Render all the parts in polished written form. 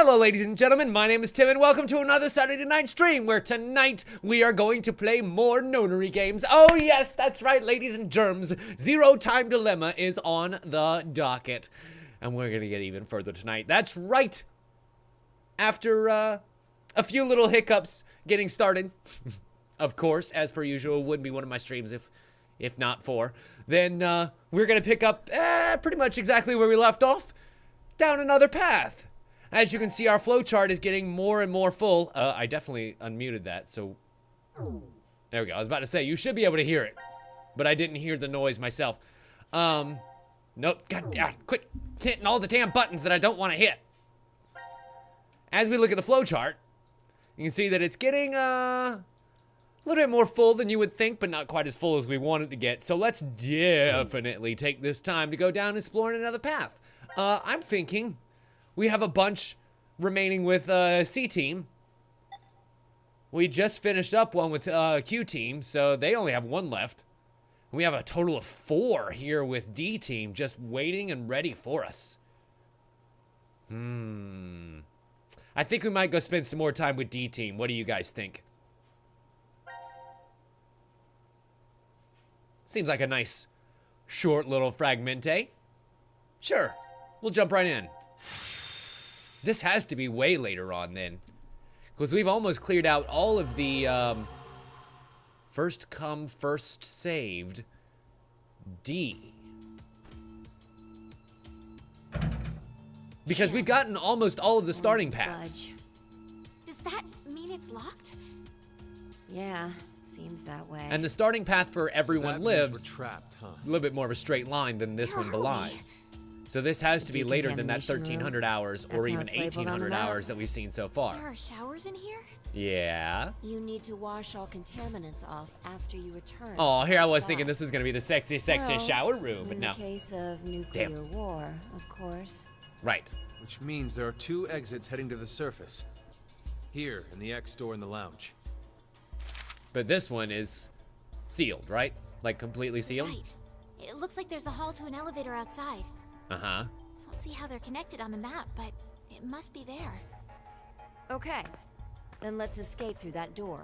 Hello ladies and gentlemen, my name is Tim and welcome to another Saturday night stream where tonight we are going to play more nonary games. Oh yes, that's right ladies and germs, Zero Time Dilemma is on the docket. And we're gonna get even further tonight. That's right! After a few little hiccups getting started, of course, as per usual, would be one of my streams if not for, then we're gonna pick up pretty much exactly where we left off, down another path. As you can see, our flowchart is getting more and more full. I definitely unmuted that, so... There we go. I was about to say, you should be able to hear it. But I didn't hear the noise myself. Nope. God, quit hitting all the damn buttons that I don't want to hit. As we look at the flowchart, you can see that it's getting, a little bit more full than you would think, but not quite as full as we want it to get. So let's definitely take this time to go down and explore another path. I'm thinking... We have a bunch remaining with C-Team. We just finished up one with Q-Team, so they only have one left. We have a total of 4 here with D-Team just waiting and ready for us. I think we might go spend some more time with D-Team. What do you guys think? Seems like a nice, short little fragment, eh? Sure, we'll jump right in. This has to be way later on then, because we've almost cleared out all of the first come, first saved D. Because we've gotten almost all of the starting paths. Does that mean it's locked? Yeah, seems that way. And the starting path for everyone lives trapped, huh? a little bit more of a straight line than this one belies. So this has to be later than that 1,300 hours or even 1,800 hours that we've seen so far. There are showers in here? Yeah. You need to wash all contaminants off after you return. Oh, here I was thinking this was going to be the sexy Well, shower room, but in no. the case of nuclear war, of course. Right. Which means there are 2 exits heading to the surface. Here, in the X door in the lounge. But this one is sealed, right? Like completely sealed? Right. It looks like there's a hall to an elevator outside. Uh-huh. I don't see how they're connected on the map, but it must be there. Okay, then let's escape through that door.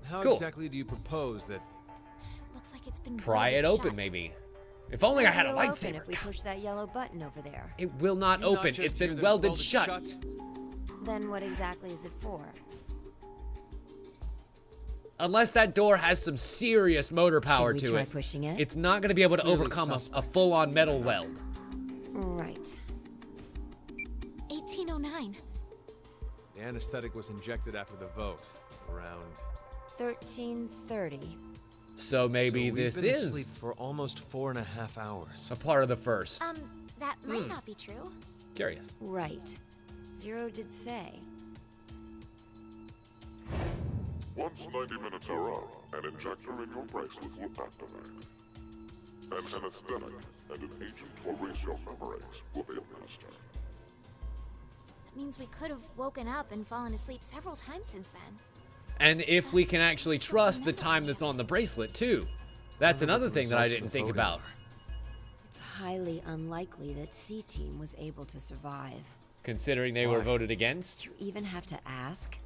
How Cool. exactly do you propose that... Looks like it's been Pry it welded open, shut. maybe. If only I had a It'll open lightsaber. if we push that yellow button over there. It will not You not open. just It's hear been that welded shut. Then what exactly is it for? Unless that door has some serious motor power Should we to try it, pushing it? it's not going to be able to clearly overcome a suspect. full-on metal weld. Right. 1809. The anesthetic was injected after the vote. Around... 1330. So maybe so we've this been asleep is for almost 4.5 hours. a part of the first. That might not be true. Curious. Right. Zero did say. Once 90 minutes are up, an injector in your bracelet will activate. An anesthetic and an agent to erase your memories will be administered. That means we could have woken up and fallen asleep several times since then. And if we can actually trust the time that's on the bracelet, too. That's another thing that I didn't think about. It's highly unlikely that C-Team was able to survive. Considering they were voted against. You even have to ask?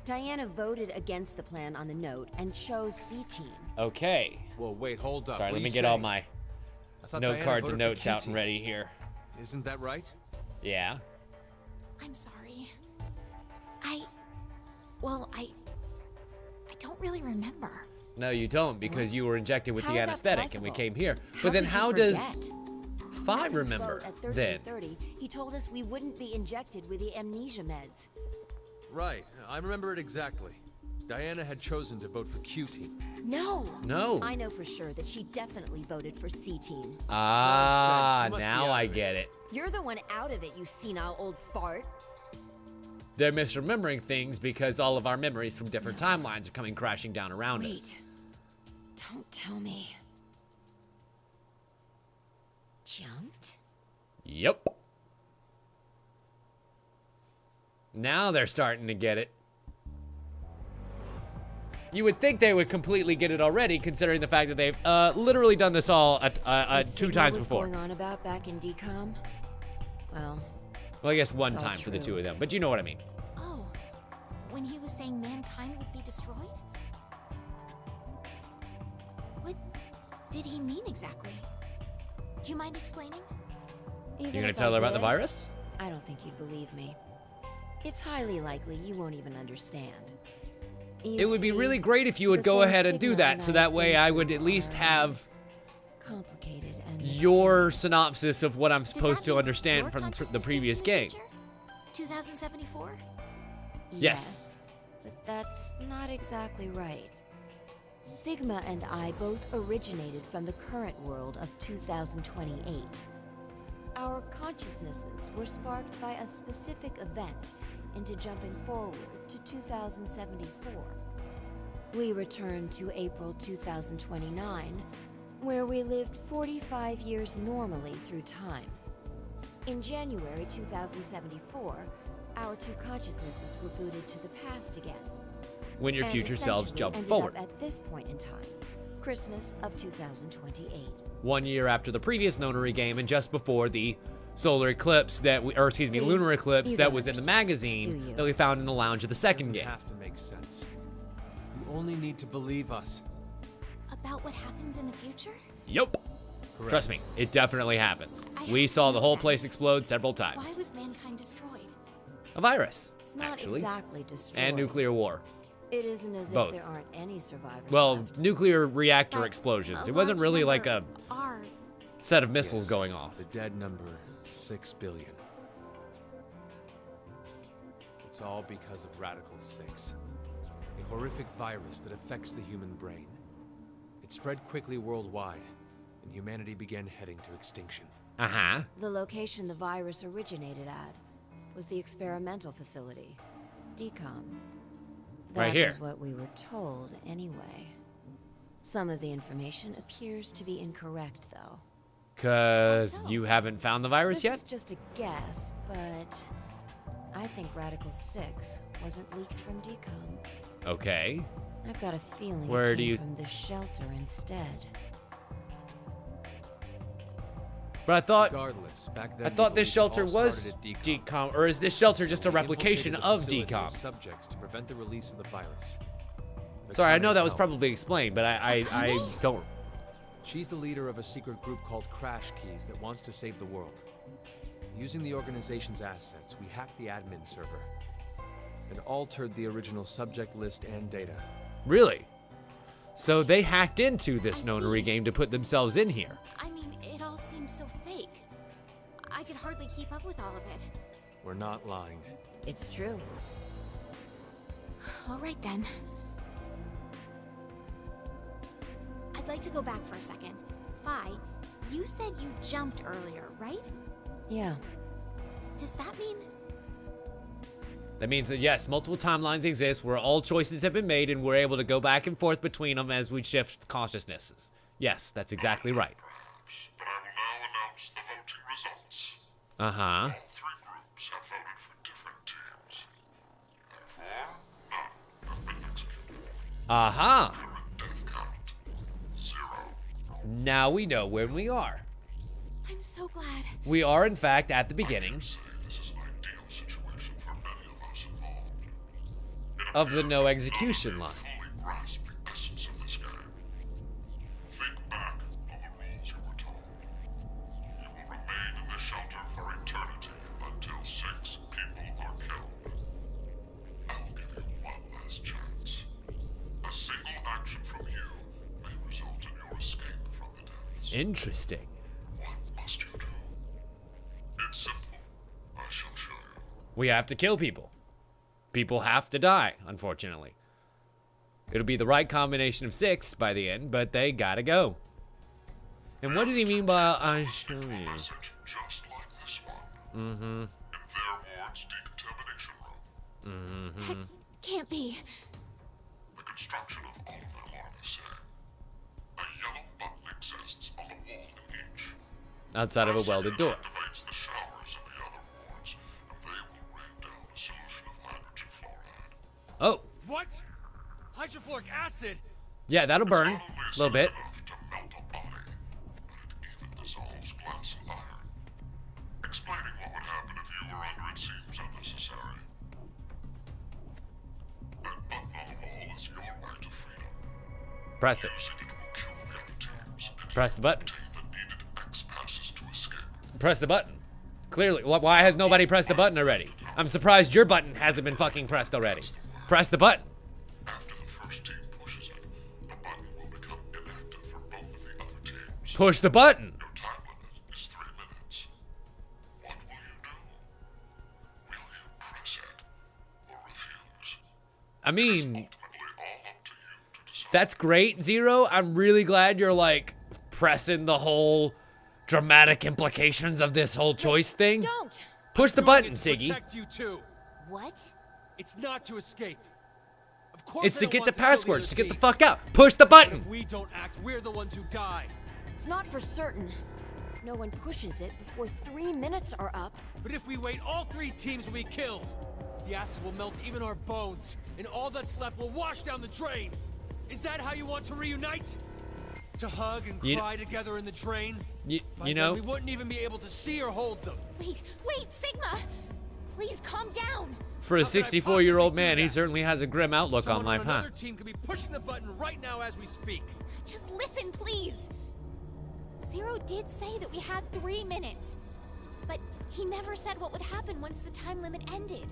Diana voted against the plan on the note and chose C-Team. Okay. Well, wait, hold up. Sorry, What let are me you get all saying? my I thought note Diana cards voted and for notes out and Q-Team. ready here. Isn't that right? Yeah. I'm sorry. I don't really remember. No, you don't, because What? you were injected with How the is that anesthetic and we possible? came here. How But then could you how does forget? Fi After the remember vote at then? 1330, he told us we wouldn't be injected with the amnesia meds. Right. I remember it exactly. Diana had chosen to vote for Q-Team. No! No. I know for sure that she definitely voted for C-Team. Ah, She must be now out I of it. get it. You're the one out of it, you senile old fart. They're misremembering things because all of our memories from different timelines are coming crashing down around us. Wait. Don't tell me. Jumped? Yep. Now they're starting to get it. You would think they would completely get it already, considering the fact that they've literally done this all 2 times was before. going on about back in DCOM? Well, Well, I guess one It's all time for the true. two of them, but you know what I mean. Oh, when he was saying mankind would be destroyed? What did he mean exactly? Do you mind explaining? Even You're gonna if tell I her about the did, virus? I don't think you'd believe me. It's highly likely you won't even understand. It would be really great if you would go ahead and do that, so that way I would at least have complicated and your mysterious. synopsis of what I'm Does supposed that to mean understand your from the consciousness previous could be in game. the future? 2074? Yes. But that's not exactly right. Sigma and I both originated from the current world of 2028. Our consciousnesses were sparked by a specific event into jumping forward to 2074. We returned to April 2029, where we lived 45 years normally through time. In January 2074, our two consciousnesses were booted to the past again. When your and future selves essentially jump ended forward. up at this point in time, Christmas of 2028. 1 year after the previous nonary game and just before the solar eclipse that we, or excuse me, See, lunar eclipse you that don't was in the understand, magazine do you? that we found in the lounge of the second Doesn't game. have to make sense. You only need to believe us. About what happens in the future? Yep. Correct. Trust me, it definitely happens. I We have saw to the know whole that. place explode several times. Why was mankind destroyed? A virus, It's not actually. exactly destroyed. And nuclear war. It isn't as Both. if there aren't any survivors Well, left. nuclear reactor But explosions. a It wasn't large really like number a are. set of missiles Yes, going off. The dead number 6 billion. It's all because of Radical 6. A horrific virus that affects the human brain. It spread quickly worldwide, and humanity began heading to extinction. Uh-huh. The location the virus originated at was the experimental facility, DCOM. That Right here. was what we were told, anyway. Some of the information appears to be incorrect, though. Because How so? you haven't found the virus This yet? is just a guess, but I think Radical 6 wasn't leaked from DCOM. Okay. I've got a feeling Where it do came you- from this shelter instead. But I thought Regardless, back then I thought this we shelter believed it all was started at DCOM. DCOM, or is this shelter just a We replication infiltrated the of facility with DCOM? subjects to prevent the release of the virus. The Sorry, I know Connor's that was help. probably explained, but I don't. She's the leader of a secret group called Crash Keys that wants to save the world. Using the organization's assets, we hacked the admin server and altered the original subject list and data. Really? So they hacked into this I nonary see. game to put themselves in here. I mean, it all seems so fake. I could hardly keep up with all of it. We're not lying. It's true. All right then. I'd like to go back for a second. Fi, you said you jumped earlier, right? Yeah. Does that mean That means that yes, multiple timelines exist where all choices have been made and we're able to go back and forth between them as we shift consciousnesses. Yes, that's exactly right. Perhaps, but I will now announce the voting results. Uh-huh. All three groups have voted for different teams. Therefore, none have been executed. Uh-huh. Current death count, 0. Now we know where we are. I'm so glad. We are, in fact, at the I beginning can say this is an ideal situation for many of us involved. It of the appears no that execution none line. of you fully grasp the essence of this game. Think back on the rules you were told. You will remain in the shelter for eternity until 6 people are killed. I will give you one last chance. A single action from you may result in your escape from the depths. Interesting. What must you do? It's simple. I shall show you. We have to kill people. People have to die, unfortunately. It'll be the right combination of 6 by the end, but they gotta go. And what did he mean by I show A you? message just like this one. In their ward's decontamination room. That can't be. The construction of all of them are the same. A yellow button exists on the wall in each. Outside of a welded door. Activates the showers in the other wards, and they will rain down a solution of hydrogen fluoride. Oh, What? Hydrofluoric acid? yeah, that'll burn Not only a little bit. enough to melt a body, but it even dissolves glass and iron. Explaining what would happen if you were under That button on the wall is your right to freedom. Press it. Using it will kill the other teams, and Press the button. obtain the needed X passes to escape. Press the button. Clearly. Why has nobody pressed the button already? I'm surprised your button hasn't been fucking pressed already. Press the button. After the first team pushes it, the button will become inactive for both of the other teams. Push the button. Your time limit is 3 minutes. What will you do? Will you press it or refuse? I mean, Ultimately, all up to you to decide. that's great, Zero. I'm really glad you're like pressing the whole dramatic implications of this whole choice thing. Don't! Push the Doing button, it to Siggy. protect you too. What? It's not to escape. Of course It's I to don't get want the to kill the passwords, other to get the teams. fuck out. Push the But button. if we don't act, we're the ones who die. It's not for certain. No one pushes it before 3 minutes are up. But if we wait, all 3 teams will be killed. The acid will melt even our bones, and all that's left will wash down the drain. Is that how you want to reunite? To hug and You- cry together in the drain? You By then, know, we wouldn't even be able to see or hold them. Wait, Sigma! Please calm down! for a How could I 64-year-old possibly do man, he that? certainly has a grim outlook on Someone life, on huh? another team could be pushing the button right now as we speak. Just listen, please! Zero did say that we had 3 minutes. But he never said what would happen once the time limit ended.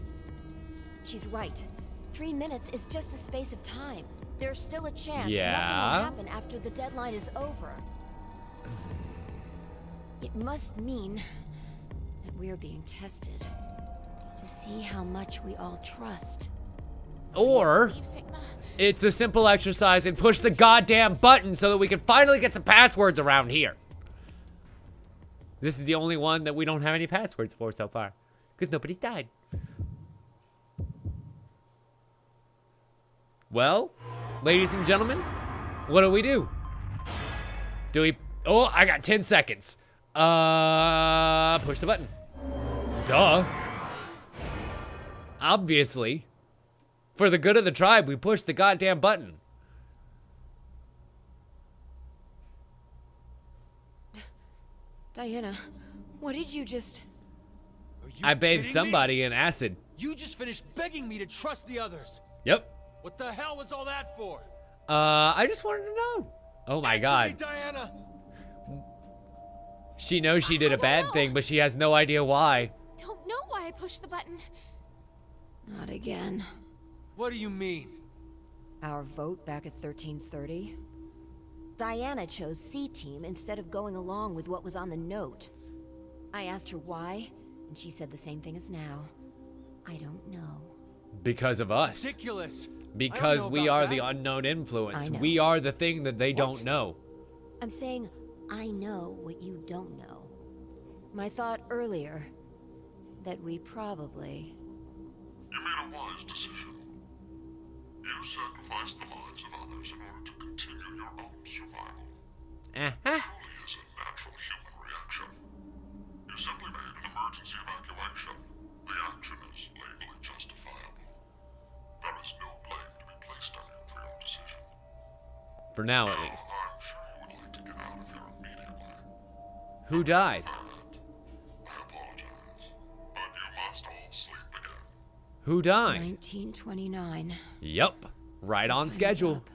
She's right. 3 minutes is just a space of time. There's still a chance Yeah? nothing will happen after the deadline is over. It must mean that we're being tested to see how much we all trust. Or Leave, Sigma. it's a simple exercise and push the goddamn button so that we can finally get some passwords around here. This is the only one that we don't have any passwords for so far, because nobody's died. Well, ladies and gentlemen, what do we do? Do we... Oh, I got 10 seconds. Push the button. Duh. Obviously. For the good of the tribe, we push the goddamn button. Diana, what did you just... Are you I bathed kidding somebody in acid. Me? You just finished begging me to trust the others. Yep. What the hell was all that for? I just wanted to know. Oh my Answer god. me, Diana. She knows she did a bad thing, but she has no idea why. Don't know why I pushed the button. Not again. What do you mean? Our vote back at 1330? Diana chose C-Team instead of going along with what was on the note. I asked her why, and she said the same thing as now. I don't know. Because of us. Ridiculous. Because I don't know we about are the that. unknown influence. I know. We are the thing that they don't What? know. I'm saying I know what you don't know. My thought earlier that we probably... You made a wise decision. You sacrificed the lives of others in order to continue your own survival. Uh-huh. Truly is a natural human reaction. You simply made an emergency evacuation. The action is legally justifiable. There is no blame to be placed on you for your decision. For now, at Now, least. I'm sure you would like to get out of here immediately. Who died? And I apologize, but you must all sleep again. Who died? 1929. Yup. Right on Time's schedule. up.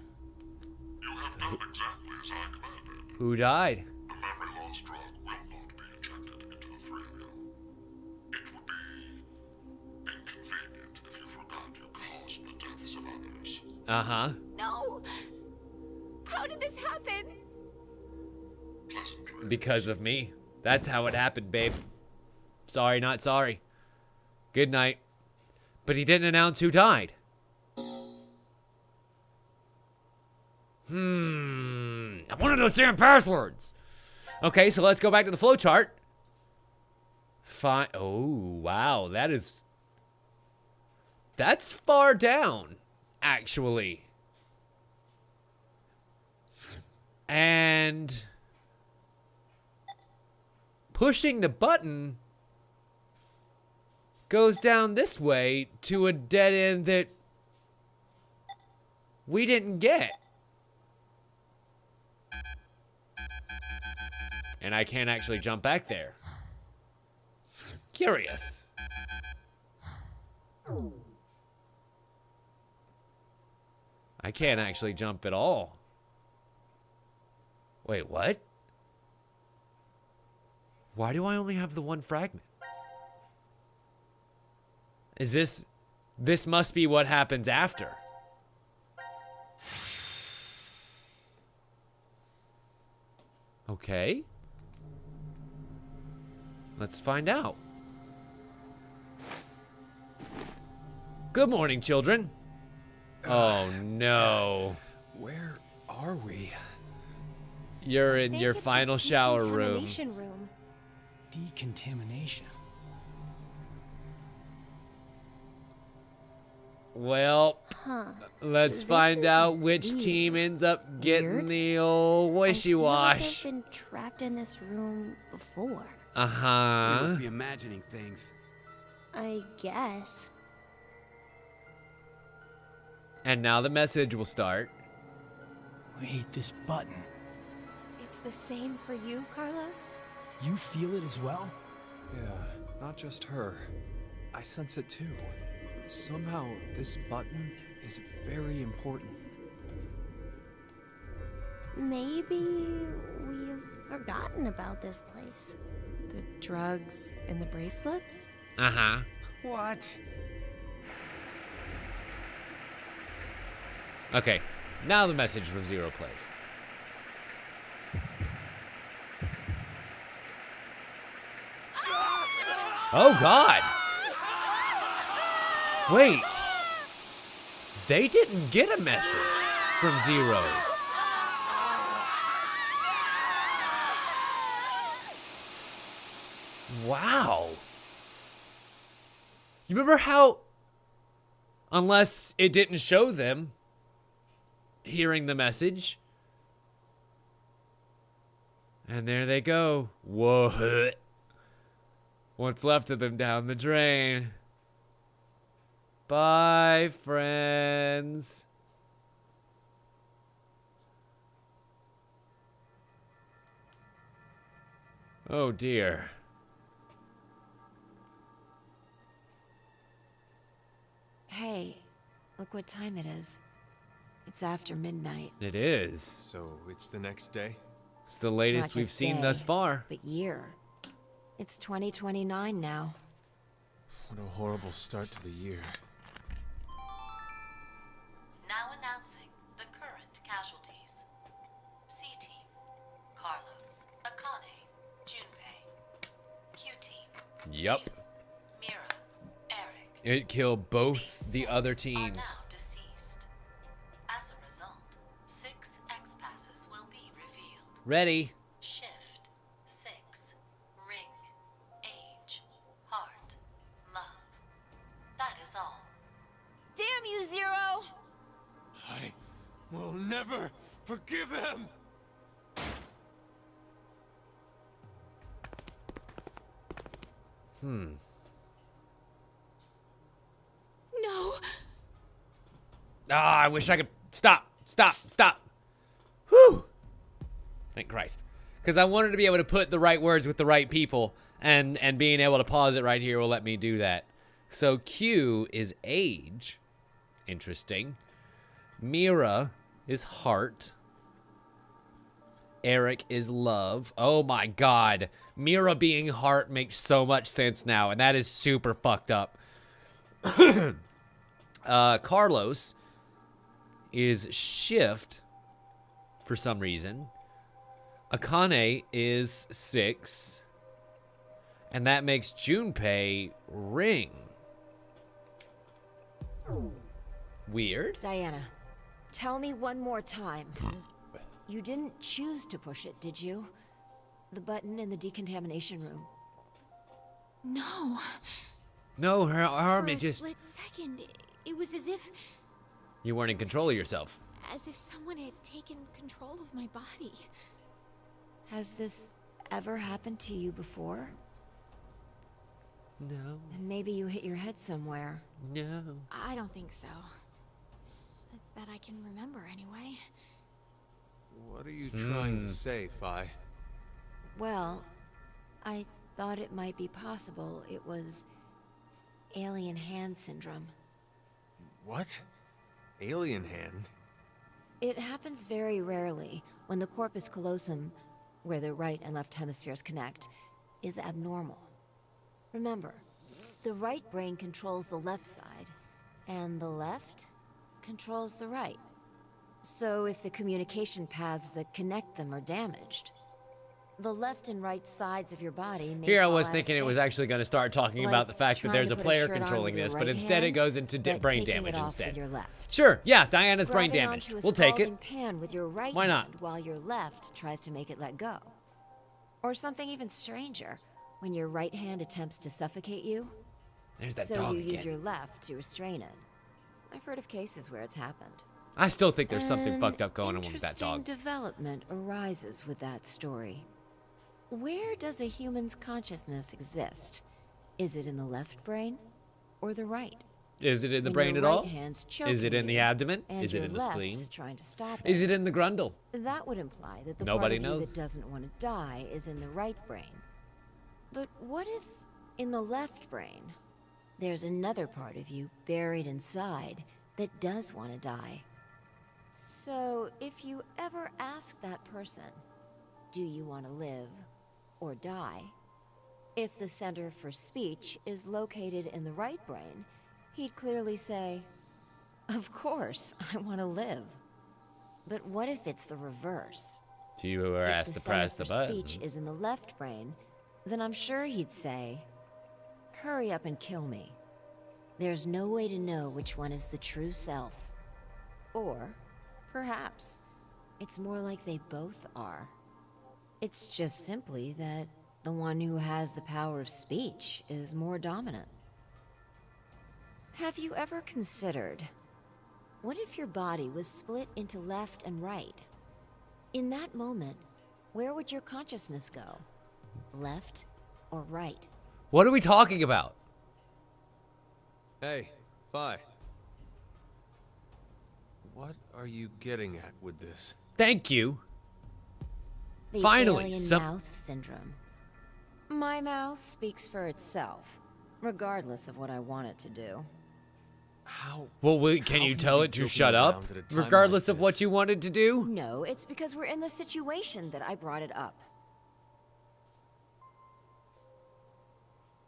You have done exactly as I commanded. Who died? The memory loss drug will not be injected into the three of you. It would be inconvenient if you forgot you caused the deaths of others. Uh-huh. No! How did this happen? Pleasant dreams. Because of me. That's how it happened, babe. Sorry, not sorry. Good night. But he didn't announce who died. I wanted those damn passwords. Okay, so let's go back to the flowchart. Fine. Oh, wow. That's far down, actually. And pushing the button goes down this way to a dead end that we didn't get. And I can't actually jump back there. Curious. I can't actually jump at all. Wait, what? Why do I only have the one fragment? Is this... This must be what happens after. Okay. Let's find out. Good morning, children. Oh, no. Where are we? You're in your final shower room. Room. Decontamination. Well, let's find is out which weird. team ends up getting Weird? the old I feel like wishy-wash. I've been trapped in this room before. You Uh-huh. must be imagining things. I guess. And now the message will start. Wait, this button. It's the same for you, Carlos? You feel it as well? Yeah, not just her. I sense it too. Somehow, this button is very important. Maybe we've forgotten about this place. The drugs and the bracelets? Uh-huh. What? Okay, now the message from Zero plays. Oh, God. Wait. They didn't get a message from Zero. Wow. You remember how, unless it didn't show them hearing the message, and there they go. Whoa. What's left of them down the drain. Bye, friends. Oh, dear. Hey, look what time it is. It's after midnight. It is. So, it's the next day? It's the latest Not we've just seen day, thus far. But year. It's 2029 now. What a horrible start to the year. Now announcing the current casualties. C-Team, Carlos, Akane, Junpei. Q-Team, Yup. Mira, Eric. It killed both These the other six are teams. now deceased. As a result, 6 X-passes will be revealed. Ready. Shift, 6, ring, age, heart, love. That is all. Damn you, Zero! I will never forgive him! No. Ah, I wish I could stop. Whew. Thank Christ. Because I wanted to be able to put the right words with the right people, and being able to pause it right here will let me do that. So Q is age. Interesting. Mira is heart. Eric is love. Oh my God. Mira being heart makes so much sense now, and that is super fucked up. Carlos is shift for some reason. Akane is 6. And that makes Junpei ring. Weird. Diana, tell me one more time. You didn't choose to push it, did you? The button in the decontamination room. No. No, her arm For a is just... split second, it was as if You weren't in control of yourself. someone had taken control of my body. Has this ever happened to you before? No, Then maybe you hit your head somewhere. no. I don't think so. That I can remember anyway. What are you trying to say, Phi? Well, I thought it might be possible it was alien hand syndrome. What? Alien hand? It happens very rarely when the corpus callosum, where the right and left hemispheres connect, is abnormal. Remember, the right brain controls the left side, and the left controls the right. So if the communication paths that connect them are damaged, the left and right sides of your body may Here I fall was out of thinking it was sync. actually going to start talking Like about the fact that trying there's to a put player shirt on controlling with your this, but right instead it hand, goes into but brain taking damage it off instead. with your left. Sure, yeah, Diana's brain Grabbing damaged. onto a We'll take it. scalding pan with your right Why not? hand while your left tries to make it let go. Or something even stranger, when your right hand attempts to suffocate you, There's that so dog you use again. your left to restrain it. I've heard of cases where it's happened. I still think there's something An fucked up going on with that dog. Interesting development arises with that story. Where does a human's consciousness exist? Is it in the left brain or the right? Is it in the When brain your at right all? hand's Is choking it in the you, abdomen? and Is it your in the spleen? left's trying to stop Is it in the grundle? That would imply that the Nobody part of you knows. that doesn't want to die is in the right brain. But what if, in the left brain, there's another part of you buried inside that does want to die? So, if you ever ask that person, do you want to live or die? If the center for speech is located in the right brain, he'd clearly say, of course, I want to live. But what if it's the reverse? So you were If asked to center press the for button. speech is in the left brain, then I'm sure he'd say, hurry up and kill me. There's no way to know which one is the true self. Or, perhaps, it's more like they both are. It's just simply that the one who has the power of speech is more dominant. Have you ever considered, what if your body was split into left and right? In that moment, where would your consciousness go? Left or right? What are we talking about? Hey, Fi. What are you getting at with this? Thank you. The Finally, alien some- mouth syndrome. My mouth speaks for itself, regardless of what I want it to do. How? Well, can How you can tell you it be to joking shut up, around at a time regardless like of what this? you wanted to do? No, it's because we're in the situation that I brought it up.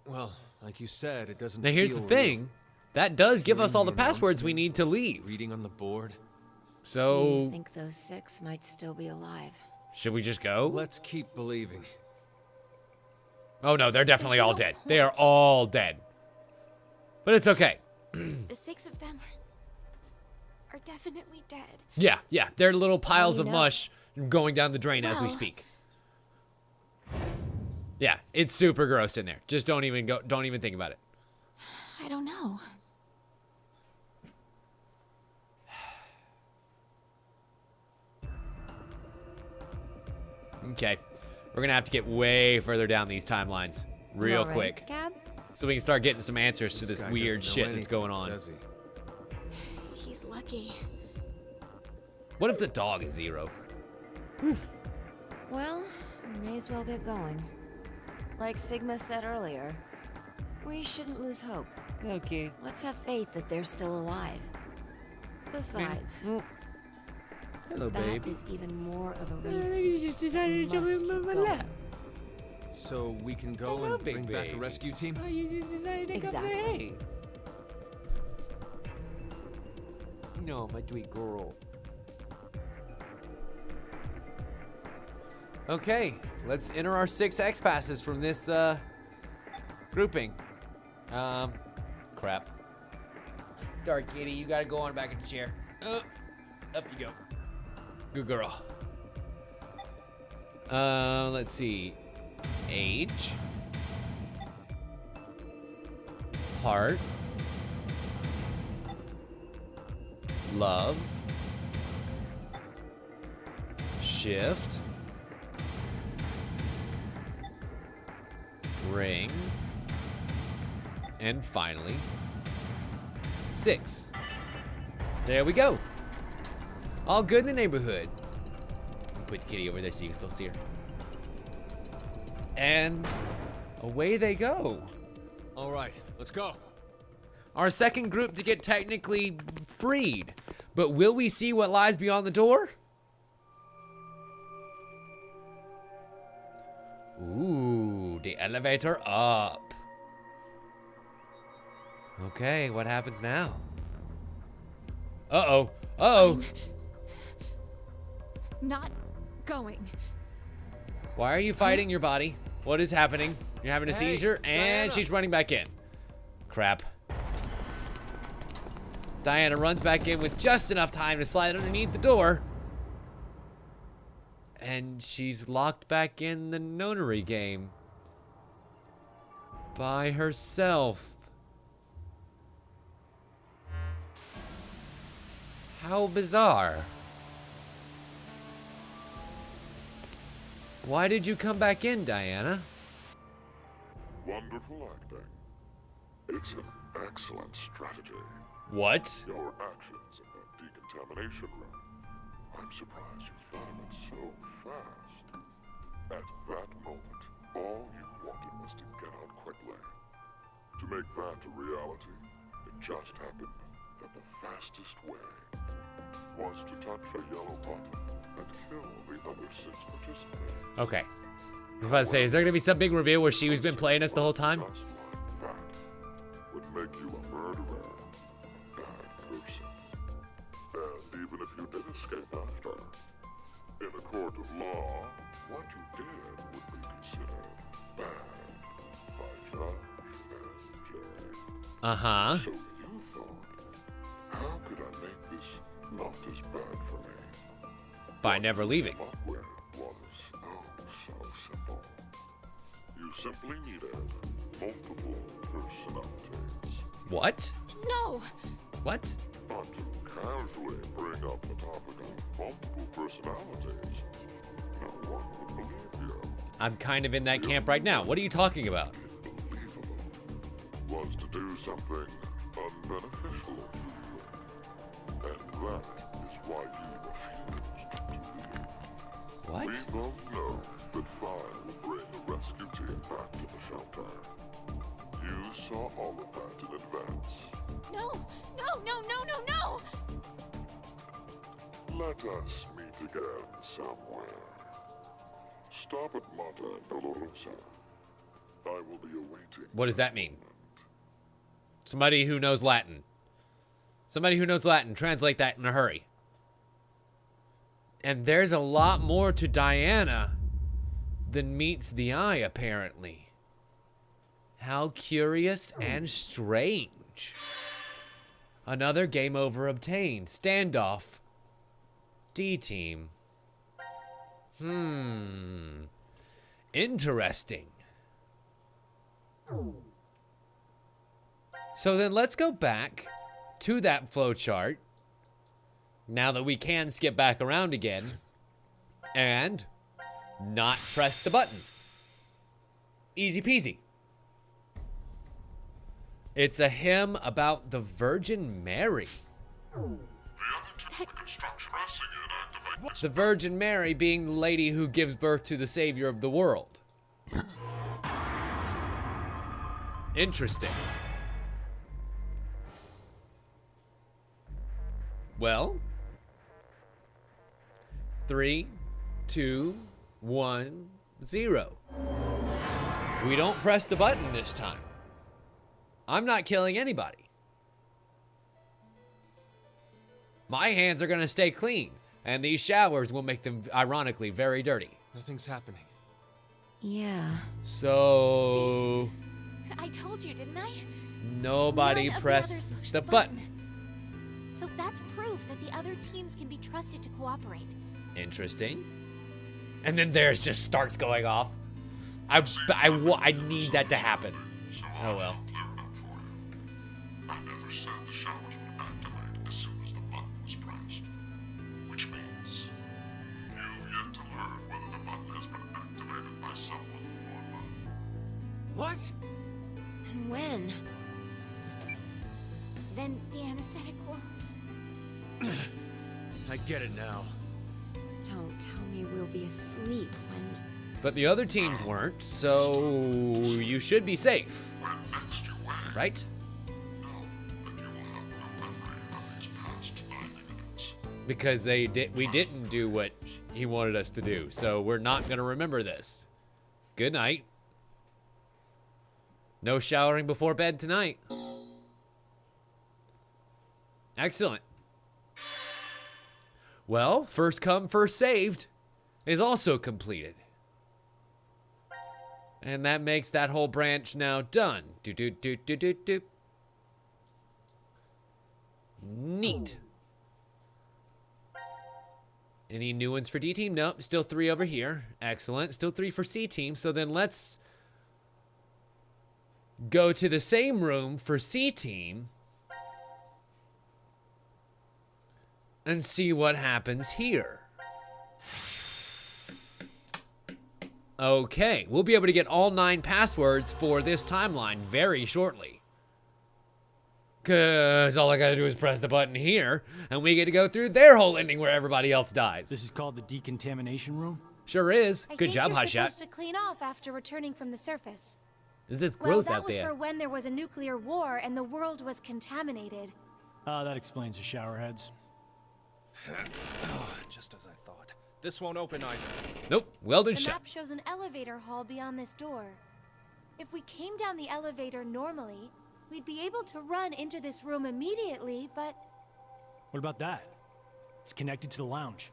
Well, like you said, it doesn't Now here's the feel real. thing. That does give us Hearing all the the passwords we announcement, need to leave. Reading on the board. You So, think those 6 might still be alive? should we just go? Let's keep believing. Oh no, they're definitely There's all no dead. They are point. all dead. But it's okay. The 6 of them are definitely dead. Yeah, yeah. They're little piles you of know? mush going down the drain as we Well- speak. Yeah, it's super gross in there. Just don't even think about it. I don't know. Okay. We're gonna have to get way further down these timelines real All right, quick. Cab? So we can start getting some answers to this guy weird doesn't know shit that's anything, going on. does he? He's lucky. What if the dog is Zero? Well, we may as well get going. Like Sigma said earlier, we shouldn't lose hope. Okay. Let's have faith that they're still alive. Besides, Hello, that babe. is even more of a reason. You just decided we to jump must in keep my going. lap. So we can go Hello, and big bring back a baby. rescue team? Oh, you just decided to come Exactly. say hey. No, my sweet girl. Okay, let's enter our 6 X passes from this grouping. Crap. Dark Kitty, you gotta go on back in the chair. Up you go. Good girl. Let's see. Age. Heart. Love. Shift. Ring. And finally, 6. There we go. All good in the neighborhood. Put Kitty over there so you can still see her. And away they go. All right, let's go. Our second group to get technically freed. But will we see what lies beyond the door? Ooh, the elevator up. Okay, what happens now? Uh-oh. Uh-oh. Not going. Why are you fighting your body? What is happening? You're having a Hey, seizure, and Diana. she's running back in. Crap. Diana runs back in with just enough time to slide underneath the door. And she's locked back in the nonary game. By herself. How bizarre. Why did you come back in, Diana? Wonderful acting. It's an excellent strategy. What? Your actions in the decontamination room. I'm surprised you thought of it so fast. At that moment, all you wanted was to get out quickly. To make that a reality, it just happened that the fastest way was to touch a yellow button and kill the other 6 participants. Okay. I was about to say, is there gonna be some big reveal where she's been playing us the whole time? Just like that would make you a murderer, a bad person. And even if you did escape after, in a court of law, what you did would be considered bad by judge and jury. Uh-huh. So you thought, how could I make this not as bad for me? By never leaving. What with was oh so simple. You simply needed multiple personalities. What? No! What? Not to casually bring up the topic of multiple personalities. No one would believe you. I'm kind of in that camp right now. What are you talking about? Unbelievable was to do something unbeneficial to you. And that is why you refused to leave. What? We both know that Fire will bring the rescue team back to the shelter. You saw all of that in advance. No! No, no, no, no, no! Let us meet again somewhere. Stop at Mata and Dolorosa. I will be awaiting. What does that mean? Somebody who knows Latin. Somebody who knows Latin, translate that in a hurry. And there's a lot more to Diana than meets the eye, apparently. How curious and strange. Another game over obtained. Standoff. D-team. Interesting. So then let's go back to that flowchart. Now that we can skip back around again. And not press the button. Easy peasy. It's a hymn about the Virgin Mary. The other two the construction are singing and activate. The Virgin Mary being the lady who gives birth to the Savior of the world. Interesting. Well, 3, 2, 1, 0. We don't press the button this time. I'm not killing anybody. My hands are going to stay clean, and these showers will make them, ironically, very dirty. Nothing's happening. Yeah. So, I told you, didn't I? nobody None of the pressed others pushed the button. So that's proof that the other teams can be trusted to cooperate. Interesting. And then theirs just starts going off. I need that to happen. So Oh well. clear it up for you. I never said the showers would activate as soon as the button was pressed. Which means you've yet to learn whether the button has been activated by someone or not. What? And when? Then the anesthetic will... I get it now. Don't tell me we'll be asleep when... But the other teams weren't, so you should be safe, When next you wake, right? know that you will have no memory of these past 9 minutes. because we didn't do what he wanted us to do. So we're not gonna remember this. Good night. No showering before bed tonight. Excellent. Well, first come, first saved is also completed. And that makes that whole branch now done. Do. Neat. Any new ones for D team? Nope, still 3 over here. Excellent. Still 3 for C team. So then let's go to the same room for C team and see what happens here. Okay, we'll be able to get all 9 passwords for this timeline very shortly. Because all I gotta do is press the button here, and we get to go through their whole ending where everybody else dies. This is called the decontamination room? Sure is. I Good think job, you're Hotshot. supposed to clean off after returning from the surface. This is Well, gross that out was there. for when there was a nuclear war and the world was contaminated. Ah, that explains the showerheads. Just as I thought. This won't open either. Nope, welded The shut. map shows an elevator hall beyond this door. If we came down the elevator normally, we'd be able to run into this room immediately, but What about that? It's connected to the lounge.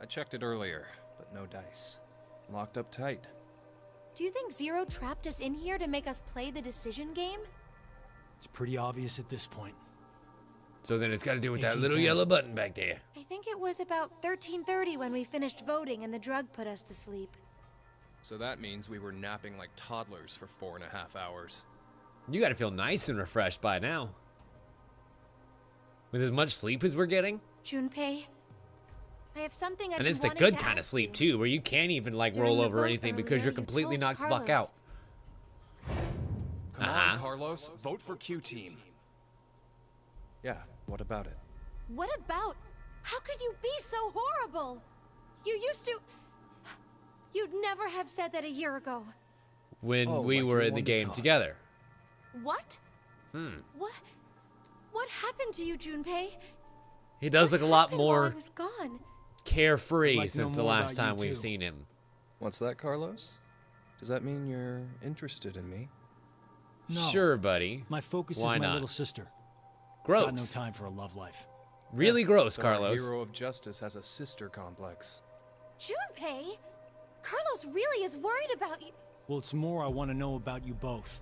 I checked it earlier, but no dice. Locked up tight. do you think Zero trapped us in here to make us play the decision game? It's pretty obvious at this point. So then it's got to do with that little 1810. yellow button back there. I think it was about 13:30 when we finished voting and the drug put us to sleep. So that means we were napping like toddlers for 4.5 hours. You got to feel nice and refreshed by now. With as much sleep as we're getting. Junpei, I have something I've And been it's the wanting good to kind of ask sleep, you. too, where you can't even, like, During roll the over or vote anything because earlier, you're you completely told knocked the fuck Carlos. out. Come on, Carlos. Vote for Q Team. Yeah, what about it? What about? How could you be so horrible? You used to. You'd never have said that a year ago. When Oh, we like were you in the wanted to game talk. together. What? What happened to you, Junpei? He does What look a lot happened while more I was gone. carefree I'd like to know since the more last about time you, we've too. seen him. What's that, Carlos? Does that mean you're interested in me? No. Sure, buddy. My focus Why is my not? little sister. Gross. Got no time for a love life. Really gross, So our Carlos. hero of justice has a sister complex. Junpei? Carlos really is worried about you. Well, it's more I want to know about you both.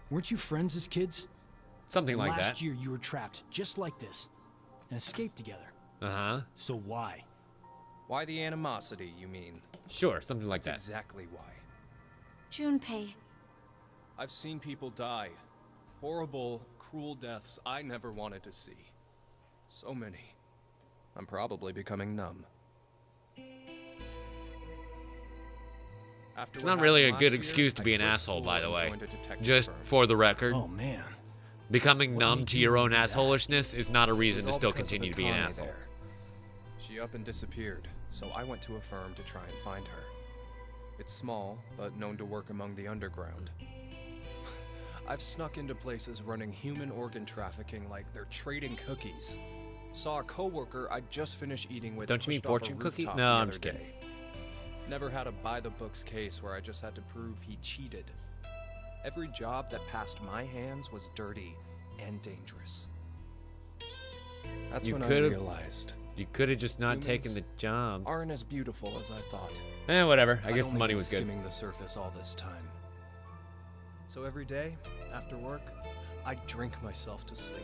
Weren't you friends as kids? Something like Last that. year you were trapped just like this and escaped together. Uh-huh. So why? Why the animosity, you mean? Sure, something like that. Exactly why. Junpei, I've seen people die. Horrible, cruel deaths I never wanted to see. So many. I'm probably becoming numb. After It's what not really a happened good last excuse year, to I be an quit asshole, school by the and way. joined a detective Just firm. for the record, Oh man. becoming What numb made to you your own do that? assholishness is not a It reason was to all still because of continue to be an Akane asshole. there. She up and disappeared, so I went to a firm to try and find her. It's small, but known to work among the underground. I've snuck into places running human organ trafficking like they're trading cookies. Saw a coworker I'd just finished eating with. Don't you mean pushed off a fortune cookie? rooftop No, the I'm other just kidding. day. Never had a by-the-books case where I just had to prove he cheated. Every job that passed my hands was dirty and dangerous. That's You when I could've- realized You could have just not taken the Humans jobs. aren't as beautiful as I thought. Whatever. I I'd guess the only money been was good. skimming the surface all this time. So every day, after work, I'd drink myself to sleep.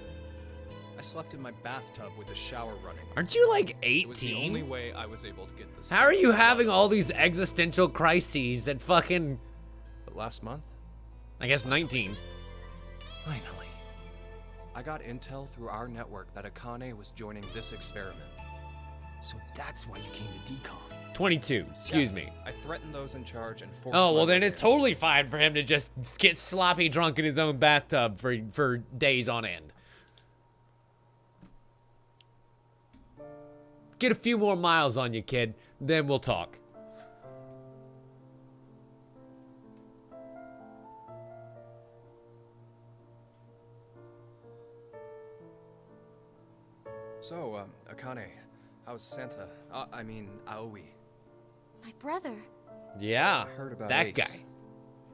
I slept in my bathtub with the shower running. Aren't you like It was the only 18? way I was able to get the How are sun you out having of all my these bed. existential crises at fucking, But last month, I guess 19? finally, I got intel through our network that Akane was joining this experiment. So that's why you came to decom. 22, excuse Yeah, me. I threatened those in charge and forced Oh, my well then way it's in. totally fine for him to just get sloppy drunk in his own bathtub for days on end. Get a few more miles on you, kid, then we'll talk. So, Akane, how's Santa? I mean, Aoi. My brother. Yeah, I heard about that Ace. guy. He's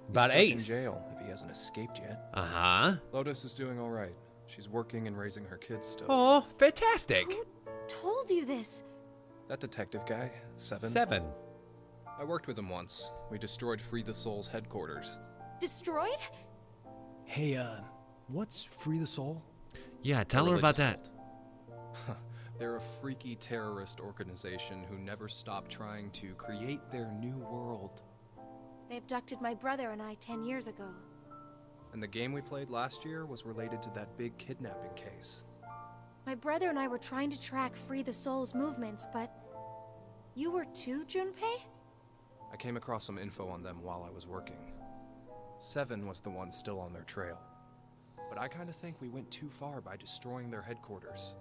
About stuck Ace. in jail if he hasn't escaped yet. Uh-huh. Lotus is doing all right. She's working and raising her kids still. Oh, fantastic. Who told you this? That detective guy, Seven. 7. I worked with him once. We destroyed Free the Soul's headquarters. Destroyed? Hey, what's Free the Soul? Yeah, tell A her about religious that. cult. They're a freaky terrorist organization who never stop trying to create their new world. They abducted my brother and I 10 years ago. And the game we played last year was related to that big kidnapping case. My brother and I were trying to track Free the Soul's movements, but... You were too, Junpei? I came across some info on them while I was working. Seven was the one still on their trail. But I kind of think we went too far by destroying their headquarters.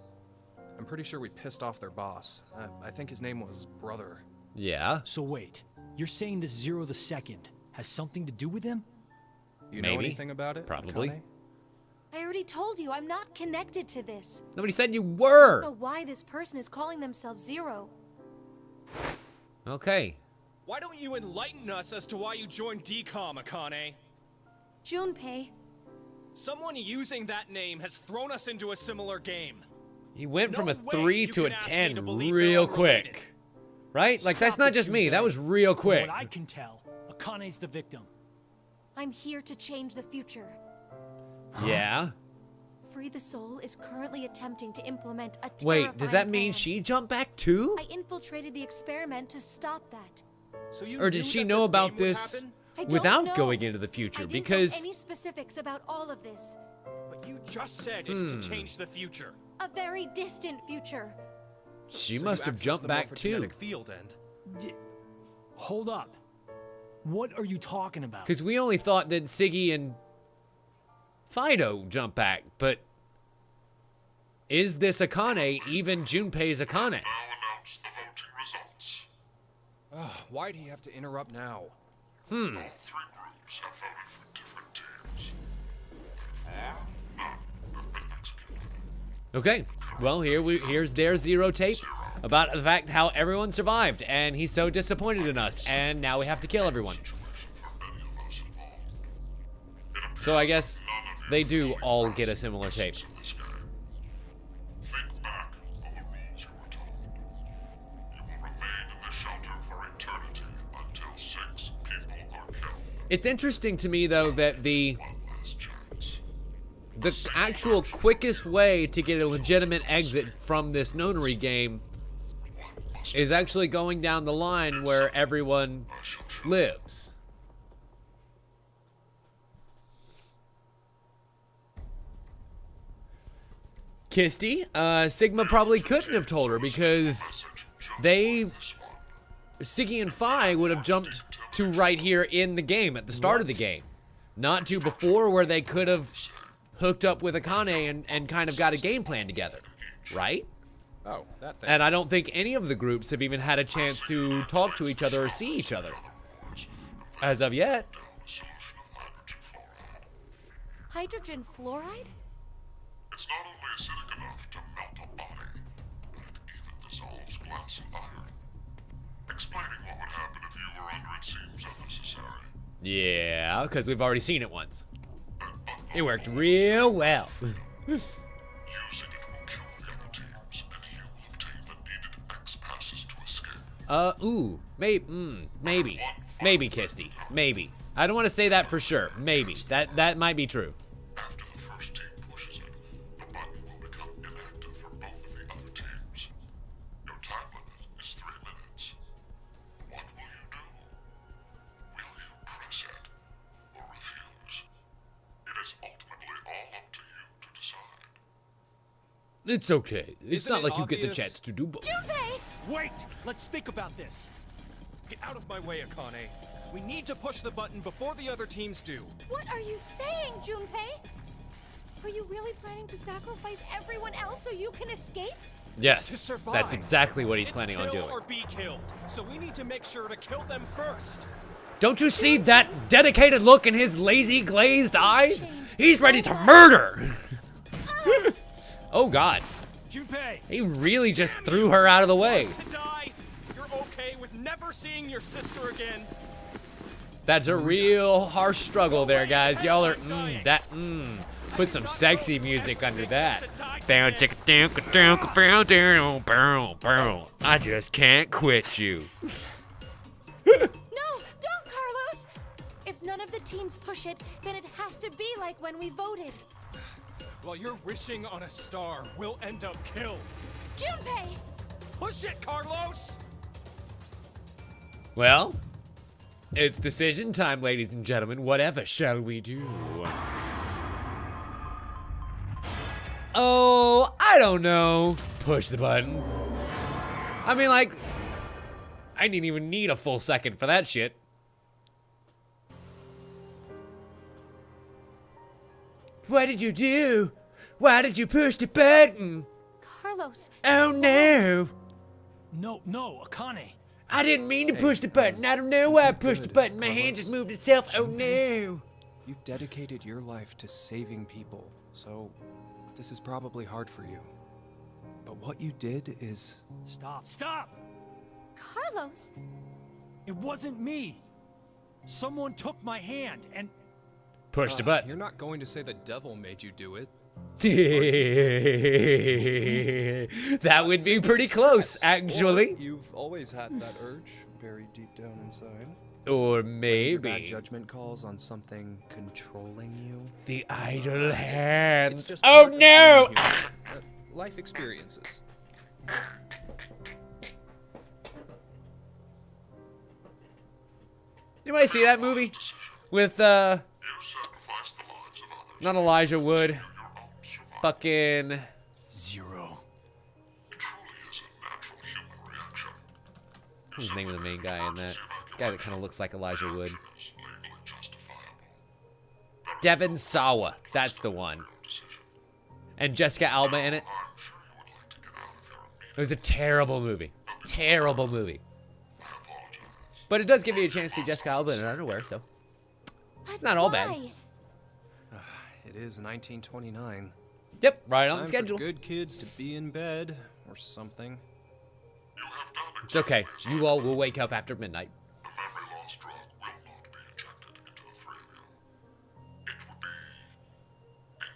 I'm pretty sure we pissed off their boss. I think his name was Brother. Yeah. So wait, you're saying this Zero the Second has something to do with him? You know Maybe. anything about it? Probably. Akane? I already told you, I'm not connected to this. Nobody said you I don't were. know why this person is calling themselves Zero. Okay. Why don't you enlighten us as to why you joined DCOM, Akane? Junpei, Someone using that name has thrown us into a similar game. He went No from a way 3 you to a can ask me 10 to believe real they're unrelated. quick. Right? Like, that's Stop not it, just me. Junpei. That was real From quick. what I can tell, Akane's the victim. I'm here to change the future. Yeah. Free the Soul is currently attempting to implement a Wait, does that terrifying mean plan. she jumped back too? I infiltrated the experiment to stop that. So you Or did knew she that know this about game would this happen? I don't without know. going into the I future? didn't Because know any specifics about all of this. But you just said it's to change the future. A very distant future. she So must you have accessed jumped the back too. morphogenetic field and Hold up. What are you talking about? Because we only thought that Siggy and Fido jumped back, but is this Akane even Junpei's Akane? Now announce the voting results. Why'd he have to interrupt now? All 3 groups have voted for different teams. Therefore, none have been executed. Okay, well here's their Zero tape about the fact how everyone survived, and he's so disappointed in us, and now we have to kill everyone. Situation for any of us involved. It So I appears guess that none of you they do fully all grasp get a the similar tape. essence of this game. Think back on the rules you were told. You will remain in the shelter for eternity until 6 people are killed. It's interesting to me though that the One last chance. actual quickest way to get a legitimate exit from this nonary game is actually going down the line where everyone lives. Kisty, Sigma probably couldn't have told her because Siggy and Phi would have jumped to right here in the game at the start of the game, not to before where they could have hooked up with Akane and kind of got a game plan together, right? Oh, that thing. And I don't think any of the groups have even had a chance to talk to each other or see each other as of yet. A solution of hydrogen fluoride. Hydrogen fluoride? It's not only acidic enough to melt a body, but it even dissolves glass and iron. Explaining what would happen if you were under it seems unnecessary. Yeah, because we've already seen it once. That button It worked real well. using it will kill the other teams, and you will obtain the needed X passes to escape. Maybe, Kisty, maybe. I don't want to say that for sure. Maybe that might be true. After the first team pushes it, the button will become inactive for both of the other teams. Your time limit is 3 minutes. What will you do? Will you press it or refuse? It is ultimately all up to you to decide. It's okay. It's Isn't not it like you get the obvious? chance to do both. Junpei! wait! Let's think about this. Get out of my way, Akane. We need to push the button before the other teams do. What are you saying, Junpei? Are you really planning to sacrifice everyone else so you can escape? To Yes, survive. that's exactly what he's It's planning on kill doing. or be killed. So we need to make sure to kill them first. Don't you see that dedicated look in his lazy, glazed eyes? He's ready to murder! Oh, God. Junpei! He really just threw her out of the way. To die? You're okay with never seeing your sister again? That's a real harsh struggle there, guys. Y'all are, put some sexy music under that. I just can't quit you. No, don't, Carlos! If none of the teams push it, then it has to be like when we voted. While you're wishing on a star, we'll end up killed. Junpei! Push it, Carlos! Well, it's decision time, ladies and gentlemen. Whatever shall we do? Oh, I don't know. Push the button. I mean, like, I didn't even need a full second for that shit. What did you do? Why did you push the button? Carlos. Oh no. No, Akane. I didn't mean to push the button. I don't know why I pushed the button. My hand just moved itself. Oh no. You dedicated your life to saving people, so this is probably hard for you. But what you did is... Stop! Carlos! It wasn't me. Someone took my hand and... Push the button. You're not going to say the devil made you do it. That would be pretty close, actually. Or you've always had that urge buried deep down inside. Or Your maybe bad judgment calls on something controlling you. the idle hands. It's just Oh part of no! being human. Life experiences. Anybody see that movie with You sacrificed the lives of others. not Elijah Wood, Your own survival. fucking Zero. It truly is a natural human reaction. what's the name of the main guy in that? This guy that kind of looks like Elijah Wood. Action is legally justifiable. Devon Sawa, that's the one. Your decision. And Jessica Alba in it. I'm sure you would like to get out of here It was a terrible movie. Terrible movie. I apologize. But it does give you a chance to see Jessica Alba in her underwear, so But not all bad. why? It is 1929. Yep, right on the Time schedule. for good kids to be in bed or something. You have done It's okay. exactly as You I all will wake up after midnight. The memory loss drug will not be injected into the three of you. It would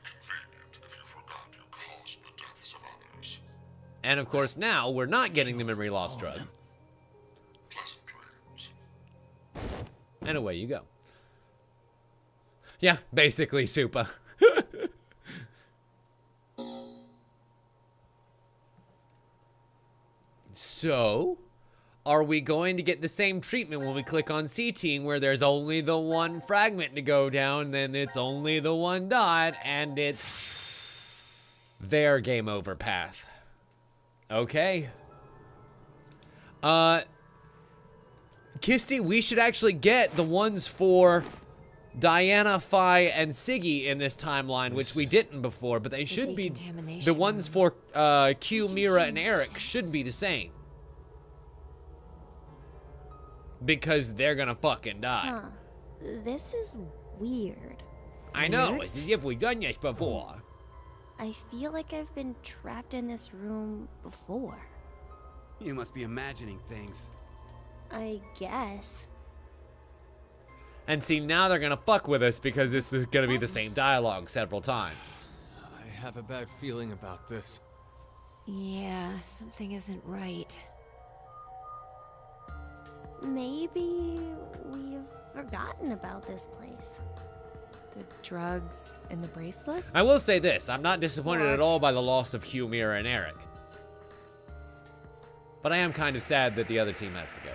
be inconvenient if you forgot you caused the deaths of others. And of course, now we're not getting the memory loss drug. Pleasant dreams. And away you go. Yeah, basically, Supa. So, are we going to get the same treatment when we click on C-Team where there's only the one fragment to go down, then it's only the one dot, and it's their game over path? Okay. Kisty, we should actually get the ones for Diana, Phi, and Siggy in this timeline, which we didn't before, but they should be... The ones for Q, Mira, and Eric should be the same. Because they're gonna fucking die. Huh. This is weird. I know, it's as if we've done this before. I feel like I've been trapped in this room before. You must be imagining things. I guess. And see, now they're gonna fuck with us because this is gonna be the same dialogue several times. I have a bad feeling about this. Yeah, something isn't right. Maybe we've forgotten about this place. The drugs and the bracelets? I will say this, I'm not disappointed at all by the loss of Q, Mira, and Eric. But I am kind of sad that the other team has to go.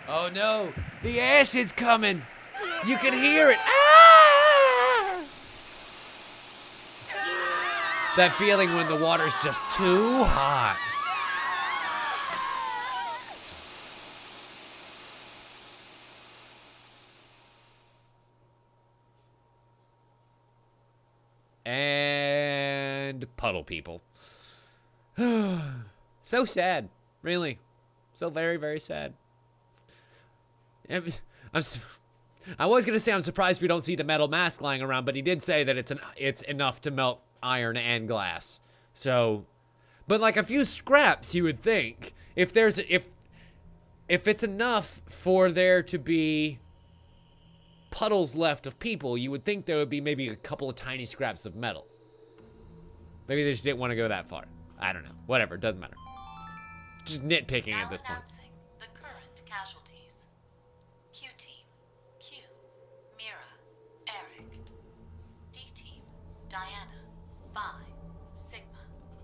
Oh no, the acid's coming. You can hear it. Ah! That feeling when the water's just too hot. And puddle people. So sad, really. So very, very sad. I was gonna say I'm surprised we don't see the metal mask lying around, but he did say that it's enough to melt iron and glass. So, but like a few scraps, you would think if it's enough for there to be puddles left of people, you would think there would be maybe a couple of tiny scraps of metal. Maybe they just didn't want to go that far. I don't know. Whatever, it doesn't matter. Just nitpicking Now at this point. announcing the current casualties. Q Team, Q, Mira, Eric. D Team, Diana, Vi, Sigma.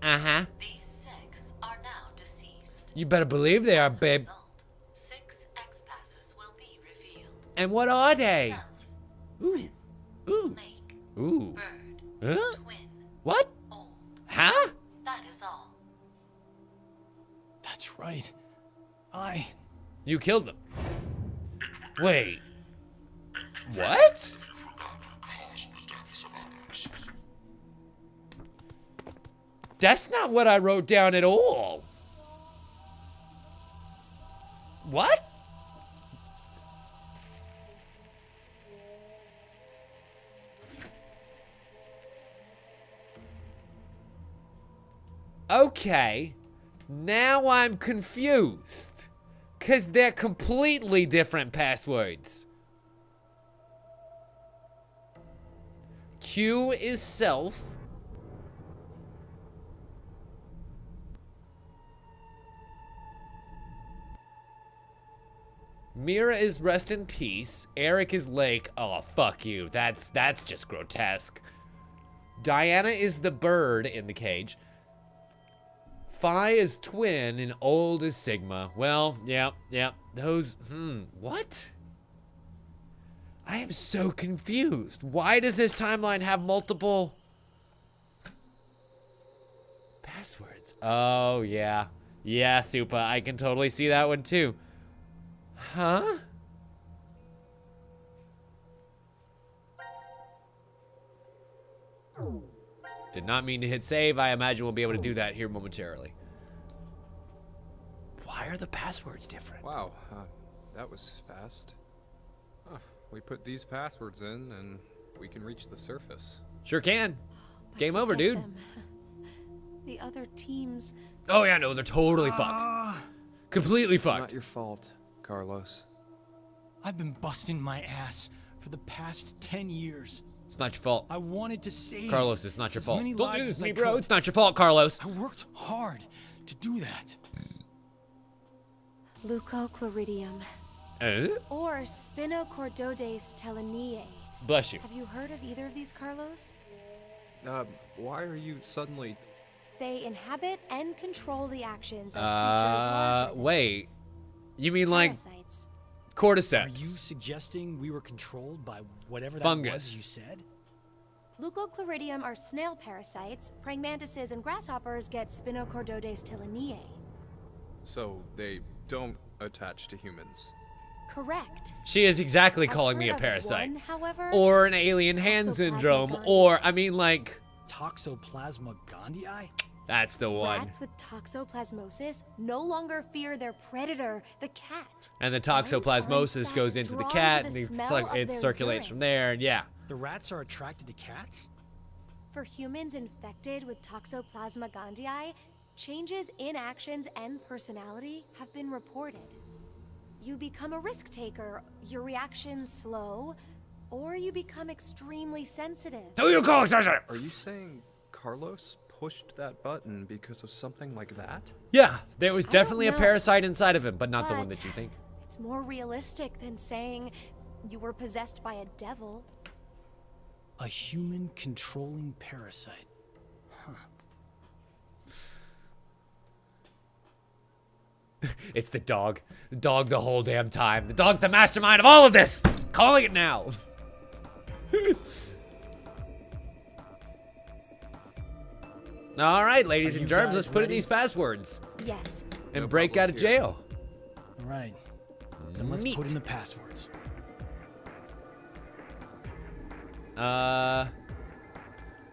Uh-huh. These 6 are now deceased. You better believe they are, As a babe. result, 6 X-passes will be revealed. And what are they? Self, Ooh. Rip, Ooh. Lake, Ooh. Bird, Huh? Twin, What? Old. Huh? That is all. That's right. You killed them. Wait. What? If you forgot to cause the deaths of others. That's not what I wrote down at all. What? Okay. Now I'm confused. 'Cause they're completely different passwords. Q is self. Mira is rest in peace. Eric is Lake. Oh, fuck you. That's just grotesque. Diana is the bird in the cage. Phi is twin and old is Sigma. Well, yeah. Those, what? I am so confused. Why does this timeline have multiple passwords? Oh, yeah. Yeah, Supa, I can totally see that one too. Huh? Did not mean to hit save. I imagine we'll be able to do that here momentarily. Why are the passwords different? Wow, that was fast. Huh, we put these passwords in and we can reach the surface. Sure can. But Game to over, get dude. them, the other teams. Oh yeah, no, they're totally fucked. Completely It's not fucked. your fault, Carlos. I've been busting my ass for the past 10 years. It's not your fault. I wanted to save Carlos, it's not your as fault. many Don't lives do this as to me, I bro. could. It's not your fault, Carlos. I worked hard to do that. Leucochloridium. Or Spinochordodes teleniae. Bless you. Have you heard of either of these, Carlos? Why are you suddenly... They inhabit and control the actions of creatures larger than Wait. You mean like parasites. cordyceps? Are you suggesting we were controlled by whatever that Fungus. was you said? Leucochloridium are snail parasites. Praying mantises and grasshoppers get Spinochordodes teleniae. So they don't attach to humans? Correct. She is exactly I've calling me a heard of parasite. one, however, Or an alien hand syndrome. Toxoplasma Or, I mean, like, Toxoplasma gondii? that's the one. Rats with toxoplasmosis no longer fear their predator, the cat. And the And are, in toxoplasmosis fact, goes into the drawn to cat, the and smell of it their circulates urine. from there, and yeah. The rats are attracted to cats? For humans infected with Toxoplasma gondii, changes in actions and personality have been reported. You become a risk taker, your reactions slow, or you become extremely sensitive. Who you call sensitive? Are you saying Carlos pushed that button because of something like that? Yeah, there was I definitely a don't know. parasite inside of him, but not the one But that you think. It's more realistic than saying you were possessed by a devil. A human controlling parasite. Huh. It's the dog. The dog the whole damn time. The dog's the mastermind of all of this. Calling it now. All right, ladies Are and you germs, guys let's put in ready? these passwords Yes. and No break out of problems here. jail. All right. Then let's Meat. put in the passwords.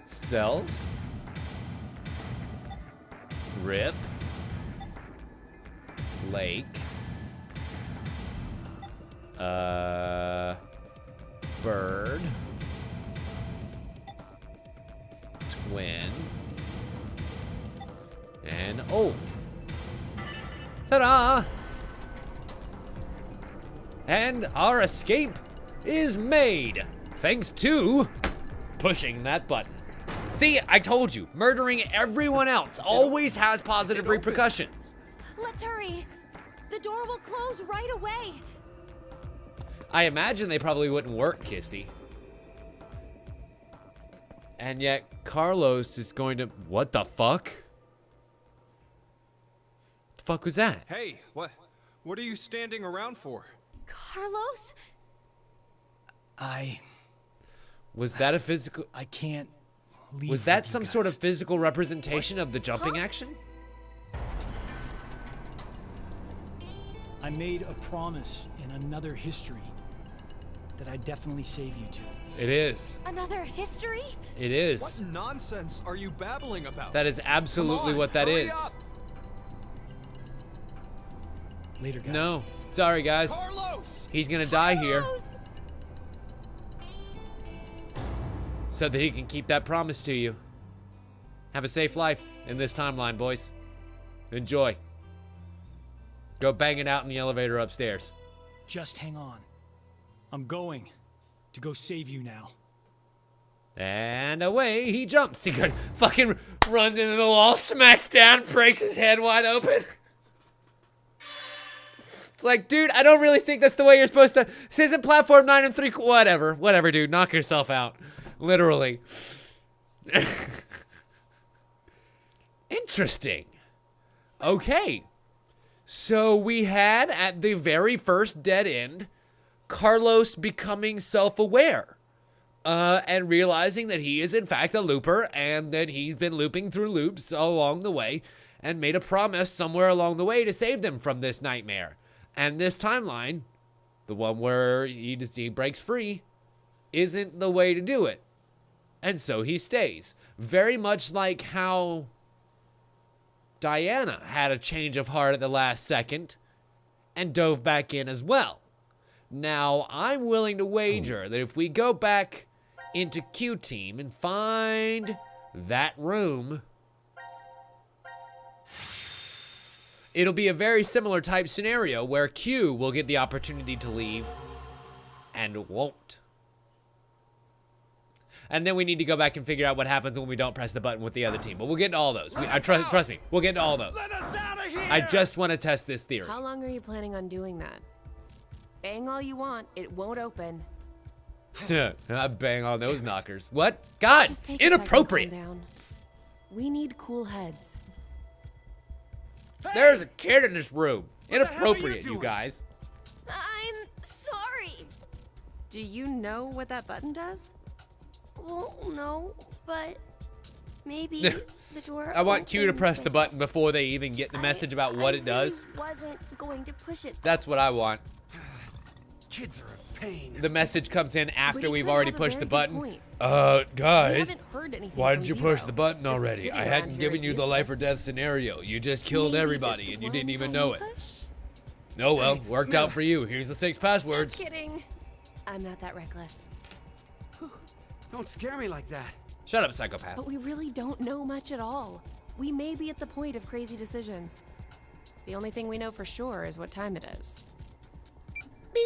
Self. Rip. Lake. bird, twin, and old. Ta-da! And our escape is made, thanks to pushing that button. See, I told you, murdering everyone else always has positive repercussions. Let's hurry. The door will close right away. I imagine they probably wouldn't work, Kisty. And yet, Carlos is going to... What the fuck? The fuck was that? Hey, what are you standing around for? Carlos? Was that a physical... I can't leave. Was that some sort of physical representation of the jumping action? I made a promise in another history that I'd definitely save you two. It is. Another history? It is. What nonsense are you babbling about? That is absolutely what that is. Up. Later, guys. No. Sorry, guys. Carlos! He's gonna die here. So that he can keep that promise to you. Have a safe life in this timeline, boys. Enjoy. Go bang it out in the elevator upstairs. Just hang on. I'm going to go save you now. And away he jumps. He fucking runs into the wall, smacks down, breaks his head wide open. It's like, dude, I don't really think that's the way you're supposed to. This isn't platform 9 and 3. Whatever, dude. Knock yourself out. Literally. Interesting. Okay. So we had at the very first dead end, Carlos becoming self-aware. And realizing that he is in fact a looper and that he's been looping through loops along the way and made a promise somewhere along the way to save them from this nightmare. And this timeline, the one where he breaks free, isn't the way to do it. And so he stays. Very much like how Diana had a change of heart at the last second and dove back in as well. Now, I'm willing to wager that if we go back into Q Team and find that room, it'll be a very similar type scenario where Q will get the opportunity to leave and won't. And then we need to go back and figure out what happens when we don't press the button with the other team. But we'll get into all those. Trust me, we'll get into all those. Let us out of here! I just want to test this theory. How long are you planning on doing that? Bang all you want, it won't open. I bang on those knockers. What? God, Just take inappropriate. A second, calm down. We need cool heads. There's a kid in this room. What the hell are you Inappropriate, you doing? guys. I'm sorry. Do you know what that button does? Well, no, but maybe the door. I want Q to opens press the with- button before they even get the message about what it does. I wasn't going to push it. That's what I want. Kids are a pain. The message comes in after you we've could already have a pushed the very good button. point. We Guys, haven't heard anything why from did you push Zero. the button Just already? sitting I around hadn't here given is you the life or useless. death scenario. You just killed Maybe everybody just and you one didn't even tiny know it. push? No, well, worked out for you. Here's the 6 passwords. Just kidding. I'm not that reckless. Don't scare me like that. Shut up, psychopath. But we really don't know much at all. We may be at the point of crazy decisions. The only thing we know for sure is what time it is.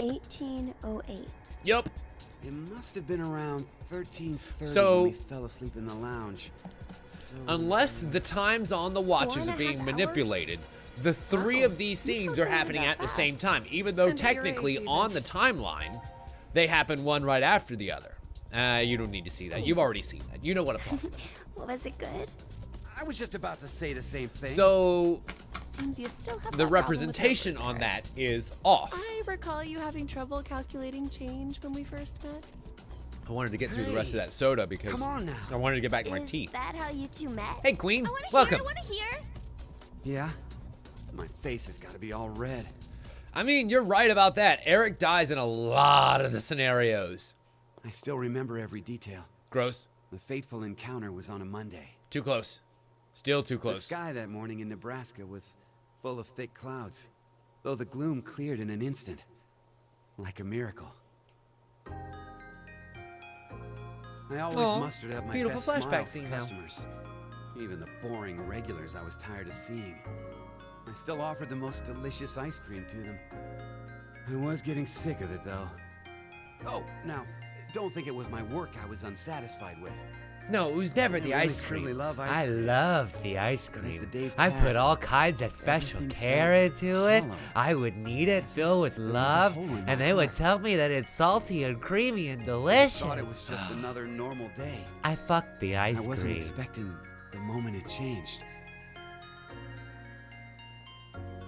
1808. Yup. It must have been around 13:30 So- when we fell asleep in the lounge. So, Unless the times on the watches are 4.5 being hours? manipulated, the 3 of these scenes are happening at the same time, even though And at your technically age, even. on the timeline, they happen one right after the other. You don't need to see that. You've already seen that. You know what I'm talking about. Was it good? I was just about to say the same thing. So Seems you still have the that problem with representation on temperature. that is off. I recall you having trouble calculating change when we first met. I wanted to get through the rest of that soda because Come on now. I wanted to get back to my Is teeth. that how you two met? Hey, Queen. I want to Welcome. hear. I want to hear. Yeah? My face has got to be all red. I mean, you're right about that. Eric dies in a lot of the scenarios. I still remember every detail. Gross. The fateful encounter was on a Monday. Too close. Still too The close. sky that morning in Nebraska was full of thick clouds, though the gloom cleared in an instant. Like a miracle. I always Aw, mustered up my beautiful best flashback smile scene for now. customers. Even the boring regulars I was tired of seeing. I still offered the most delicious ice cream to them. I was getting sick of it, though. Oh, now, don't think it was my work I was unsatisfied with. No, it was never I the really, ice cream. truly love ice I cream. love the ice But as the cream. days I put passed, all kinds of special everything care felt into it. hollow. I would knead it, As if fill with there was a love, hole in my and they would heart. tell me that it's salty and creamy and I delicious. thought it was just another normal day. I fucked the ice I wasn't cream. expecting the moment it changed.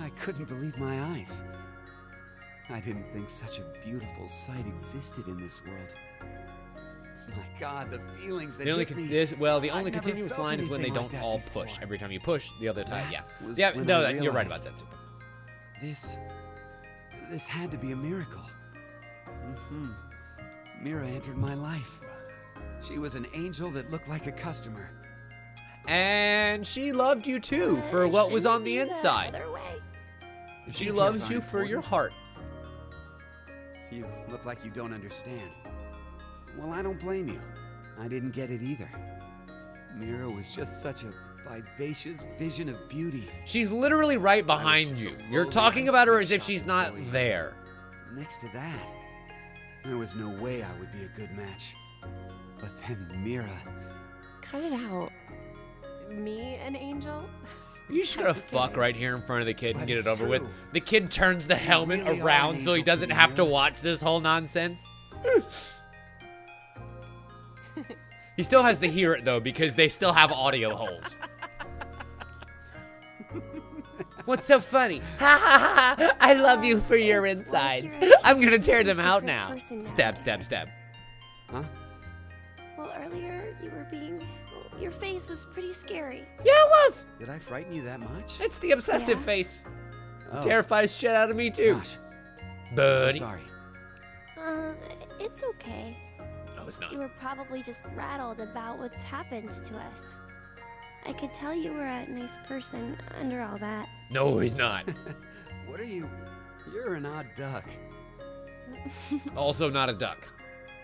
I couldn't believe my eyes. I didn't think such a beautiful sight existed in this world. My God, the feelings that The only hit me. the only I've never continuous felt line is when they anything like don't that all before. push. Every time you push, the other time, That yeah. was Yeah, when no, I you're right realized about that, Super. This had to be a miracle. Mira entered my life. She was an angel that looked like a customer. And she loved you too for what was on the inside. She Details loves aren't you for your important. heart. You look like you don't understand. Well, I don't blame you. I didn't get it either. Mira was just such a vivacious vision of beauty. She's literally right behind just you. a You're lowly talking ice about her cream as if shop she's not employee. there. Next to that, there was no way I would be a good match. But then Mira, Cut it out. Me, an angel? You just gonna fuck right here in front of the kid and But get it's it over with. true. The kid turns the helmet really are an around so he angel to doesn't me, have to Mira. watch this whole nonsense. He still has to hear it though because they still have audio holes. What's so funny? Ha ha ha! I love you for your It's like insides. you're a I'm gonna tear them out different now. person now. Stab, stab, stab. huh? Well, earlier you were being. Well, your face was pretty scary. Yeah, it was. Did I frighten you that much? It's the obsessive Yeah. face. Oh, Terrifies shit out of me too. gosh. I'm so Buddy. sorry. It's okay. No, it's not. You were probably just rattled about what's happened to us. I could tell you were a nice person under all that. No, he's not. What are you? You're an odd duck. Also not a duck.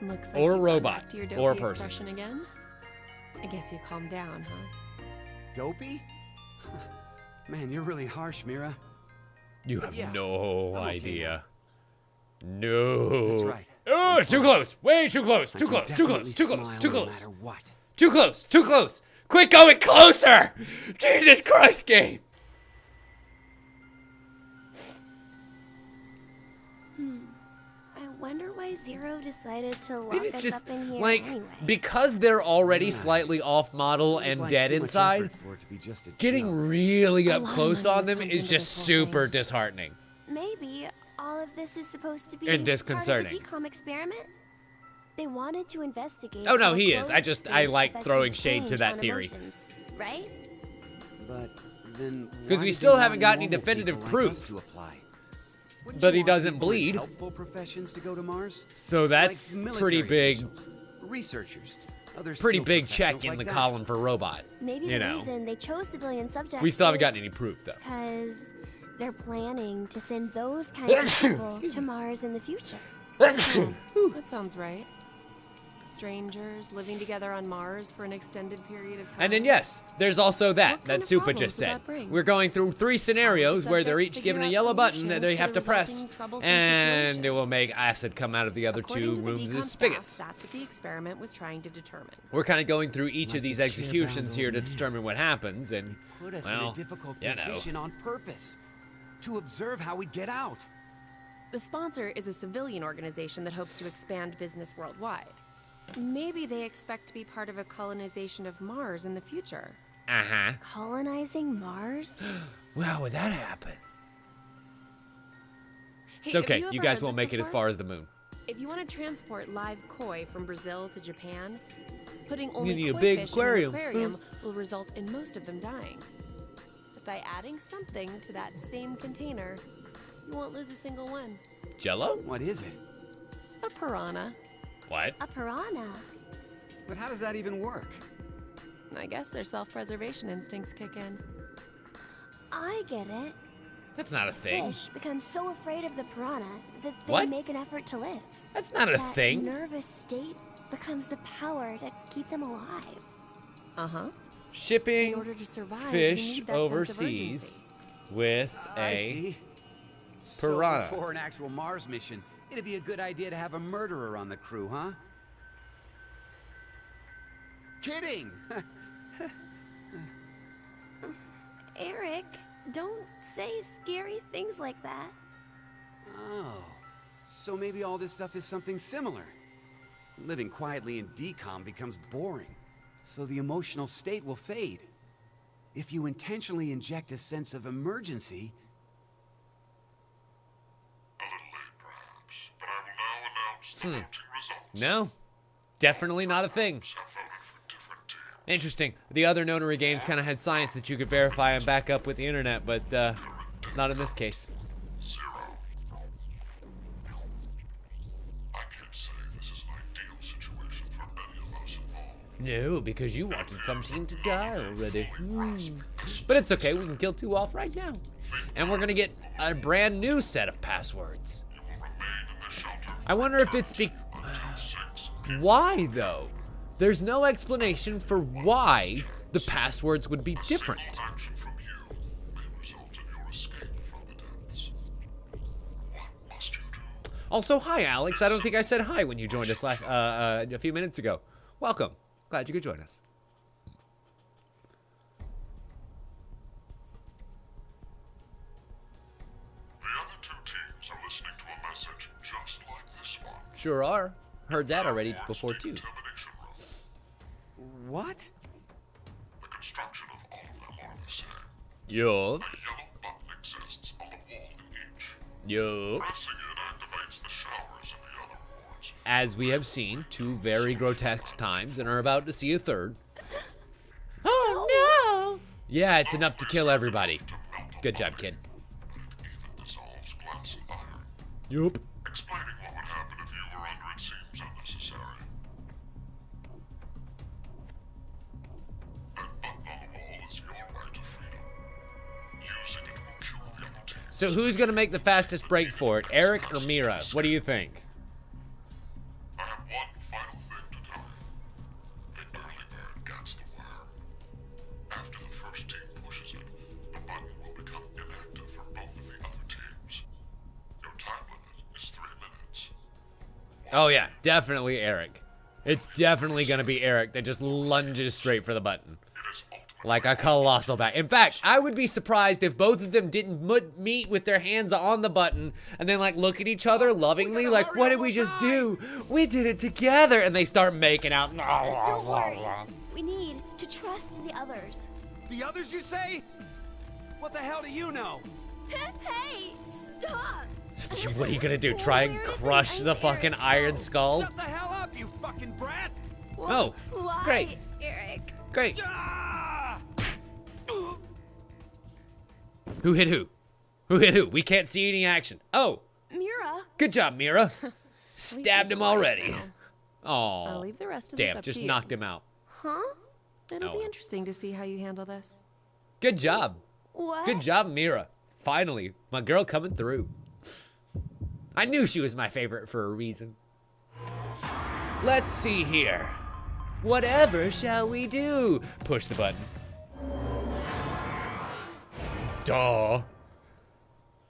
Looks like Or a you've gone robot, back to your or a dopey person. expression again. I guess you calmed down, huh? Dopey? Man, you're really harsh, Mira. You have Yeah, no I'm okay idea. No. That's right. Oh, I'm too fine. close. Way too close. I Too can close. Too close. definitely Too close. smile Too no close. matter what. Too close. Too close. Quit going closer. Jesus Christ, game. I wonder why Zero decided to lock It is us just up in here like anyway. because they're already Yeah. slightly off model Seems and like dead too much inside. effort for it to be just a Getting joke. really A up lot of close money on was them pumped is into just this whole super thing. disheartening. Maybe all of this is supposed to be And part disconcerting. of the decom experiment. They wanted to investigate. Oh, no, how he is. I closed just- space I like affected throwing shade to change that on theory. emotions, right? But then, Because why we did still they haven't want got any normal definitive people proof. Like us to apply? Wouldn't But you he want doesn't people in bleed. Helpful professions to go to Mars. So that's Like pretty military big, officials, researchers, other pretty skilled big check professionals in like the that. column for robot. Maybe You the know. reason they chose civilian subjects. We still haven't is gotten any proof though. Because they're planning to send those kinds of people to Mars in the future. That sounds right. Strangers living together on Mars for an extended period of time. And then yes, there's also that What kind of Supa problems just would said. that bring? We're going through 3 scenarios where they're subjects each given a figure yellow out button that they solutions have to to the press, resulting troublesome and it will situations. make acid come out of the other According two to the rooms decom as staff, spigots. That's what the experiment was trying to determine. We're kind of going through each of Like these the shit-bound executions here old to man. determine what happens, and Put us in well, a difficult you know. position on purpose to observe how we get out. The sponsor is a civilian organization that hopes to expand business worldwide. Maybe they expect to be part of a colonization of Mars in the future. Uh-huh. Colonizing Mars? Well, how would that happen? Hey, It's have okay. you You ever guys heard won't this make it as before? far as the moon. If you want to transport live koi from Brazil to Japan, putting You only need a koi big fish aquarium. in an aquarium will result in most of them dying. But by adding something to that same container, you won't lose a single one. Jello? What is it? A piranha. What? A piranha. But how does that even work? I guess their self-preservation instincts kick in. I get it. That's not a thing. Fish become so afraid of the piranha that they What? make an effort to live. That's not a That thing. nervous state becomes the power to keep them alive. Uh-huh. In Shipping order to survive, you fish need that sense of overseas urgency. with I a see. piranha. So before an actual Mars mission, it'd be a good idea to have a murderer on the crew, huh? Kidding! Eric, don't say scary things like that. Oh, so maybe all this stuff is something similar. Living quietly in decom becomes boring, so the emotional state will fade. If you intentionally inject a sense of emergency... A little late, perhaps, but I will now announce the voting results. No, definitely not a thing. Have voted for different teams. Interesting. The other nonary games kind of had science that you could verify and back up with the internet, but not in this case. 0. I can't say this is an ideal situation for any of us involved. No, because you wanted some team to die already. But it's okay, we can kill 2 off right now. And we're gonna get a brand new set of passwords. You will remain in the shelter I wonder if it's until 6 p.m. why though? There's no explanation for why the passwords would be different. Action from you may result in your escape from the depths. What must you do? Also, hi Alex. I don't think I said hi when you joined us last a few minutes ago. Welcome. Glad you could join us. The other 2 teams are listening to a message just like this one. Sure are. Heard that already before too. Decontamination room. What? The construction of all of them are the same. Yup. A yellow button exists on the wall in each. Yup. Pressing it activates the showers in the other wards. As we have seen 2 very grotesque times and are about to see a third. Oh no! Yeah, it's enough to kill everybody. Good job, kid. But it even dissolves glass and iron. Yup. Explaining what would happen if you were under it seems unnecessary. That button on the wall is your right to freedom. Using it will kill the other teams. So who's gonna make the fastest break for it, Eric or Mira? What do you think? I have one final thing to tell you. The early bird gets the worm. After the first team pushes it, the button will become inactive for both of the other teams. Your time limit is 3 minutes. Oh yeah, definitely Eric. It's definitely gonna be Eric that just lunges straight for the button. It is ultimately Like a colossal bat. In fact, I would be surprised if both of them didn't meet with their hands on the button and then like look at each other lovingly like, what did we just do? We did it together. And they start making out. Don't worry. We need to trust the others. The others, you say? What the hell do you know? Hey, stop! What are you gonna do? Try and crush the fucking iron skull? Shut the hell up, you fucking brat! Oh, Why, great. Eric? Great. Ah! Who hit who? Who hit who? We can't see any action. Oh, Mira? good job, Mira. Stabbed him already. I'll Oh, leave the rest of this damn, up just to you. knocked him out. Huh? It'll Oh. be interesting to see how you handle this. Good job. What? Good job, Mira. Finally, my girl coming through. I knew she was my favorite for a reason. Let's see here. Whatever shall we do? Push the button. Duh.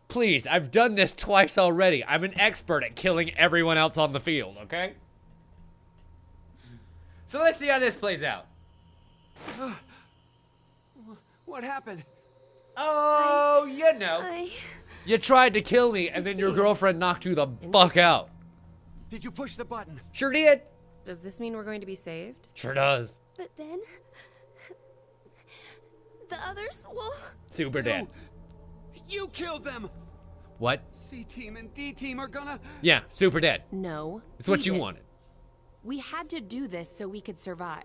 Please, I've done this twice already. I'm an expert at killing everyone else on the field, okay? So let's see how this plays out. What happened? Oh, you know. You tried to kill me, and then your girlfriend knocked you the fuck out. Did you push the button? Sure did. Does this mean we're going to be saved? Sure does. But then... the others will... Super dead. You killed them! What? C-Team and D-Team are gonna... Yeah, super dead. No. It's what we you did. wanted. We had to do this so we could survive.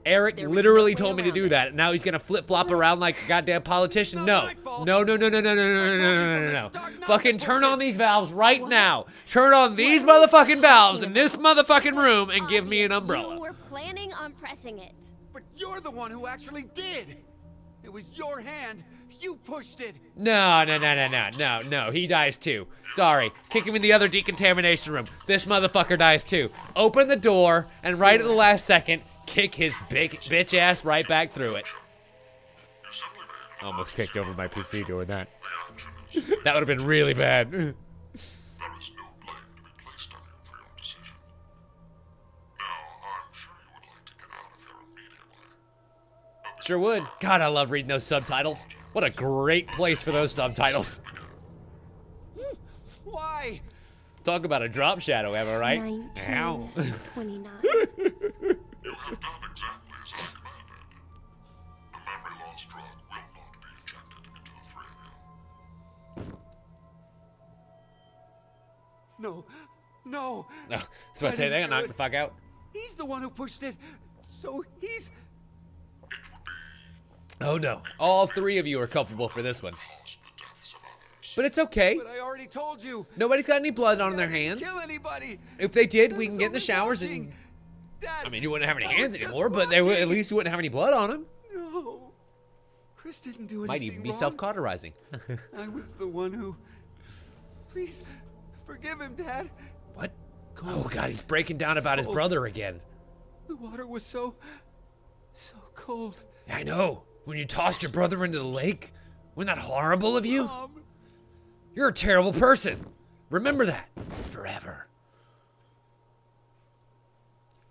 Eric There was literally no way told me to around do it. that, and now he's gonna flip-flop around like a goddamn politician. It's No. not my fault. No, no, no, no, no, no, no, no, no, no, no, no. Fucking turn on these valves right now. Turn on these motherfucking valves in this motherfucking room and give me an You umbrella. were planning on pressing it. But you're the one who actually did! It was your hand. You pushed it. No. He dies too. Sorry. Kick him in the other decontamination room. This motherfucker dies too. Open the door, and right at the last second, kick his big bitch ass right back through it. Almost kicked over my PC doing that. That would have been really bad. There is no blame to be placed on you for your decision. Now, I'm sure you would like to get out of here immediately. Sure would. God, I love reading those subtitles. What a great place for those subtitles. Why? Talk about a drop shadow, am I right? 1929. You have done exactly as I commanded. The memory loss drug will not be injected into the three of you. No. No. No. So I say they got knocked the fuck out. He's the one who pushed it. So he's... Oh no. All three of you are culpable for this one. But it's okay. But I already told you. Nobody's got any blood on their hands. Kill anybody. If they did, we can get in the showers and... Dad, I mean, you wouldn't have any hands was just anymore, but they would, at watching. least you wouldn't have any blood on them. No. Chris didn't do anything Might even be wrong. self-cauterizing. I was the one who... Please, forgive him, Dad. What? Cold. Oh god, he's breaking down about his cold. brother again. The water was so cold. I know. When you tossed your brother into the lake? Wasn't that horrible of you? Mom. You're a terrible person. Remember that. Forever.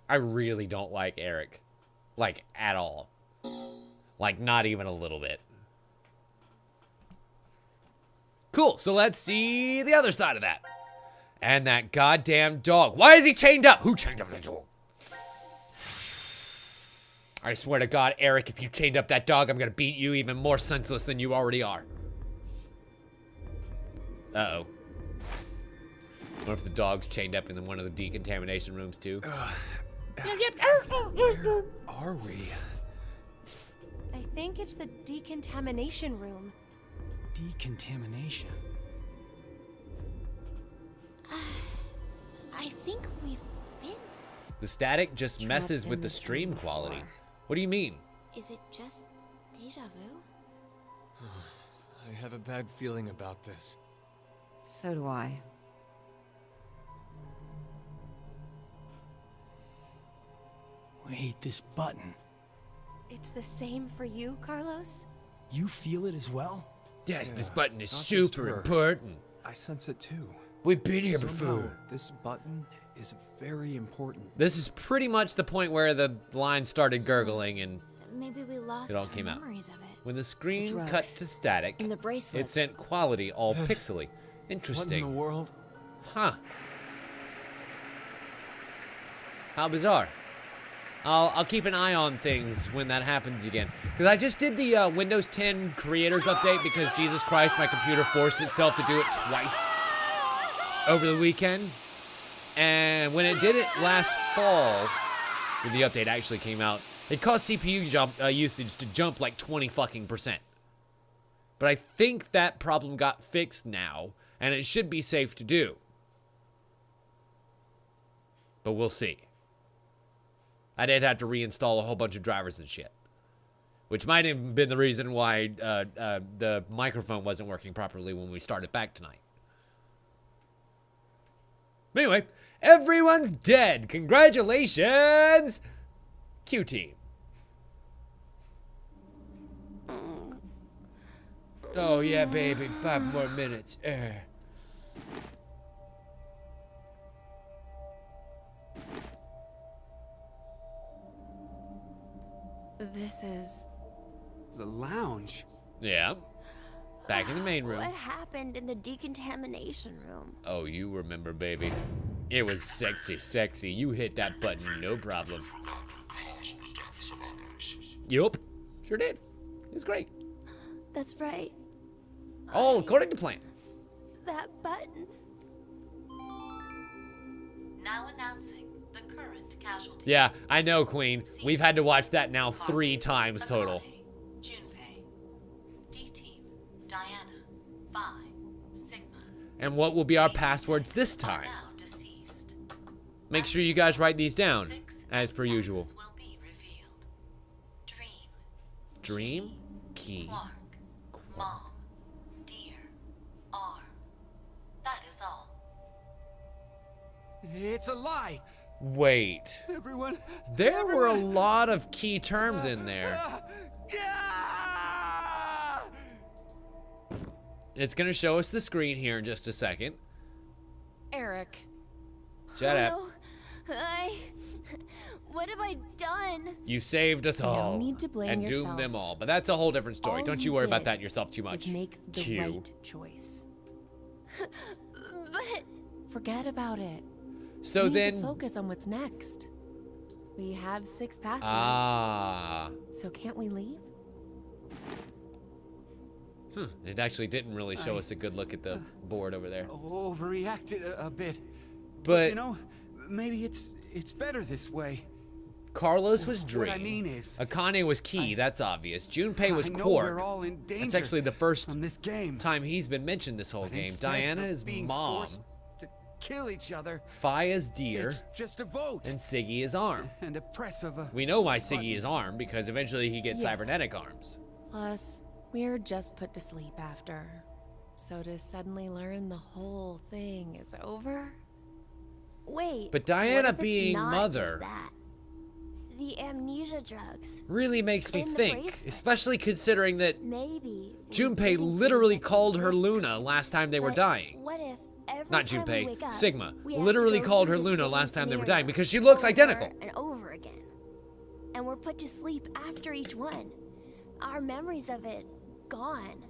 I really don't like Eric. Like, at all. Like, not even a little bit. Cool, so let's see the other side of that. And that goddamn dog. Why is he chained up? Who chained up the dog? I swear to God, Eric, if you chained up that dog, I'm gonna beat you even more senseless than you already are. Uh-oh. What if the dog's chained up in one of the decontamination rooms, too? Where are we? I think it's the decontamination room. Decontamination. I think we've been. The static just messes Trapped with in the this stream room quality. before. What do you mean? Is it just deja vu? I have a bad feeling about this. So do I. Wait, this button. It's the same for you, Carlos? You feel it as well? Yes, Yeah, this button is not just super her. important. I sense it too. We've been here Somehow, before. this button is very important. This is pretty much the point where the line started gurgling and Maybe we lost it all our came out. memories of it. When the screen drugs. cut to static, And the it bracelets. sent quality all pixely. What in the Interesting. world? Huh. How bizarre. I'll keep an eye on things when that happens again. Because I just did the Windows 10 creators update because Jesus Christ, my computer forced itself to do it twice over the weekend. And when it did it last fall, when the update actually came out, it caused CPU usage to jump like 20%. But I think that problem got fixed now, and it should be safe to do. But we'll see. I did have to reinstall a whole bunch of drivers and shit. Which might have been the reason why the microphone wasn't working properly when we started back tonight. But anyway, everyone's dead. Congratulations, Q Team. Oh yeah, baby. 5 more minutes. This is... The lounge. Yeah. Back in the main room. What happened in the decontamination room? Oh, you remember, baby. It was sexy. You hit that button, no problem. Forgot to cause the deaths of others. Yup. Sure did. It was great. That's right. All according to plan. That button. Now announcing the current casualties. Yeah, I know, Queen. We've had to watch that now 3 times total. Akane, Junpei, D-Team, Diana, Vi, Sigma. And what will be our passwords this Are time? now deceased. Make sure you guys write these down, 6 as per usual. X-Passes will be revealed. Dream, Dream? Key. Quark, Mom, Dear, R. That is all. It's a lie. Wait. Everyone. There were a lot of key terms in there. It's gonna show us the screen here in just a second. Eric. Shut up. No. What have I done? You saved us all. need to blame and yourself. doomed them all. But that's a whole different story. All Don't you you worry about did that yourself too much. Is make the Q. right choice. But Forget about it. So we need then. to focus on what's next. We have 6 passwords. Ah. So can't we leave? It actually didn't really show us a good look at the board over there. Overreacted a bit. But you know, maybe it's better this way. Carlos was Dream. What I mean is, Akane was Key. That's obvious. Junpei was I know Quark. we're all in danger That's actually the first on this game. time he's been mentioned this whole But game. instead Diana of is being Mom. forced to kill each other. Faya's Deer. It's just a vote. And Siggy is Arm. And a press of a. We know why Siggy is Arm because eventually he gets cybernetic arms. Plus, we're just put to sleep after. So to suddenly learn the whole thing is over? wait. But Diana what if being it's not mother- Just that? The amnesia drugs. Really makes me In the think, bracelet. especially considering that Maybe. we Junpei didn't literally reach called her this Luna time. last time they were But dying. What if every Not time we Junpei, wake up, Sigma we have to literally go called through her the Luna same last time they were scenario dying because she looks over identical. And over again. And we're put to sleep after each one. Our memories of it gone.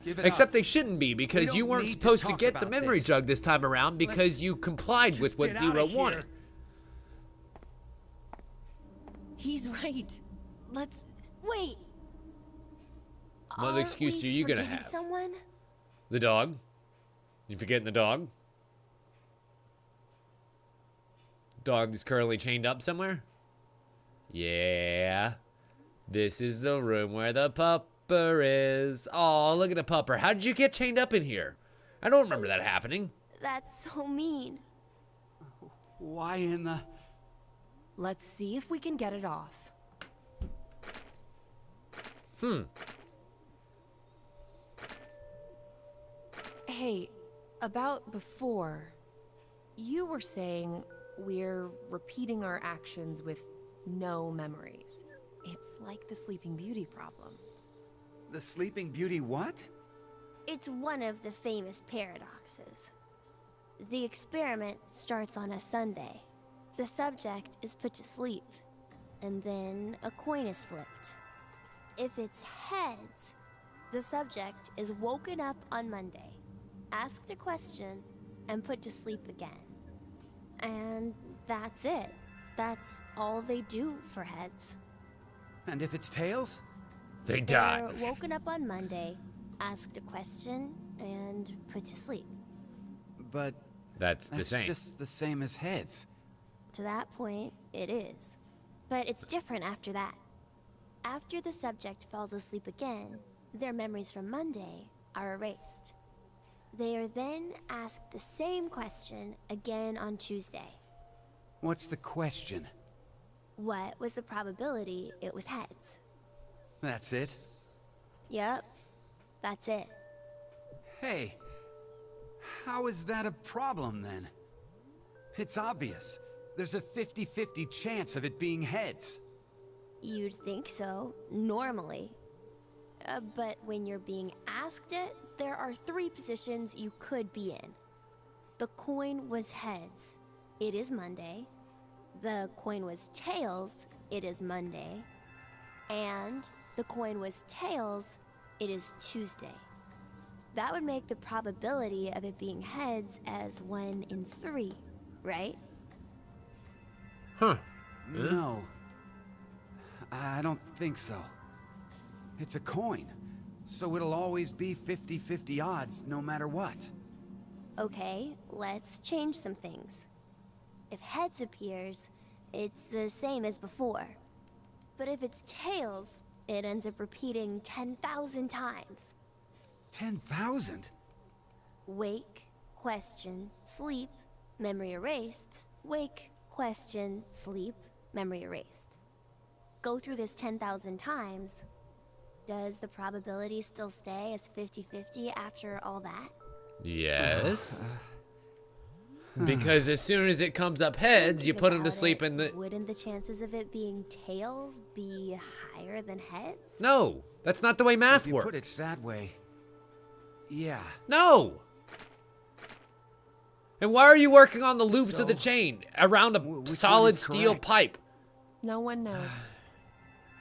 Give it Except up. they shouldn't be because don't you weren't need to supposed to talk get the about memory this. jug this time around because Let's you complied with just what get Zero outta here. wanted. He's right. Let's... Wait. What Aren't excuse we are you gonna forgetting have? Someone? The dog? You forgetting the dog? Dog is currently chained up somewhere? Yeah. This is the room where the pupper is. Oh, look at the pupper. How did you get chained up in here? I don't remember that happening. That's so mean. Why in the? Let's see if we can get it off. Hey, about before, you were saying we're repeating our actions with no memories. It's like the Sleeping Beauty problem. The Sleeping Beauty what? It's one of the famous paradoxes. The experiment starts on a Sunday. The subject is put to sleep, and then a coin is flipped. If it's heads, the subject is woken up on Monday, asked a question, and put to sleep again. And that's it. That's all they do for heads. And if it's tails? They die. They're woken up on Monday, asked a question, and put to sleep. But That's the that's same. just the same as heads. To that point, it is. But it's different after that. After the subject falls asleep again, their memories from Monday are erased. They are then asked the same question again on Tuesday. What's the question? What was the probability it was heads? That's it? Yep, that's it. Hey, how is that a problem then? It's obvious. There's a 50-50 chance of it being heads. You'd think so, normally. But when you're being asked it, there are 3 positions you could be in. The coin was heads. It is Monday. The coin was tails. It is Monday. And the coin was tails. It is Tuesday. That would make the probability of it being heads as 1 in 3, right? Huh. No. I don't think so. It's a coin, so it'll always be 50-50 odds no matter what. Okay, let's change some things. If heads appears, it's the same as before. But if it's tails, it ends up repeating 10,000 times. 10,000? Wake, question, sleep, memory erased. Wake, question, sleep, memory erased. go through this 10,000 times, does the probability still stay as 50-50 after all that? Yes. Because as soon as it comes up heads, you put him to sleep in the... Wouldn't the chances of it being tails be higher than heads? No, that's not the way math if you works. put it that way, yeah. No! And why are you working on the loops of the chain around a solid steel pipe? No one knows.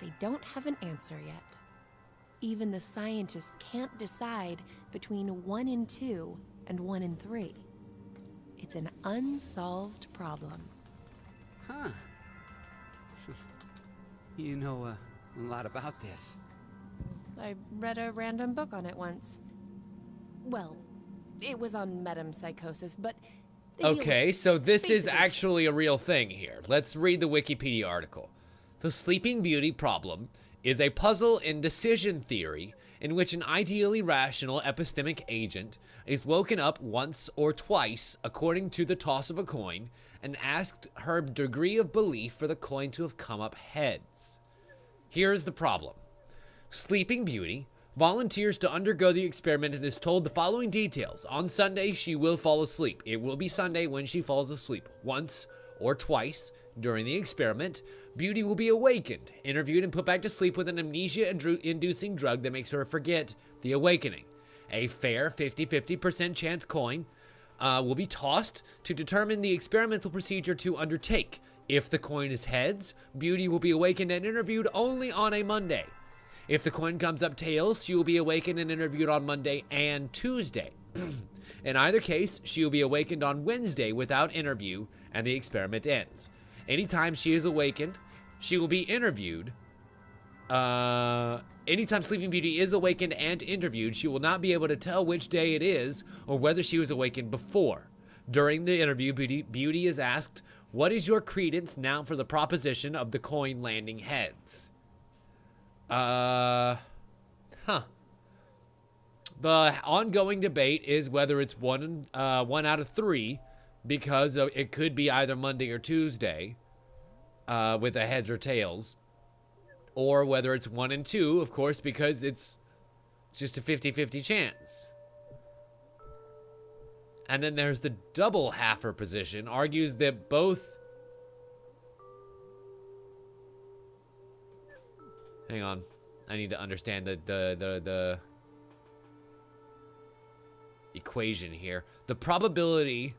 They don't have an answer yet. Even the scientists can't decide between 1 and 2 and 1 and 3. It's an unsolved problem. Huh. You know a lot about this. I read a random book on it once. Well, it was on metempsychosis, but... Okay, so this is actually a real thing here. Let's read the Wikipedia article. The Sleeping Beauty problem is a puzzle in decision theory in which an ideally rational epistemic agent is woken up once or twice according to the toss of a coin and asked her degree of belief for the coin to have come up heads. Here's the problem. Sleeping Beauty volunteers to undergo the experiment and is told the following details. On Sunday, she will fall asleep. It will be Sunday when she falls asleep. Once or twice during the experiment, Beauty will be awakened, interviewed, and put back to sleep with an amnesia-inducing drug that makes her forget the awakening. A fair 50-50% chance coin will be tossed to determine the experimental procedure to undertake. If the coin is heads, Beauty will be awakened and interviewed only on a Monday. If the coin comes up tails, she will be awakened and interviewed on Monday and Tuesday. In either case, she will be awakened on Wednesday without interview, and the experiment ends. Anytime she is awakened, she will be interviewed. Anytime Sleeping Beauty is awakened and interviewed, she will not be able to tell which day it is or whether she was awakened before. During the interview, Beauty is asked, "What is your credence now for the proposition of the coin landing heads?" The ongoing debate is whether it's one out of 3, because it could be either Monday or Tuesday, with the heads or tails, or whether it's 1 and 2, of course, because it's just a 50-50 chance. And then there's the double halfer position, argues that both... Hang on. I need to understand the equation here. The probability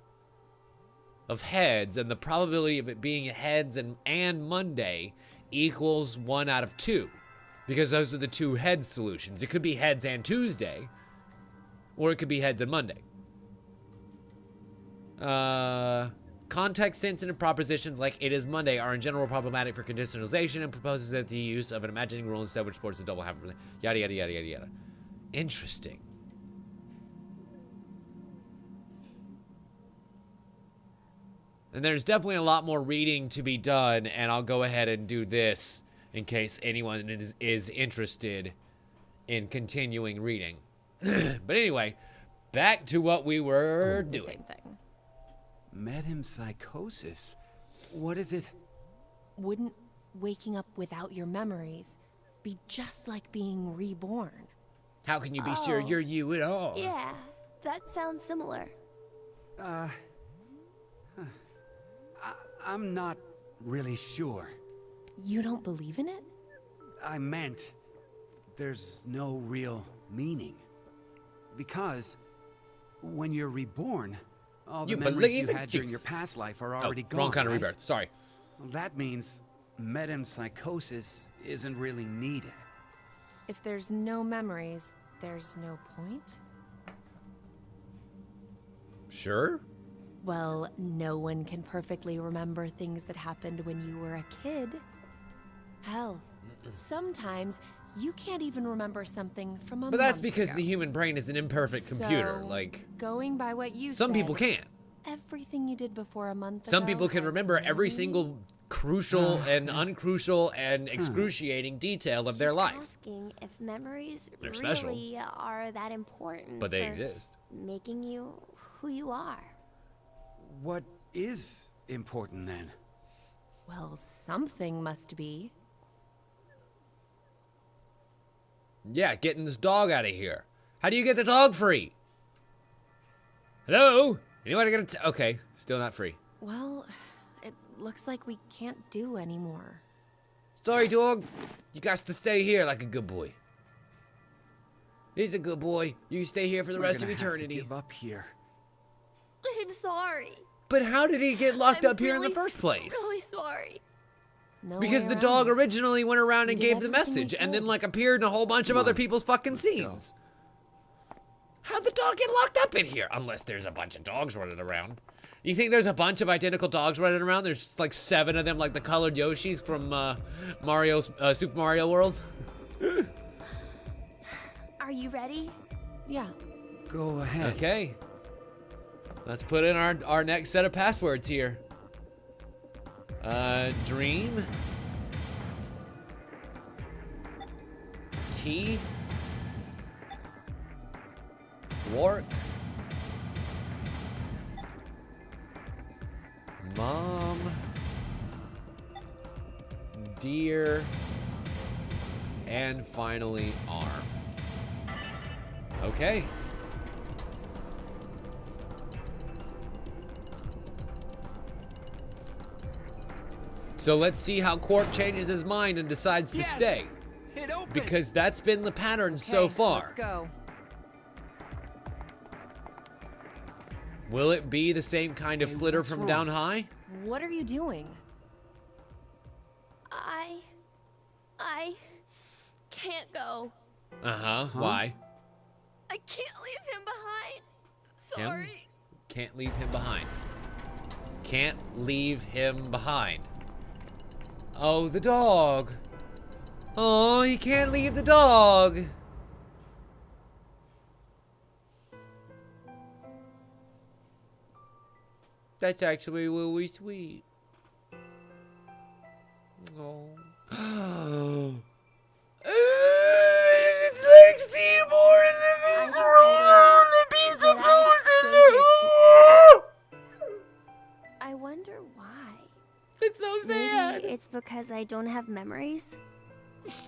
of heads and the probability of it being heads and Monday equals 1 out of 2. Because those are the two heads solutions. It could be heads and Tuesday, or it could be heads and Monday. Context-sensitive propositions like "it is Monday" are in general problematic for conditionalization, and proposes that the use of an imagining rule instead which supports the double half. Yada, yada, yada, yada, yada. Interesting. And there's definitely a lot more reading to be done, and I'll go ahead and do this in case anyone is interested in continuing reading. But anyway, back to what we were doing. Same thing. Metempsychosis? What is it? Wouldn't waking up without your memories be just like being reborn? How can you be sure you're you at all? Yeah, that sounds similar. I'm not really sure. You don't believe in it? I meant there's no real meaning. Because when you're reborn, all the memories you had during your past life are already gone. Wrong kind of rebirth. Sorry. Well, that means metempsychosis isn't really needed. If there's no memories, there's no point? Sure. Well, no one can perfectly remember things that happened when you were a kid. Hell, sometimes you can't even remember something from a month But that's because ago. the human brain is an imperfect computer. So, Like, going by what you some said, people can't. everything you did before a month Some ago people can has remember every meaning? single crucial and uncrucial and excruciating detail of their life. Asking if memories They're really special. are that important. But they for exist. Making you who you are. What is important then? Well, something must be. Yeah, getting this dog out of here. How do you get the dog free? Hello? Anybody gonna okay, still not free. Well, it looks like we can't do anymore. Sorry, dog. You got to stay here like a good boy. He's a good boy. You stay here for the rest of eternity. Give up here. I'm sorry. But how did he get locked I'm up here in the really, first place? Really sorry. No Because way the around dog it. originally went around and We did gave the everything we message and then could. like appeared in a whole bunch of Come other on, people's fucking let's go. scenes. How'd the dog get locked up in here? Unless there's a bunch of dogs running around. You think there's a bunch of identical dogs running around? There's just like 7 of them like the colored Yoshis from Super Mario World? Are you ready? Yeah. Go ahead. Okay. Let's put in our next set of passwords here. Dream. Key. Work. Mom. Deer. And finally, arm. Okay. So let's see how Quark changes his mind and decides to stay. It opened. Because that's been the pattern so Okay, far. Let's go. Will it be the same kind of Hey, flitter what's from wrong? down high? What are you doing? I can't go. Uh-huh. Why? I can't leave him behind. Him? Sorry. Can't leave him behind. Can't leave him behind. Oh, the dog. Oh, he can't leave the dog. That's actually really sweet. Oh. It's like Seymour in the I just roll the pizza that I flows in the I wonder why. It's so sad. Maybe it's because I don't have memories.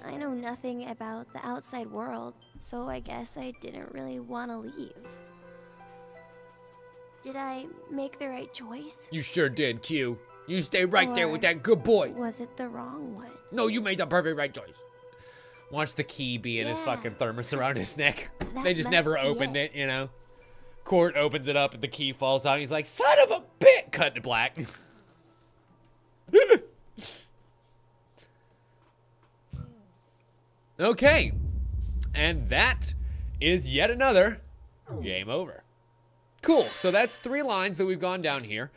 I know nothing about the outside world, so I guess I didn't really want to leave. Did I make the right choice? You sure did, Q. You stay right there with Or that good boy. Was it the wrong one? No, you made the perfect right choice. Watch the key be in his Yeah. fucking thermos around his neck. That They just must never be opened it. it, you know? Court opens it up and the key falls out. And he's like, son of a bitch! Cut to black. Okay. And that is yet another game over. Cool. So that's 3 lines that we've gone down here.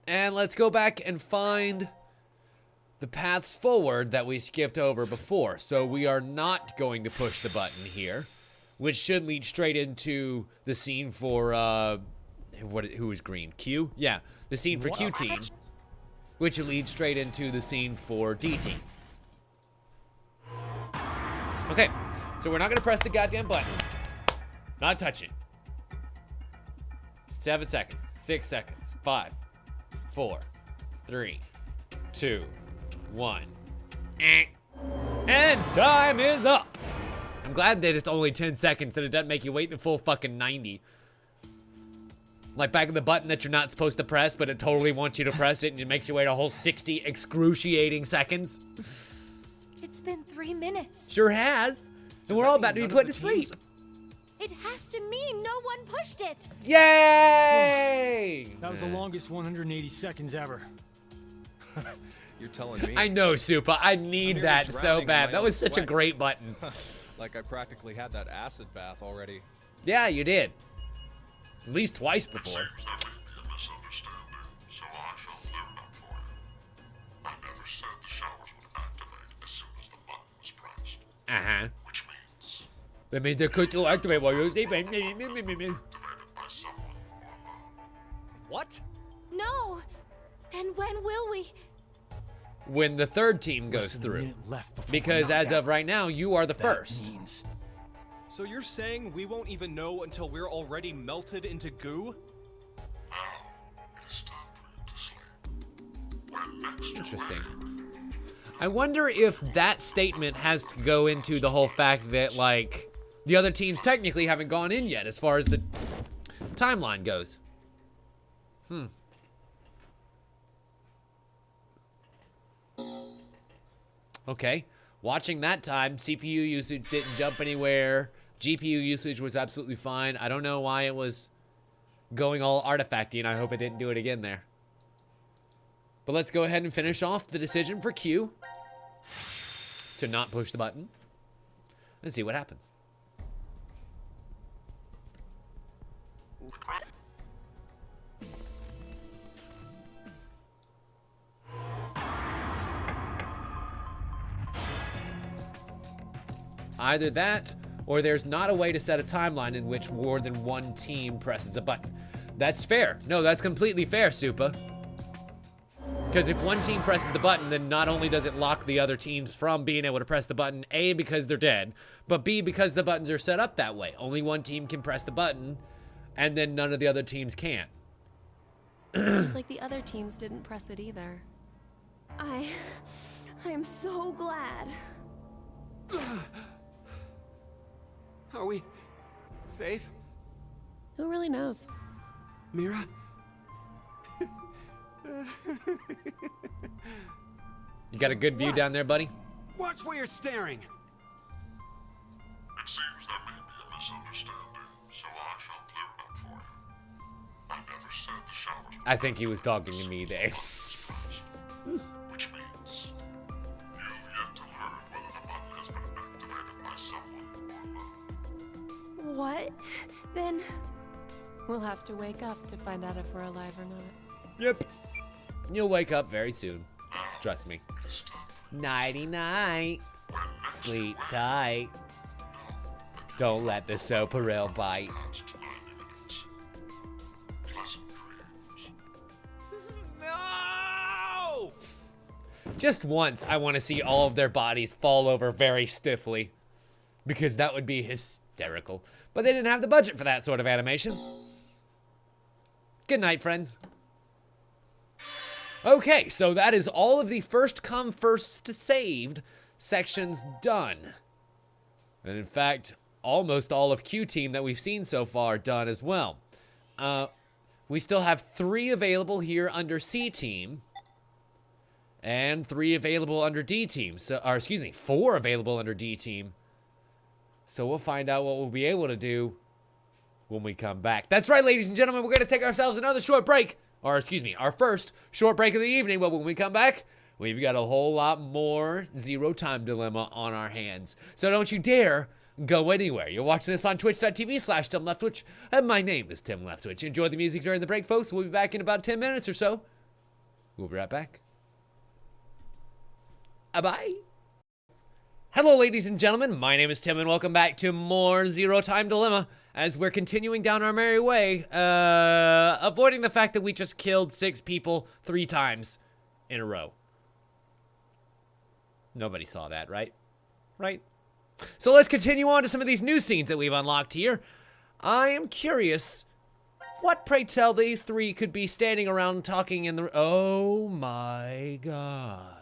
And let's go back and find the paths forward that we skipped over before. So we are not going to push the button here, which should lead straight into the scene for, who is green? Q? Yeah, the scene for Q team, which leads straight into the scene for D team. Okay, so we're not gonna press the goddamn button. Not touch it. 7 seconds, 6 seconds, 5, 4, 3, 2, 1. And time is up. I'm glad that it's only 10 seconds and it doesn't make you wait the full fucking 90. Like back in the button that you're not supposed to press, but it totally wants you to press it and it makes you wait a whole 60 excruciating seconds. It's been 3 minutes. Sure has. And we're all about to be put to sleep. It has to mean no one pushed it. Yay! That was the longest 180 seconds ever. You're telling me. I know, Supa. I need nearly that so drowning in bad. my That own was such a sweat. great button. Like I practically had that acid bath already. Yeah, you did. At least twice before. Seems there may be a misunderstanding, so I shall clear it up for you. I never said the showers would activate as soon as the button was pressed. Uh-huh. Which means That means they're quick to activate while you're sleeping. activated by someone or not. What? No. Then when will we? When the third team goes Less than a through. minute left before Because we're as knocked of out. right now, you are the That first. means So you're saying we won't even know until we're already melted into goo? Now, it is time for you to sleep. Well, Interesting. I wonder if that statement has to go into the whole fact that, like, the other teams technically haven't gone in yet as far as the timeline goes. Okay. Watching that time, CPU usage didn't jump anywhere. GPU usage was absolutely fine. I don't know why it was going all artifacty, and I hope it didn't do it again there. But let's go ahead and finish off the decision for Q to not push the button and see what happens. Either that, or there's not a way to set a timeline in which more than one team presses a button. That's fair. No, that's completely fair, Supa. Because if one team presses the button, then not only does it lock the other teams from being able to press the button, A, because they're dead, but B, because the buttons are set up that way. Only one team can press the button, and then none of the other teams can. Seems like the other teams didn't press it either. I'm so glad. Are we safe? Who really knows? Mira? You got a good view down there, buddy? Watch where you're staring. It seems there may be a misunderstanding, so I shall clear it up for you. I never said the showers were I think he was talking to me there. which means you've yet to learn whether the button has been activated by someone or not. What? Then We'll have to wake up to find out if we're alive or not. Yep. You'll wake up very soon. Trust me. Nighty-night. Sleep tight. Don't let the soparil bite. Pleasant dreams. No! Just once, I want to see all of their bodies fall over very stiffly. Because that would be hysterical. But they didn't have the budget for that sort of animation. Good night, friends. Okay, so that is all of the first come, first saved sections done. And in fact, almost all of Q Team that we've seen so far done as well. We still have 3 available here under C Team. And 3 available under D Team. So, or excuse me, 4 available under D Team. So we'll find out what we'll be able to do when we come back. That's right, ladies and gentlemen, we're going to take ourselves another short break. Or, excuse me, our first short break of the evening. But when we come back, we've got a whole lot more Zero Time Dilemma on our hands. So don't you dare go anywhere. You're watching this on twitch.tv/TimLeftwich. And my name is Tim Leftwich. Enjoy the music during the break, folks. We'll be back in about 10 minutes or so. We'll be right back. Bye-bye. Hello, ladies and gentlemen. My name is Tim, and welcome back to more Zero Time Dilemma. As we're continuing down our merry way, avoiding the fact that we just killed 6 people 3 times in a row. Nobody saw that, right? Right? So let's continue on to some of these new scenes that we've unlocked here. I am curious, what, pray tell, these 3 could be standing around talking in the... Oh my god.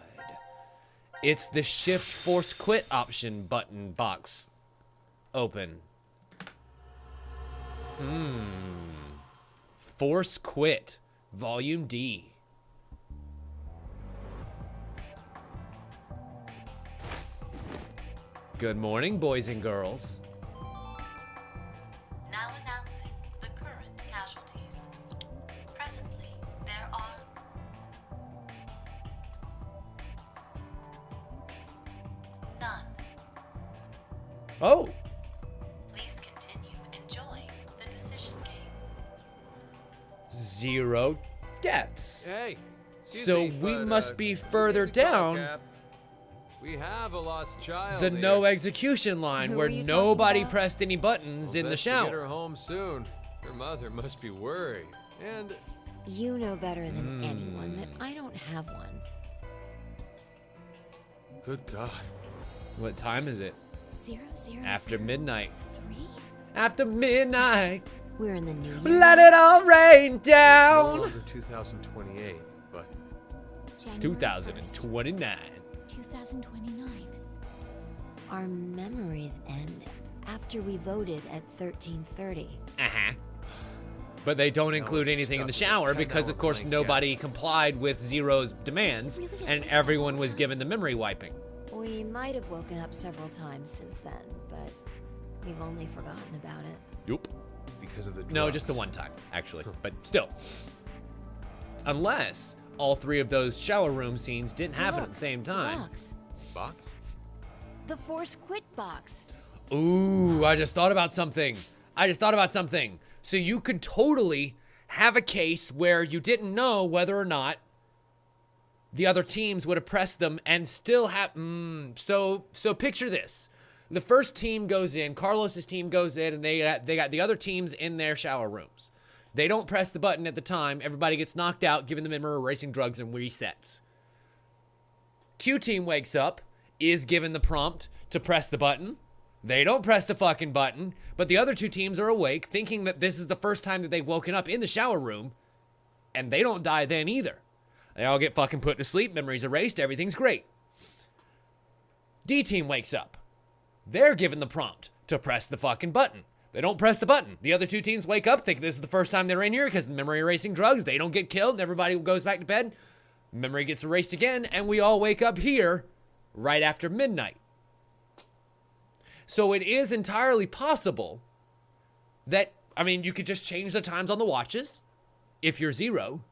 It's the Shift Force Quit option button box. Open. Force Quit, Volume D. Good morning, boys and girls. Now announcing the current casualties. Presently, there are none. Oh. Please continue enjoying the decision game. 0 deaths. Hey, so we must be further down We have a lost child. the here. no execution line Who where are you nobody talking about? pressed any buttons in the Best to get her shower. home soon. Her mother must be worried. And You know better than anyone that I don't have one. good God. What time is it? 0, 0, After 0, midnight. 3? After midnight. We're in the new year. Let it all rain No down. longer 2028, but January 2029. 2029. Our memories end after we voted at 13:30. Uh-huh. But they don't include we're anything in the stuck in a shower because, 10-hour of course, blank nobody complied with Zero's demands, Really is and like that everyone all was the given the memory wiping. We might have woken up several times since then, but we've only forgotten about it. Yup. Because of the drugs. No, just the one time, actually. But still. Unless all three of those shower room scenes didn't happen at Look, the same the time. box. Box? The Force Quit box. Ooh, I just thought about something. So you could totally have a case where you didn't know whether or not the other teams would have pressed them and still have... So picture this. The first team goes in, Carlos's team goes in, and they got the other teams in their shower rooms. They don't press the button at the time. Everybody gets knocked out, given the memory erasing drugs, and resets. Q team wakes up, is given the prompt to press the button. They don't press the fucking button, but the other two teams are awake, thinking that this is the first time that they've woken up in the shower room, and they don't die then either. They all get fucking put to sleep, memories erased, everything's great. D team wakes up. They're given the prompt to press the fucking button. They don't press the button. The other two teams wake up, think this is the first time they're in here because the memory erasing drugs. They don't get killed, and everybody goes back to bed. Memory gets erased again, and we all wake up here right after midnight. So it is entirely possible that, I mean, you could just change the times on the watches if you're Zero,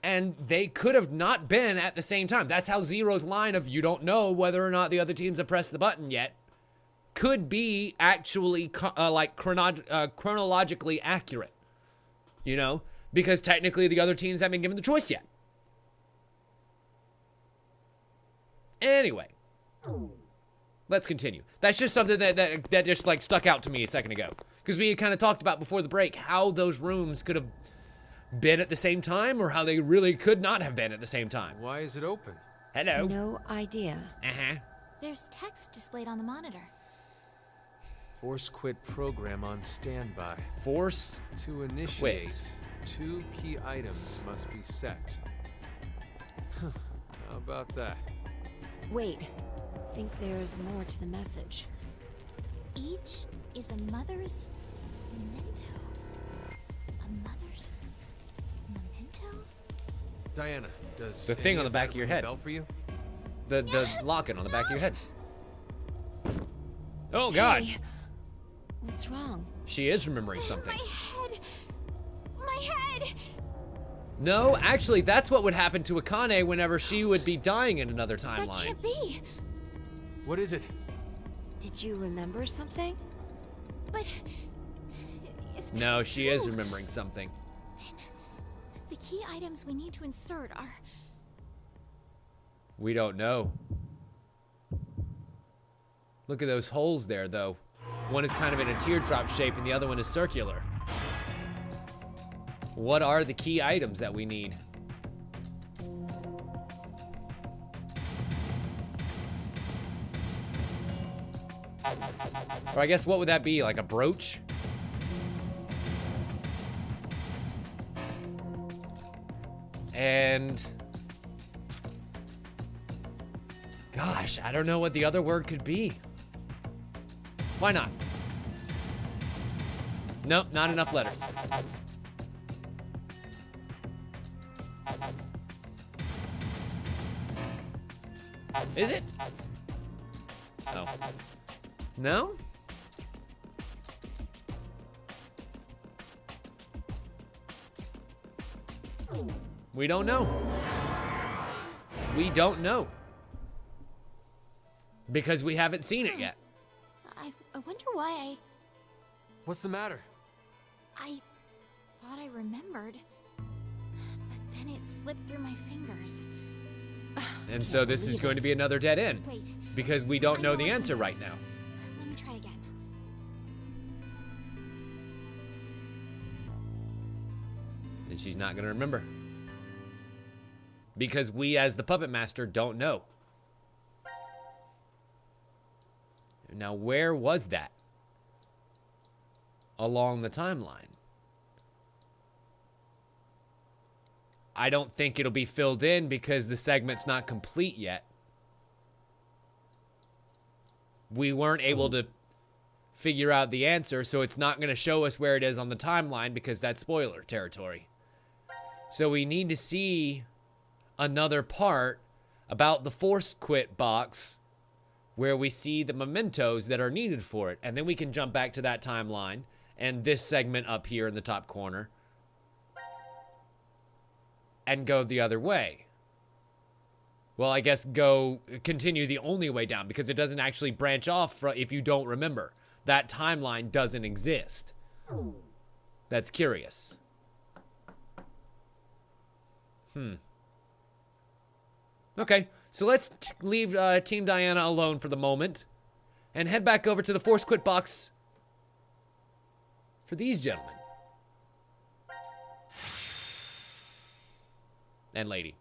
and they could have not been at the same time. That's how Zero's line of you don't know whether or not the other teams have pressed the button yet could be actually chronologically accurate, you know, because technically the other teams haven't been given the choice yet. Anyway, let's continue. That's just something that just like stuck out to me a second ago, because we kind of talked about before the break how those rooms could have been at the same time or how they really could not have been at the same time. Why is it open? Hello. No idea. Uh-huh. There's text displayed on the monitor. Force quit program on standby. Force To initiate, 2 key items must be set. Huh. How about that? Wait, think there's more to the message. Each is a mother's memento. A mother's memento? Diana, does The thing any on the of back that of your ring a head. bell for you? The locket on the back of your head. Oh, God. Hey, what's wrong? She is remembering something. My head! My head! No, actually, that's what would happen to Akane whenever she would be dying in another That timeline. can't be. What is it? Did you remember something? But if No, that's she is true, remembering something. the key items we need to insert are... We don't know. Look at those holes there, though. One is kind of in a teardrop shape and the other one is circular. What are the key items that we need? Or I guess what would that be? Like a brooch? And... gosh, I don't know what the other word could be. Why not? Nope, not enough letters. Is it? Oh. No? We don't know. We don't know. Because we haven't seen it yet. I wonder why What's the matter? I thought I remembered. But then it slipped through my fingers. And so this is going to be another dead end. Wait. Because we don't I know know the what answer it right is. now. Let me try again. And she's not going to remember. Because we, as the puppet master, don't know. Now, where was that? Along the timeline. I don't think it'll be filled in because the segment's not complete yet. We weren't able to figure out the answer, so it's not going to show us where it is on the timeline because that's spoiler territory. So we need to see another part about the Force Quit box where we see the mementos that are needed for it. And then we can jump back to that timeline and this segment up here in the top corner and go the other way. Well, I guess continue the only way down because it doesn't actually branch off if you don't remember. That timeline doesn't exist. That's curious. Okay, so let's leave Team Diana alone for the moment and head back over to the Force Quit box for these gentlemen. And lady.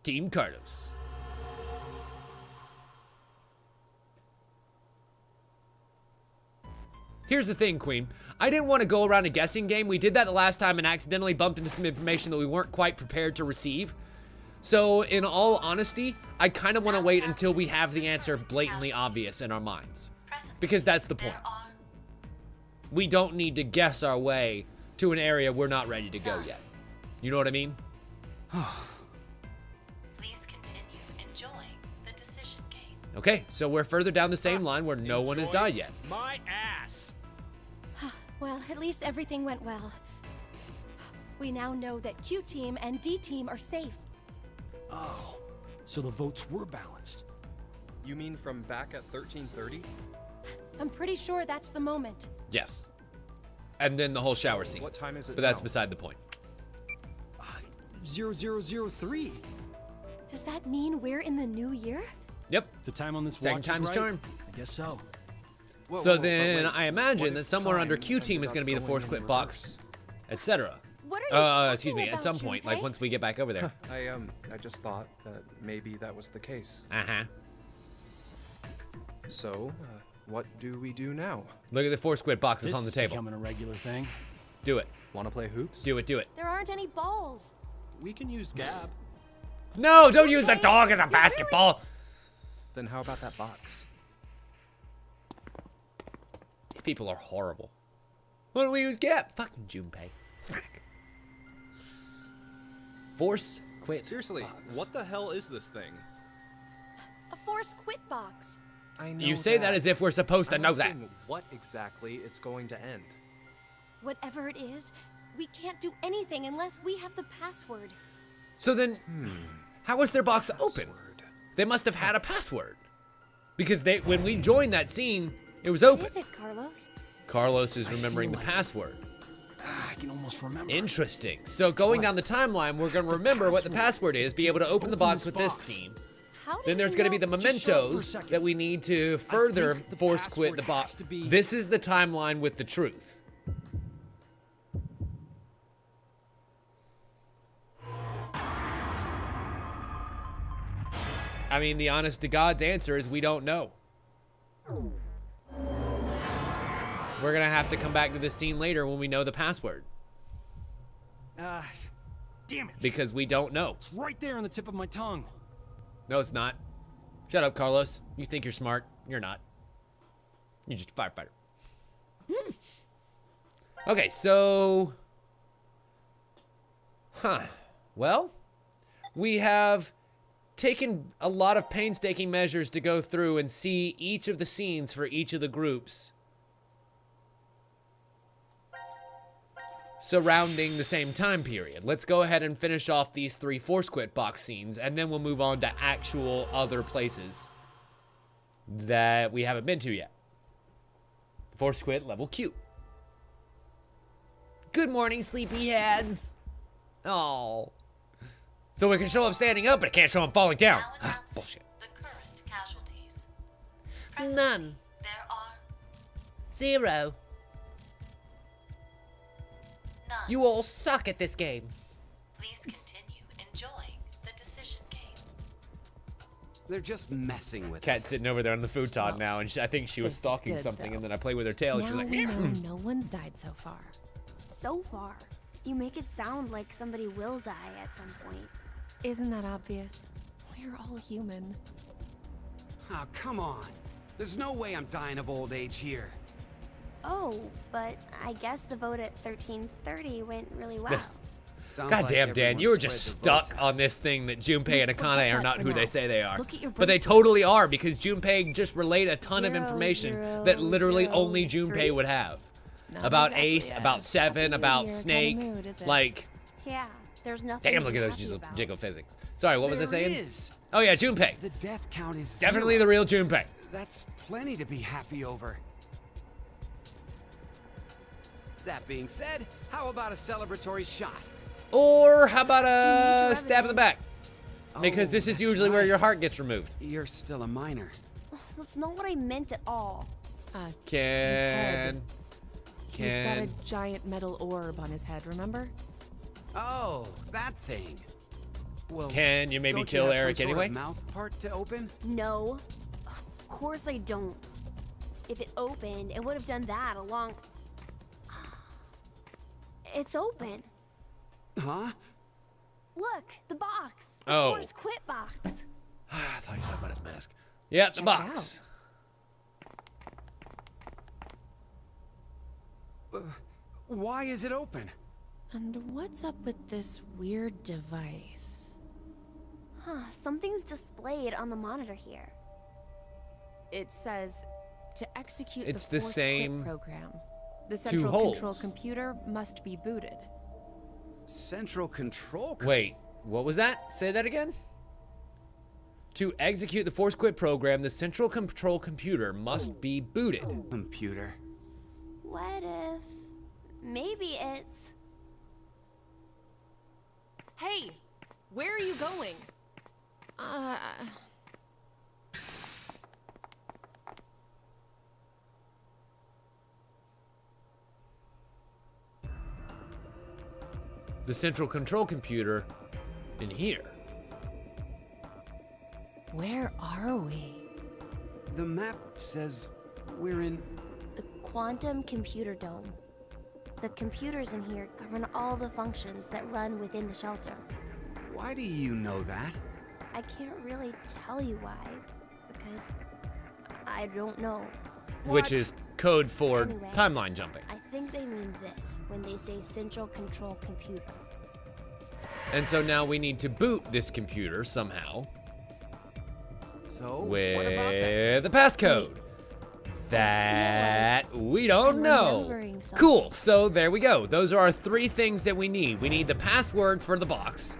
Team Carlos. Here's the thing, Queen. I didn't want to go around a guessing game. We did that the last time and accidentally bumped into some information that we weren't quite prepared to receive. So, in all honesty, I kind of want to wait until we have the answer blatantly obvious in our minds. Because that's the point. We don't need to guess our way to an area we're not ready to go yet. You know what I mean? Please continue enjoying the decision game. Okay, so we're further down the same line where no one has died yet. My ass! Well, at least everything went well. We now know that Q Team and D Team are safe. Oh, so the votes were balanced. You mean from back at 1330? I'm pretty sure that's the moment. Yes. And then the whole shower scene. What time is it But that's now? beside the point. 0003. Does that mean we're in the new year? Yep. The time on this Second watch time's is right. charm. I guess so. So then I imagine that somewhere under Q Team is going to be the Force Quit box, etc. What are you talking Excuse me, at about, some point, Junpei? like once we get back over there. I just thought that maybe that was the case. Uh-huh. So, what do we do now? Look at the Force Quit box that's This on the is table. becoming a regular thing. Do it. Want to play hoops? Do it, do it. There aren't any balls. We can use Gab. No, don't use the dog as a basketball. Then how about that box? These people are horrible. Why don't we use Gap? Fucking Junpei. Smack. Force Quit. Seriously, box. what the hell is this thing? A Force Quit box. I know You say that as if we're supposed to I'm know that. asking what exactly it's going to end. Whatever it is, we can't do anything unless we have the password. So then, how was their box open? They must have had a password. Because when we joined that scene, it was open. What is it, Carlos? Carlos is I remembering the feel like- password. I can almost remember. Interesting. So going down the timeline, we're going to remember what the password is, be able to open the box with this team. How did Then there's you going to be know- the Just shut up for a mementos second. that we need to further think the Force Quit the password box. has to be- This is the timeline with the truth. I mean, the honest to God's answer is we don't know. We're going to have to come back to this scene later when we know the password. Damn it. Because we don't know. It's right there on the tip of my tongue. No, it's not. Shut up, Carlos. You think you're smart. You're not. You're just a firefighter. Okay, so... Well, we have taken a lot of painstaking measures to go through and see each of the scenes for each of the groups surrounding the same time period. Let's go ahead and finish off these 3 Force Quit box scenes, and then we'll move on to actual other places that we haven't been to yet. Force Quit level Q. Good morning, sleepyheads. Oh. So we can show them standing up, but it can't show them falling down. Now announcing Bullshit. the current casualties. None. There are 0. none. You all suck at this game. Please continue enjoying the decision game. They're just messing with Cat's us. sitting over there on the futon now, and I think she was this is stalking good, something, though. and then I played with her tail, and she Now was like, we know "Meow." no one's died so far. So far. You make it sound like somebody will die at some point. Isn't that obvious? We're all human. Oh, come on. There's no way I'm dying of old age here. Oh, but I guess the vote at 1330 went really well. Sounds God like damn, Dan, everyone you were spread just their votes stuck out. on this thing that Junpei and Forget Akane are that not for who now. they say they are. Look at your But they bracelets. totally are, because Junpei just relayed a ton of Zero, information zero, that literally zero, only three. Junpei would have. Not About exactly Ace, a about Seven, happy about New Year Snake. kinda mood, is it? Like, Yeah, there's nothing. damn, to look be at those happy about. jiggle physics. Sorry, what was I There saying? is. Oh yeah, Junpei. The death count is Definitely zero. the real Junpei. That's plenty to be happy over. That being said, how about a celebratory shot? Or how about Do you a need to stab in the back? Because Oh, this is that's usually where right. your heart gets removed. You're still a minor. That's not what I meant at all. Can... He's got a Can... giant metal orb on his head, remember? Oh, that thing. Well, Can you maybe don't kill you have Eric some sort anyway? of mouth part to open? No, of course I don't. If it opened, it would have done that a long... It's open. Huh? Look, the box. The Oh. Force Quit box. I thought he was talking about his mask. Yeah, Let's the check it box. Why is it open? And what's up with this weird device? Huh, something's displayed on the monitor here. It says to execute It's the the Force same Quit program. The central control holes. computer must be booted. Central control. Wait, what was that? Say that again? To execute the Force Quit program, the central control computer must be booted. Computer. What if... Maybe it's... Hey, where are you going? The central control computer in here. Where are we? The map says we're in. the Quantum Computer Dome. The computers in here govern all the functions that run within the shelter. Why do you know that? I can't really tell you why, because I don't know. Which What? is code for Anyway. timeline jumping. I think they mean this when they say central control computer. And so now we need to boot this computer somehow So, with what about that? the passcode. That we don't I'm know. remembering something. Cool, so there we go. Those are our three things that we need. We need the password for the box.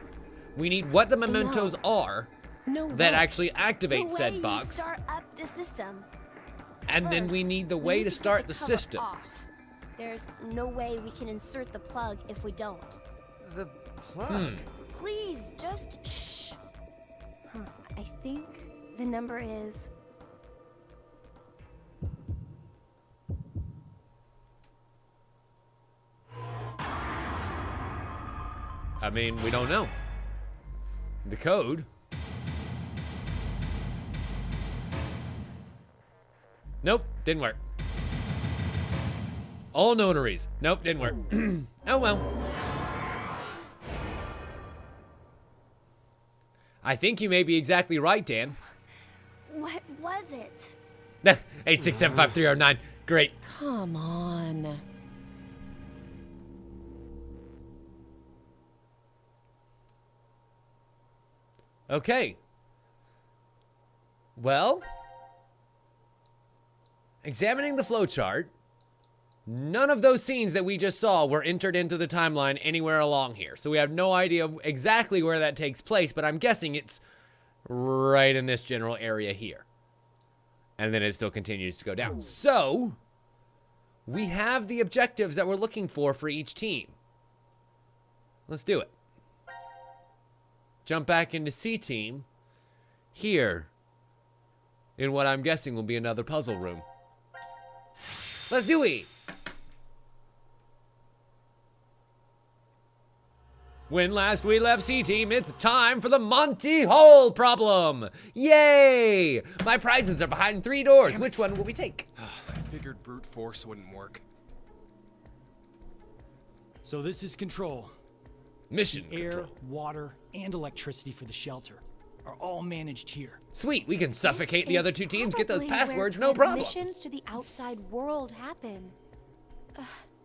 We need what the mementos are No that way. actually activate The way said you box. start up the system. And then we First, need the we way need to get start the cover system. off. There's no way we can insert the plug if we don't. The plug. Please, just shh. Huh, I think the number is... I mean, we don't know. The code. Nope, didn't work. All notaries. Nope, didn't work. Oh well. I think you may be exactly right, Dan. What was it? 8675309. Great. Come on. Okay. Well, examining the flowchart, none of those scenes that we just saw were entered into the timeline anywhere along here. So we have no idea exactly where that takes place, but I'm guessing it's right in this general area here. And then it still continues to go down. So, we have the objectives that we're looking for each team. Let's do it. Jump back into C team. Here. In what I'm guessing will be another puzzle room. Let's do it! When last we left C-Team, it's time for the Monty Hole problem! Yay! My prizes are behind 3 doors. Damn Which it. one will we take? I figured brute force wouldn't work. So this is Control. Mission Air, control. water, and electricity for the shelter are all managed here. Sweet, we can suffocate This the other is two teams, get those probably where passwords, no problem. transmissions to the outside world happen.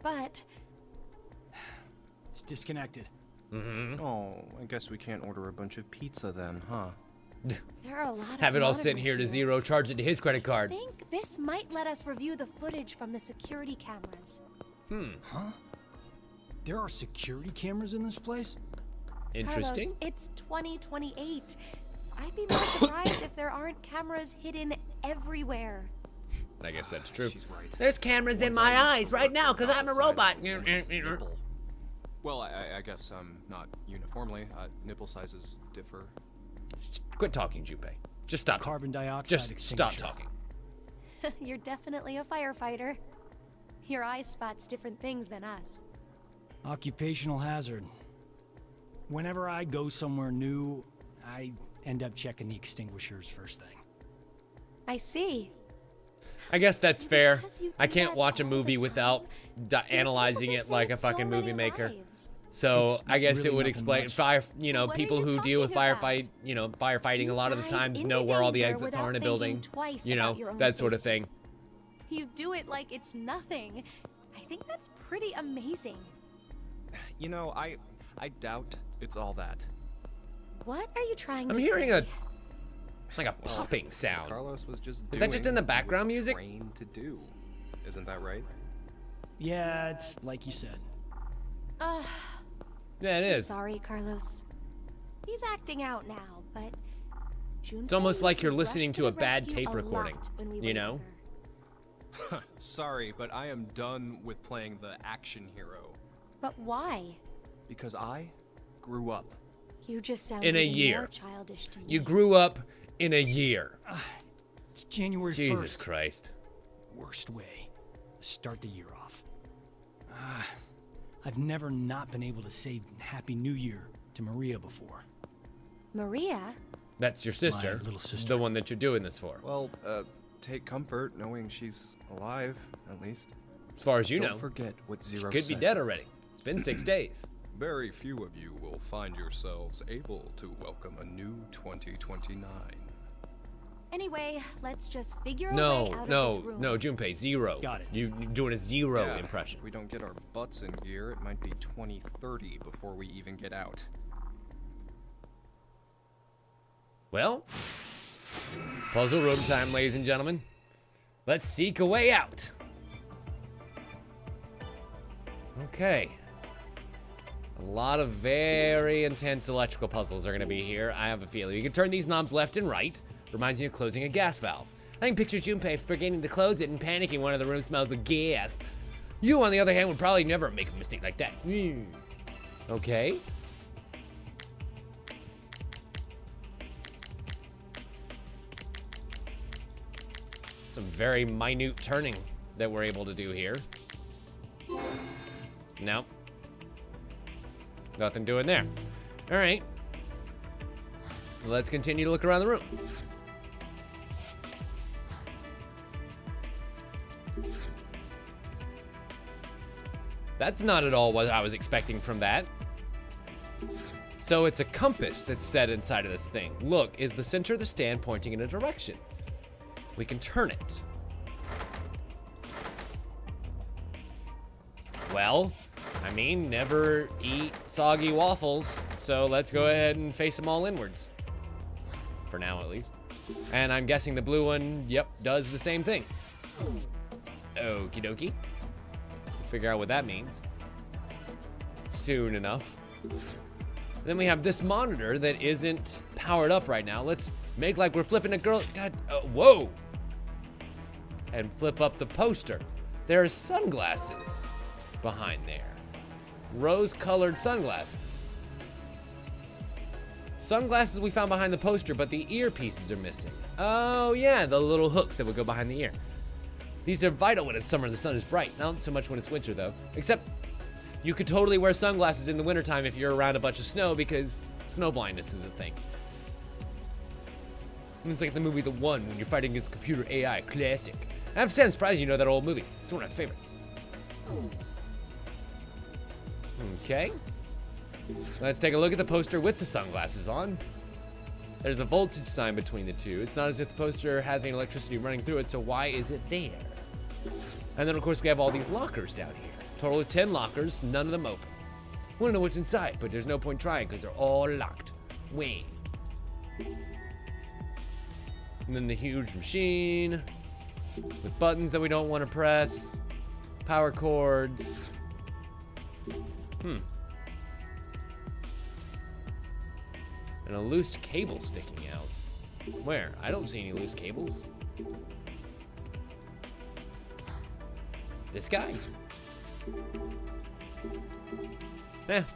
But It's disconnected. Oh, I guess we can't order a bunch of pizza then, huh? there are a lot of Have it all sitting here to monitors Zero, charge it to his credit I card. think this might let us review the footage from the security cameras. Huh? There are security cameras in this place? Interesting. Carlos, it's 2028. I'd be more surprised if there aren't cameras hidden everywhere. I guess that's true. She's right. There's cameras in Ones my I eyes right now because I'm a the size robot. of women's nipple. Well, I guess not uniformly. Nipple sizes differ. Quit talking, Junpei. Just stop. Carbon dioxide Just stop extinguisher. talking. You're definitely a firefighter. Your eye spots different things than us. Occupational hazard. Whenever I go somewhere new, I end up checking the extinguishers first thing. I see. I guess that's fair. Because you do I can't that watch a all the movie time, without you're analyzing able it to like a save so fucking movie many maker. lives. So It's I guess it really would nothing explain much. What are people you who deal with talking about? firefighting a You lot of the dive times into know where all the danger exits without are in a thinking building. twice You know, about your own that sort of safety. thing. You do it like it's nothing. I think that's pretty amazing. You know, I doubt it's all that. What are you trying I'm to hearing say? like a popping sound. Carlos was just Is that just in the doing what he background was music? trained to do. Isn't that right? Yeah, it's like you said. Yeah, it I'm is. sorry, Carlos. He's acting out now, but Junpei It's almost like used you're to listening rush to a the bad rescue tape a recording, lot when we you were know? younger. Sorry, but I am done with playing the action hero. But why? Because I grew up. You just sound In a even year. more childish to me. You grew up in a year. It's January 1st. Jesus Christ. Worst way to start the year off. I've never not been able to say Happy New Year to Maria before. Maria? That's your sister. little sister. The one that you're doing this for. Well, take comfort knowing she's alive, at least. As far as you Don't know. forget what She Zero could be said. dead already. It's been 6 days. Very few of you will find yourselves able to welcome a new 2029. Anyway, let's just figure a way out of this room. No, Junpei, Zero. Got it. You're doing a Zero Yeah, impression. If we don't get our butts in gear, it might be 2030 before we even get out. Well, puzzle room time, ladies and gentlemen. Let's seek a way out. Okay. A lot of very intense electrical puzzles are going to be here. I have a feeling. You can turn these knobs left and right. Reminds me of closing a gas valve. I can picture Junpei forgetting to close it and panicking when the room smells of gas. You, on the other hand, would probably never make a mistake like that. Okay. Some very minute turning that we're able to do here. Nope. Nothing doing there. All right. Let's continue to look around the room. That's not at all what I was expecting from that. So it's a compass that's set inside of this thing. Look, is the center of the stand pointing in a direction? We can turn it. Well, I mean, never eat soggy waffles, so let's go ahead and face them all inwards. For now, at least. And I'm guessing the blue one, yep, does the same thing. Okie dokie. Figure out what that means. Soon enough. Then we have this monitor that isn't powered up right now. Let's make like we're flipping a girl. God, whoa. And flip up the poster. There are sunglasses behind there. Rose-colored sunglasses. Sunglasses we found behind the poster, but the earpieces are missing. Oh yeah, the little hooks that would go behind the ear. These are vital when it's summer and the sun is bright. Not so much when it's winter though. Except you could totally wear sunglasses in the wintertime if you're around a bunch of snow because snow blindness is a thing. It's like the movie The One when you're fighting against computer AI. Classic. I have to say I'm surprised you know that old movie. It's one of my favorites. Okay. Let's take a look at the poster with the sunglasses on. There's a voltage sign between the two. It's not as if the poster has any electricity running through it, so why is it there? And then, of course, we have all these lockers down here. Total of 10 lockers, none of them open. Wanna know what's inside, but there's no point trying because they're all locked. Wait. And then the huge machine with buttons that we don't want to press. Power cords. And a loose cable sticking out. Where? I don't see any loose cables. This guy?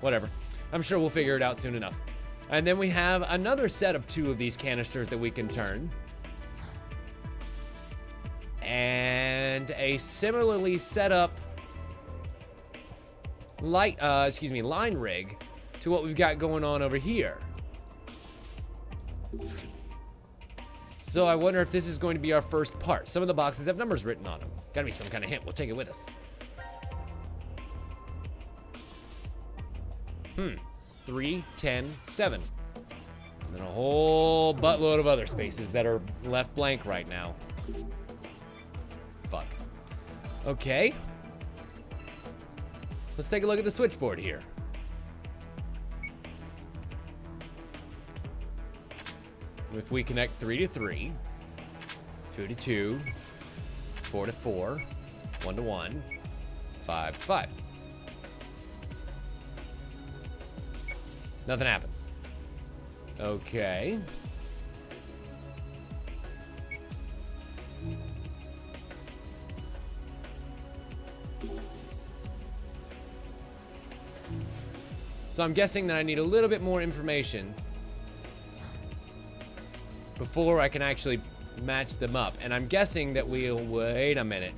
Whatever. I'm sure we'll figure it out soon enough. And then we have another set of 2 of these canisters that we can turn. And a similarly set up line rig to what we've got going on over here. So I wonder if this is going to be our first part. Some of the boxes have numbers written on them. Gotta be some kind of hint. We'll take it with us. 3, 10, 7. And then a whole buttload of other spaces that are left blank right now. Fuck. Okay. Let's take a look at the switchboard here. If we connect 3 to 3, 2 to 2, 4 to 4, 1 to 1, 5 to 5. Nothing happens. Okay. So I'm guessing that I need a little bit more information before I can actually match them up. And I'm guessing that we'll, wait a minute.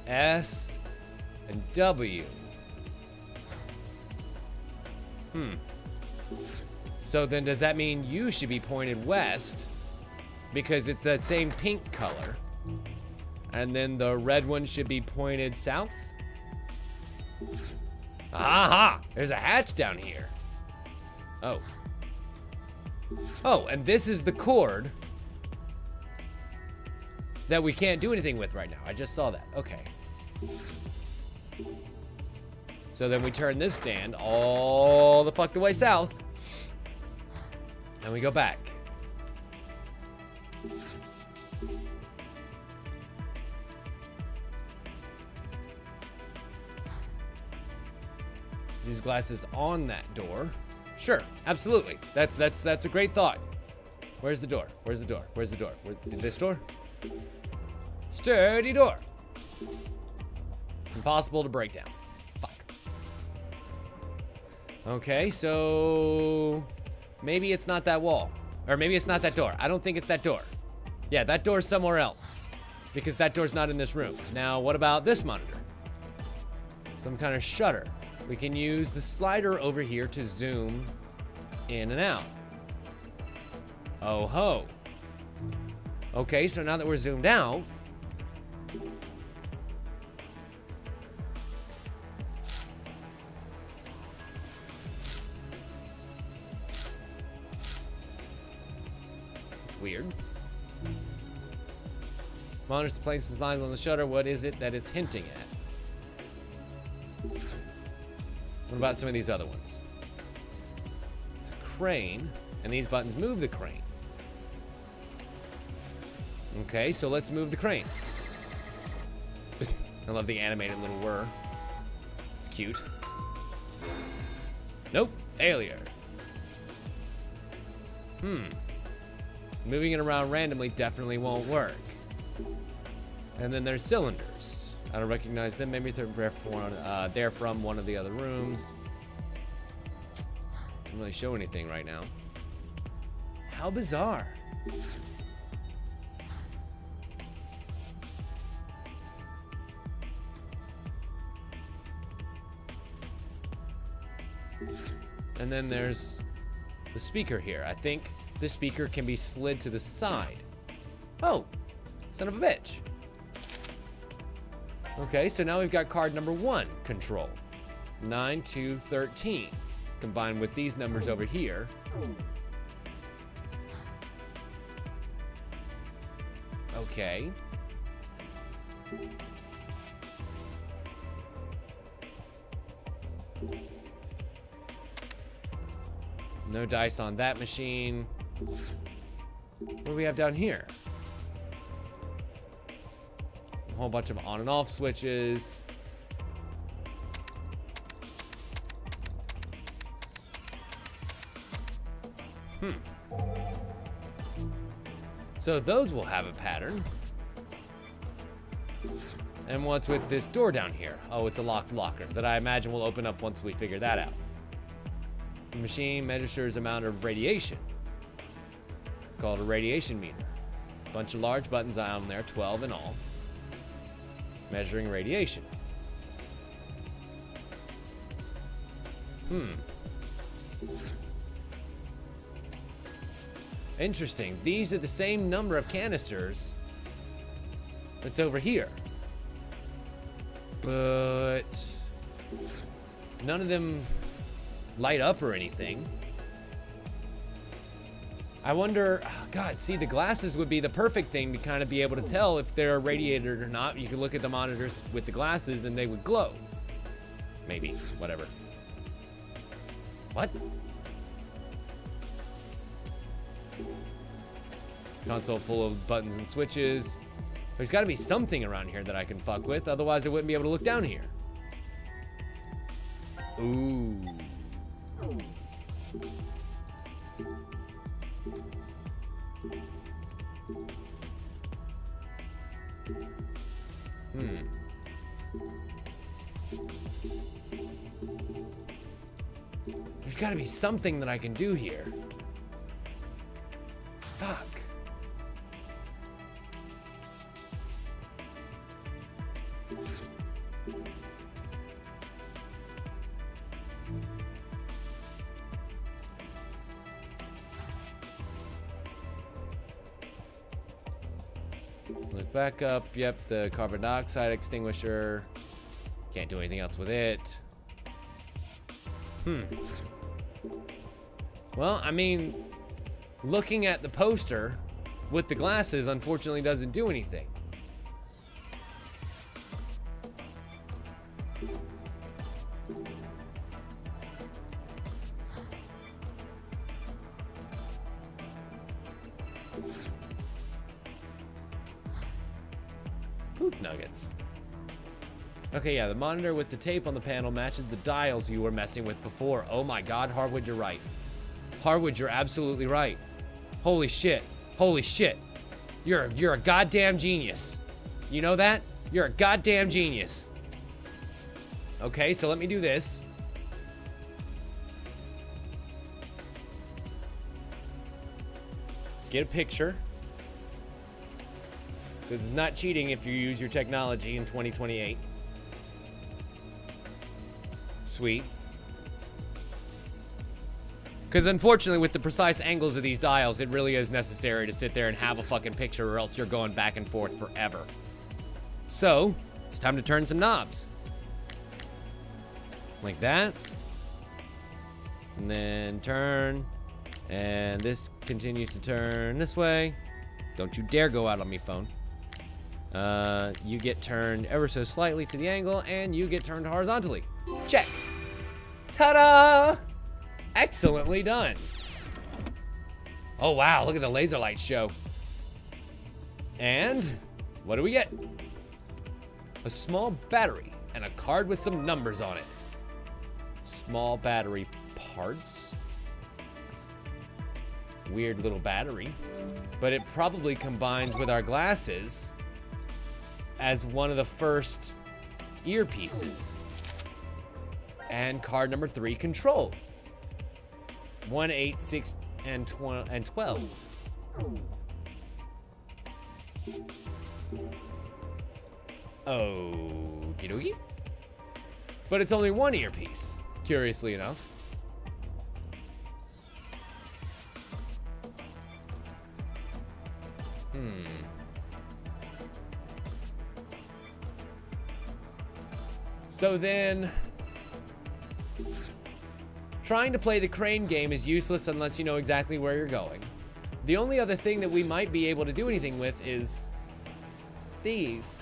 S and W. So then does that mean you should be pointed west because it's that same pink color? And then the red one should be pointed south? Aha! There's a hatch down here. Oh. Oh, and this is the cord that we can't do anything with right now. I just saw that. Okay. So then we turn this stand all the fuck the way south. And we go back. These glasses on that door. Sure, absolutely. That's a great thought. Where's the door? Where's the door? Where's the door? This door? Sturdy door. It's impossible to break down. Fuck. Okay, so maybe it's not that wall. Or maybe it's not that door. I don't think it's that door. Yeah, that door's somewhere else. Because that door's not in this room. Now, what about this monitor? Some kind of shutter. We can use the slider over here to zoom in and out. Oh ho. Okay, so now that we're zoomed out, it's weird. Monitor's displaying some lines on the shutter. What is it that it's hinting at? What about some of these other ones? It's a crane, and these buttons move the crane. Okay, so let's move the crane. I love the animated little whir. It's cute. Nope, failure. Moving it around randomly definitely won't work. And then there's cylinders. I don't recognize them. Maybe they're from one of the other rooms. Don't really show anything right now. How bizarre. And then there's the speaker here. I think the speaker can be slid to the side. Oh, son of a bitch. Okay, so now we've got card number 1, control. 9, 2, 13. Combined with these numbers over here. Okay. No dice on that machine. What do we have down here? A whole bunch of on and off switches. So those will have a pattern. And what's with this door down here? Oh, it's a locked locker that I imagine will open up once we figure that out. The machine measures amount of radiation. It's called a radiation meter. Bunch of large buttons on there, 12 in all. Measuring radiation. Interesting. These are the same number of canisters that's over here. But none of them light up or anything. I wonder, oh God, see, the glasses would be the perfect thing to kind of be able to tell if they're irradiated or not. You could look at the monitors with the glasses and they would glow. Maybe, whatever. What? Console full of buttons and switches. There's got to be something around here that I can fuck with, otherwise I wouldn't be able to look down here. Ooh. There's got to be something that I can do here. Fuck. Look back up. Yep, the carbon dioxide extinguisher. Can't do anything else with it. Well, I mean, looking at the poster with the glasses unfortunately doesn't do anything. Poop nuggets. Okay, yeah, the monitor with the tape on the panel matches the dials you were messing with before. Oh my God, Harwood, you're right. Harwood, you're absolutely right. Holy shit. Holy shit. You're a goddamn genius. You know that? You're a goddamn genius. Okay, so let me do this. Get a picture. Because it's not cheating if you use your technology in 2028. Sweet. Because unfortunately, with the precise angles of these dials, it really is necessary to sit there and have a fucking picture, or else you're going back and forth forever. So, it's time to turn some knobs. Like that. And then turn. And this continues to turn this way. Don't you dare go out on me, phone. You get turned ever so slightly to the angle, and you get turned horizontally. Check. Ta-da! Excellently done. Oh, wow, look at the laser light show. And what do we get? A small battery and a card with some numbers on it. Small battery parts. That's a weird little battery. But it probably combines with our glasses as one of the first earpieces. And card number 3, control. 1, 8, 6, and 12. Okie dokie. But it's only one earpiece, curiously enough. So then, trying to play the crane game is useless unless you know exactly where you're going. The only other thing that we might be able to do anything with is these.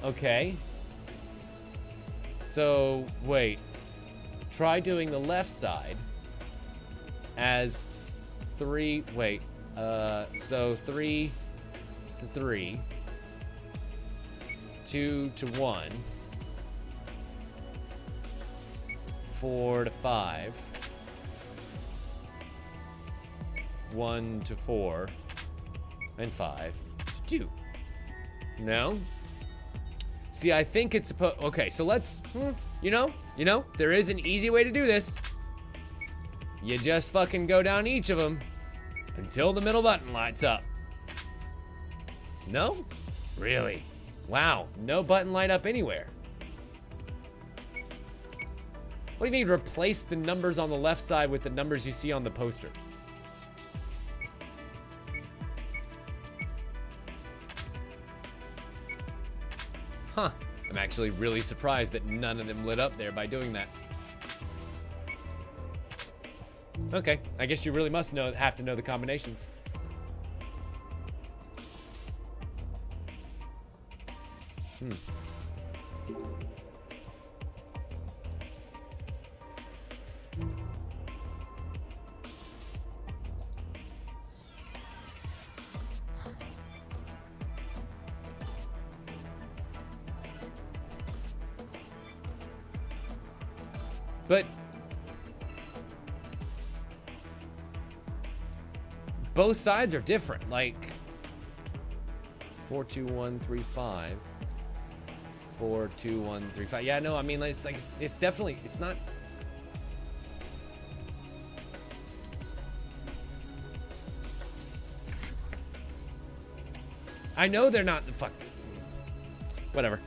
Okay. So, wait. Try doing the left side as 3, wait. So 3 to 3. 2 to 1. 4 to 5. 1 to 4. And 5 to 2. No? See, I think it's supposed... Okay, so let's... You know, there is an easy way to do this. You just fucking go down each of them until the middle button lights up. No? Really? Wow, no button light up anywhere. What do you mean replace the numbers on the left side with the numbers you see on the poster? Huh. I'm actually really surprised that none of them lit up there by doing that. Okay, I guess you really must have to know the combinations. But both sides are different. Like 4, 2, 1, 3, 5. 4, 2, 1, 3, 5. Yeah, no, I mean, it's like it's definitely, it's not. I know they're not. Fuck. Whatever.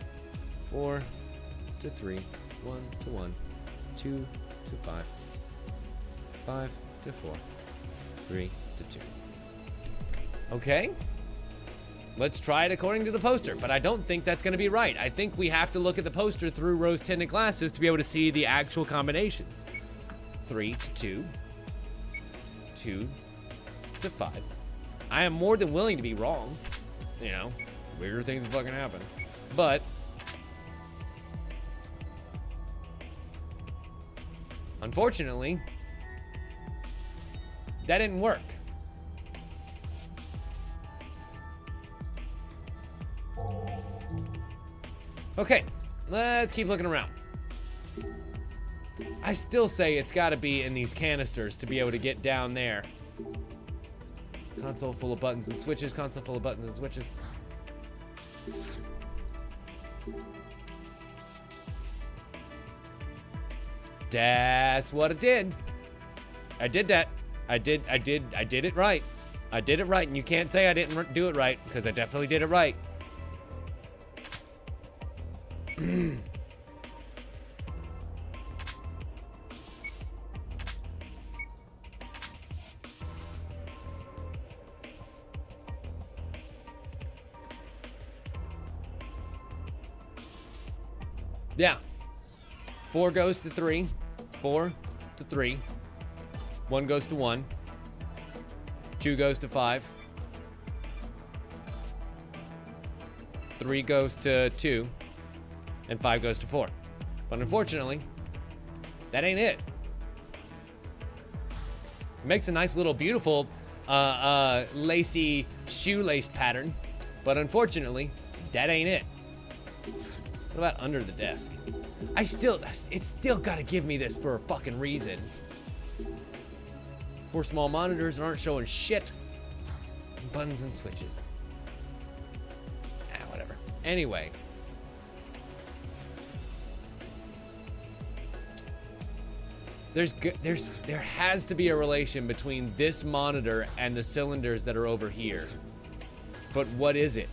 4 to 3. 1 to 1. 2 to 5. 5 to 4. 3 to 2. Okay. Let's try it according to the poster, but I don't think that's going to be right. I think we have to look at the poster through rose-tinted glasses to be able to see the actual combinations. 3 to 2. 2 to 5. I am more than willing to be wrong. You know, weirder things fucking happen. But unfortunately, that didn't work. Okay, let's keep looking around. I still say it's got to be in these canisters to be able to get down there. Console full of buttons and switches, console full of buttons and switches. That's what it did. I did that. I did it right. I did it right, and you can't say I didn't do it right, because I definitely did it right. Yeah. 4 goes to 3. 4 to 3. 1 goes to 1. 2 goes to 5. 3 goes to 2. And 5 goes to 4. But unfortunately, that ain't it. It makes a nice little beautiful lacy shoelace pattern. But unfortunately, that ain't it. What about under the desk? It's still gotta give me this for a fucking reason. 4 small monitors that aren't showing shit. Buttons and switches. Whatever. Anyway. There has to be a relation between this monitor and the cylinders that are over here. But what is it?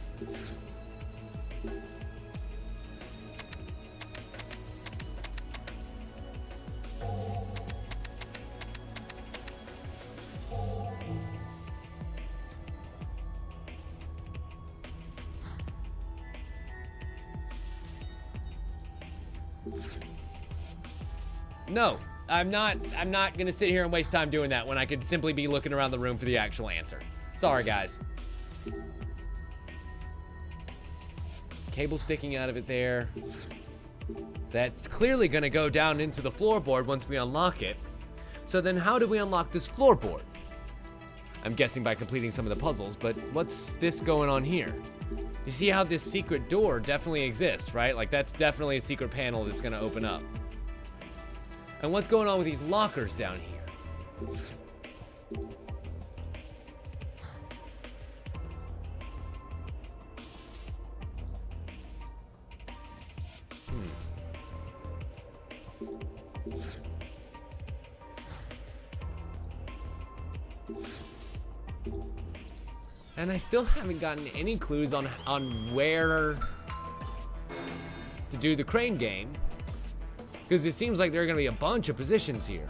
No, I'm not gonna sit here and waste time doing that when I could simply be looking around the room for the actual answer. Sorry, guys. Cable sticking out of it there. That's clearly gonna go down into the floorboard once we unlock it. So then how do we unlock this floorboard? I'm guessing by completing some of the puzzles, but what's this going on here? You see how this secret door definitely exists, right? Like that's definitely a secret panel that's gonna open up. And what's going on with these lockers down here? And I still haven't gotten any clues on where to do the crane game. Because it seems like there are going to be a bunch of positions here.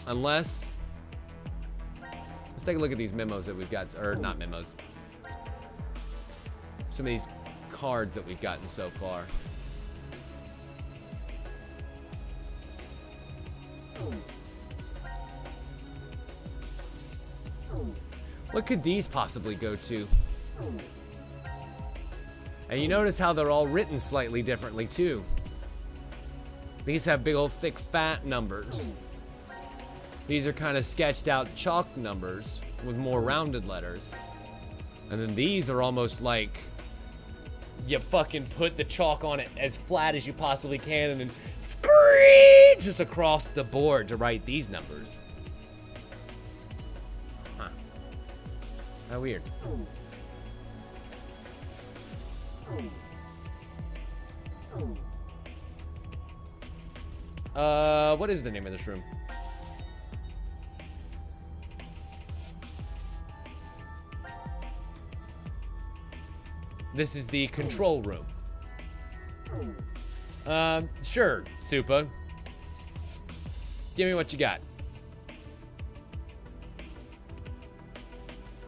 Unless... Let's take a look at these memos that we've got. Or not memos. Some of these cards that we've gotten so far. What could these possibly go to? And you notice how they're all written slightly differently too. These have big old thick fat numbers. These are kind of sketched out chalk numbers with more rounded letters. And then these are almost like you fucking put the chalk on it as flat as you possibly can and then screeches across the board to write these numbers. Huh. How weird. What is the name of this room? This is the control room. Sure, Supa. Give me what you got.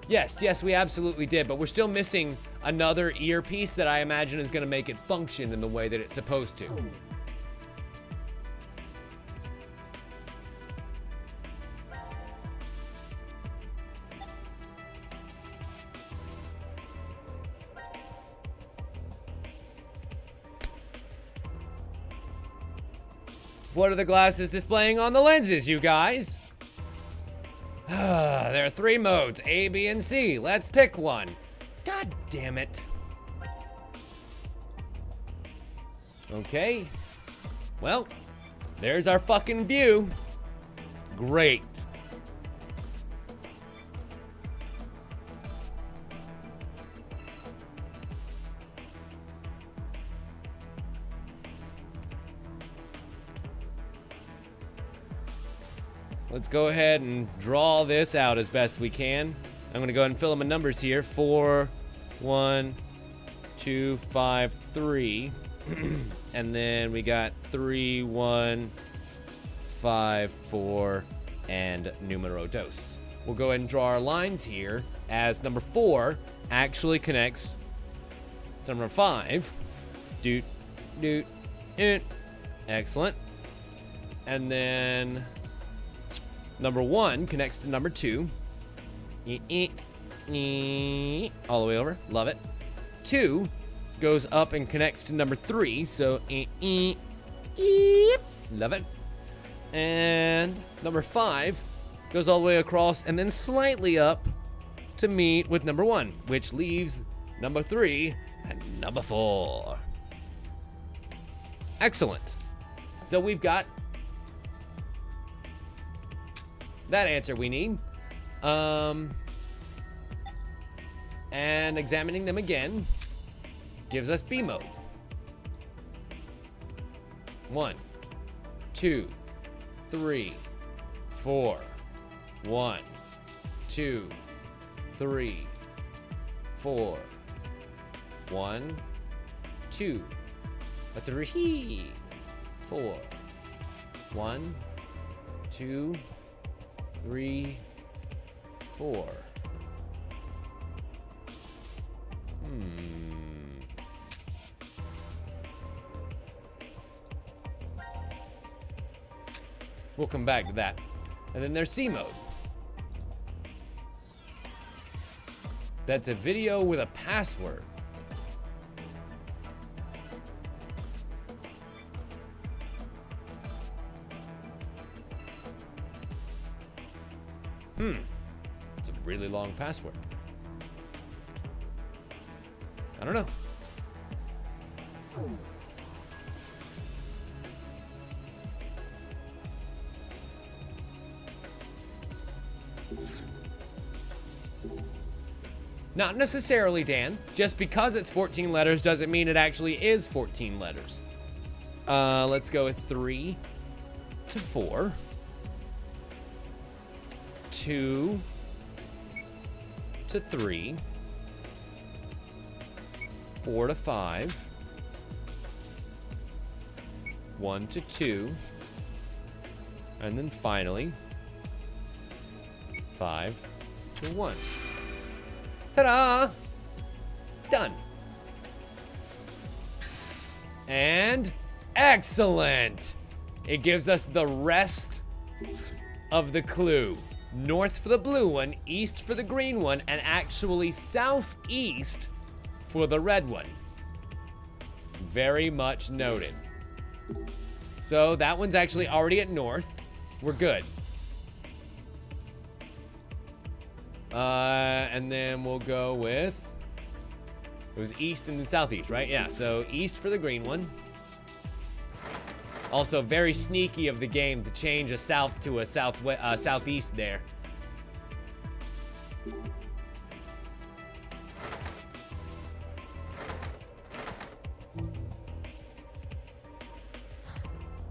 Yes, we absolutely did, but we're still missing another earpiece that I imagine is going to make it function in the way that it's supposed to. What are the glasses displaying on the lenses, you guys? There are 3 modes, A, B, and C. Let's pick one. God damn it. Okay. Well, there's our fucking view. Great. Let's go ahead and draw this out as best we can. I'm gonna go ahead and fill in my numbers here. 4, 1, 2, 5, 3. And then we got 3, 1, 5, 4, and numero dos. We'll go ahead and draw our lines here as number 4 actually connects to number 5. Doot, doot, doot. Excellent. And then number 1 connects to number 2. All the way over. Love it. 2 goes up and connects to number 3. So, love it. And number 5 goes all the way across and then slightly up to meet with number 1, which leaves number 3 and number 4. Excellent. So we've got that answer we need. And examining them again gives us B mode. 1, 2, 3, 4. 1, 2, 3, 4. 1, 2, 3, 4. 1, 2, 3, 4. We'll come back to that. And then there's C mode. That's a video with a password. It's a really long password. I don't know. Not necessarily, Dan. Just because it's 14 letters doesn't mean it actually is 14 letters. Let's go with 3 to 4. 2 to 3. 4 to 5. 1 to 2. And then finally, 5 to 1. Ta-da! Done. And excellent! It gives us the rest of the clue. North for the blue one, east for the green one, and actually southeast for the red one. Very much noted. So that one's actually already at north. We're good. And then we'll go with, it was east and then southeast, right? Yeah, so east for the green one. Also very sneaky of the game to change a south to a southeast there.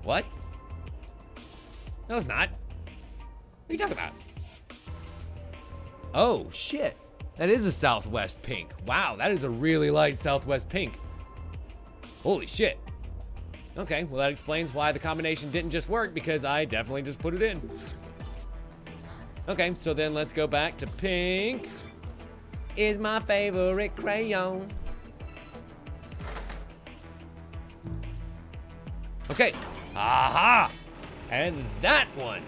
What? No, it's not. What are you talking about? Oh, shit. That is a southwest pink. Wow, that is a really light southwest pink. Holy shit. Okay, well that explains why the combination didn't just work, because I definitely just put it in. Okay, so then let's go back to pink. Is my favorite crayon. Okay, aha! And that one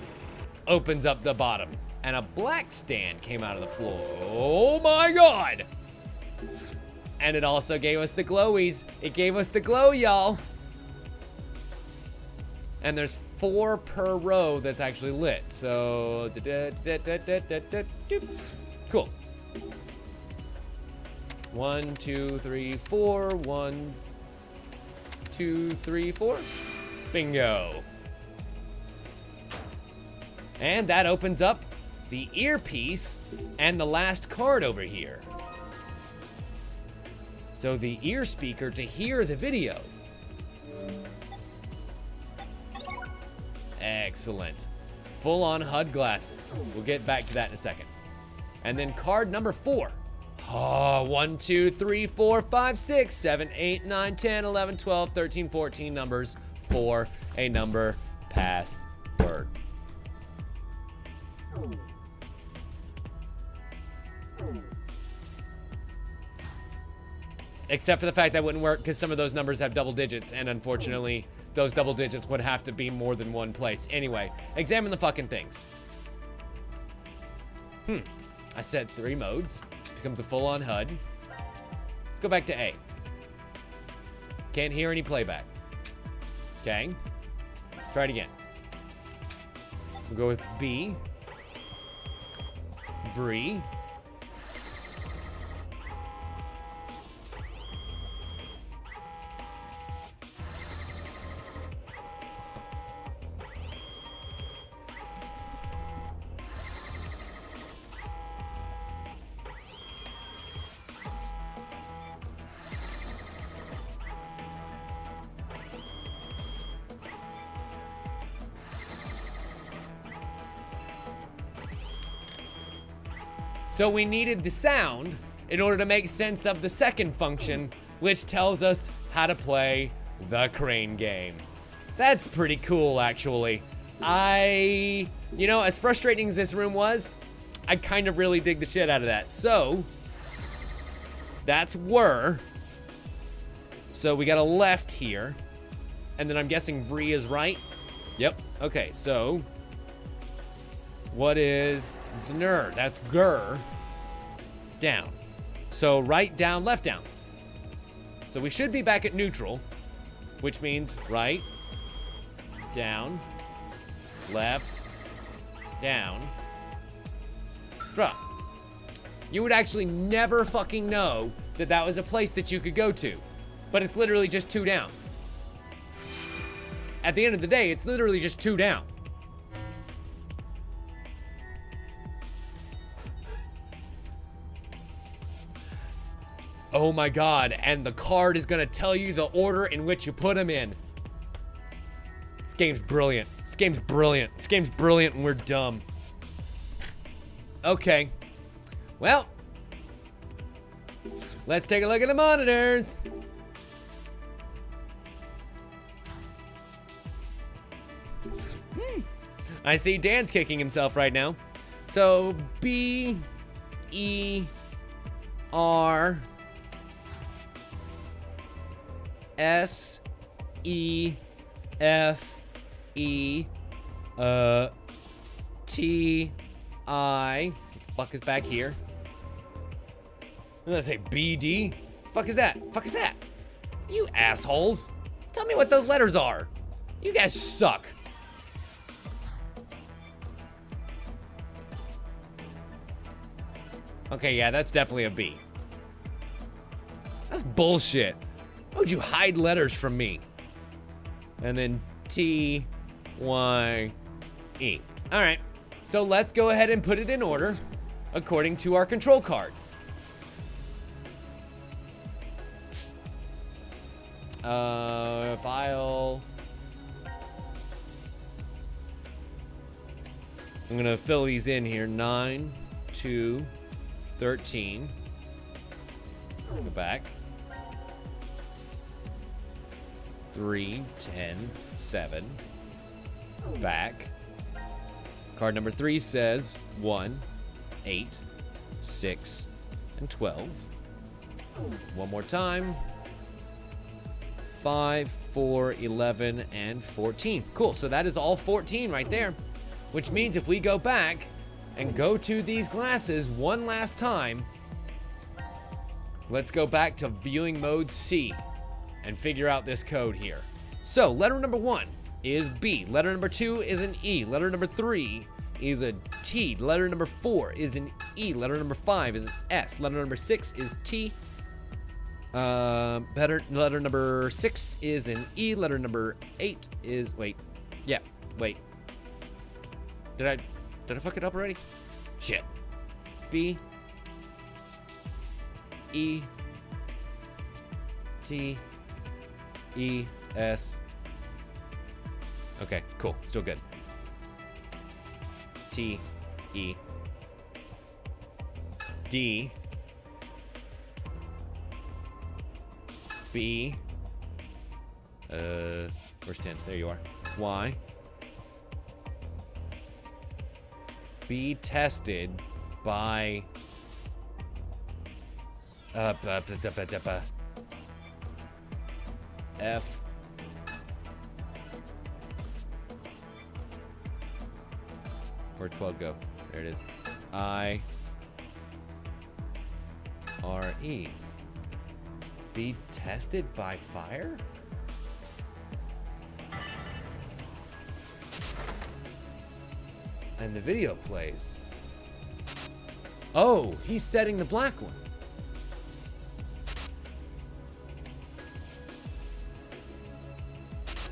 opens up the bottom. And a black stand came out of the floor. Oh my god! And it also gave us the glowies. It gave us the glow, y'all. And there's 4 per row that's actually lit. So, cool. 1, 2, 3, 4. 1, 2, 3, 4. Bingo. And that opens up the earpiece and the last card over here. So the ear speaker to hear the video. Excellent. Full-on HUD glasses. We'll get back to that in a second. And then card number 4. Oh, 1, 2, 3, 4, 5, 6, 7, 8, 9, 10, 11, 12, 13, 14 numbers for a number password. Except for the fact that wouldn't work because some of those numbers have double digits, and unfortunately, those double digits would have to be more than one place. Anyway, examine the fucking things. I said 3 modes. Becomes a full-on HUD. Let's go back to A. Can't hear any playback. Okay. Try it again. We'll go with B. V. So we needed the sound in order to make sense of the second function, which tells us how to play the crane game. That's pretty cool, actually. You know, as frustrating as this room was, I kind of really dig the shit out of that. So, that's were. So we got a left here. And then I'm guessing Vree is right. Yep, okay, so. What is Znur? That's Gur. Down. So right, down, left, down. So we should be back at neutral, which means right, down, left, down, drop. You would actually never fucking know that that was a place that you could go to, but it's literally just 2 down. At the end of the day, it's literally just 2 down. Oh my god, and the card is gonna tell you the order in which you put them in. This game's brilliant. This game's brilliant. This game's brilliant and we're dumb. Okay. Well. Let's take a look at the monitors. I see Dan's kicking himself right now. So, B, E, R, S, E, F, E, T, I. What the fuck is back here? I'm gonna say B, D. Fuck is that? Fuck is that? You assholes. Tell me what those letters are. You guys suck. Okay, yeah, that's definitely a B. That's bullshit. Why would you hide letters from me? And then T, Y, E. All right, so let's go ahead and put it in order according to our control cards. File. I'm gonna fill these in here. 9, 2, 13. Go back. 3, 10, 7. Back. Card number 3 says 1, 8, 6, and 12. One more time. 5, 4, 11, and 14. Cool, so that is all 14 right there. Which means if we go back and go to these glasses one last time, let's go back to viewing mode C and figure out this code here. So letter number 1 is B. Letter number 2 is an E. Letter number 3 is a T. Letter number 4 is an E. Letter number 5 is an S. Letter number 6 is T. Letter number 6 is an E. Letter number 8 is, wait. Did I fuck it up already? Shit. B, E, T, E, S. Okay, cool. Still good. T, E, D, B, where's 10? There you are. Y. Be tested by F. Where'd 12 go? There it is. I R E. Be tested by fire? And the video plays. Oh, he's setting the black one.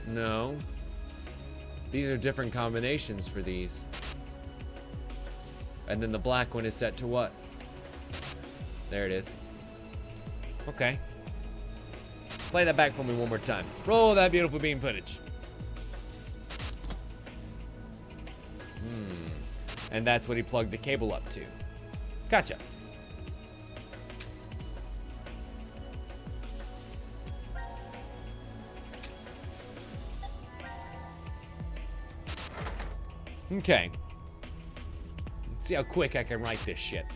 No. These are different combinations for these. And then the black one is set to what? There it is. Okay. Play that back for me one more time. Roll that beautiful beam footage. And that's what he plugged the cable up to. Gotcha. Okay. Let's see how quick I can write this shit.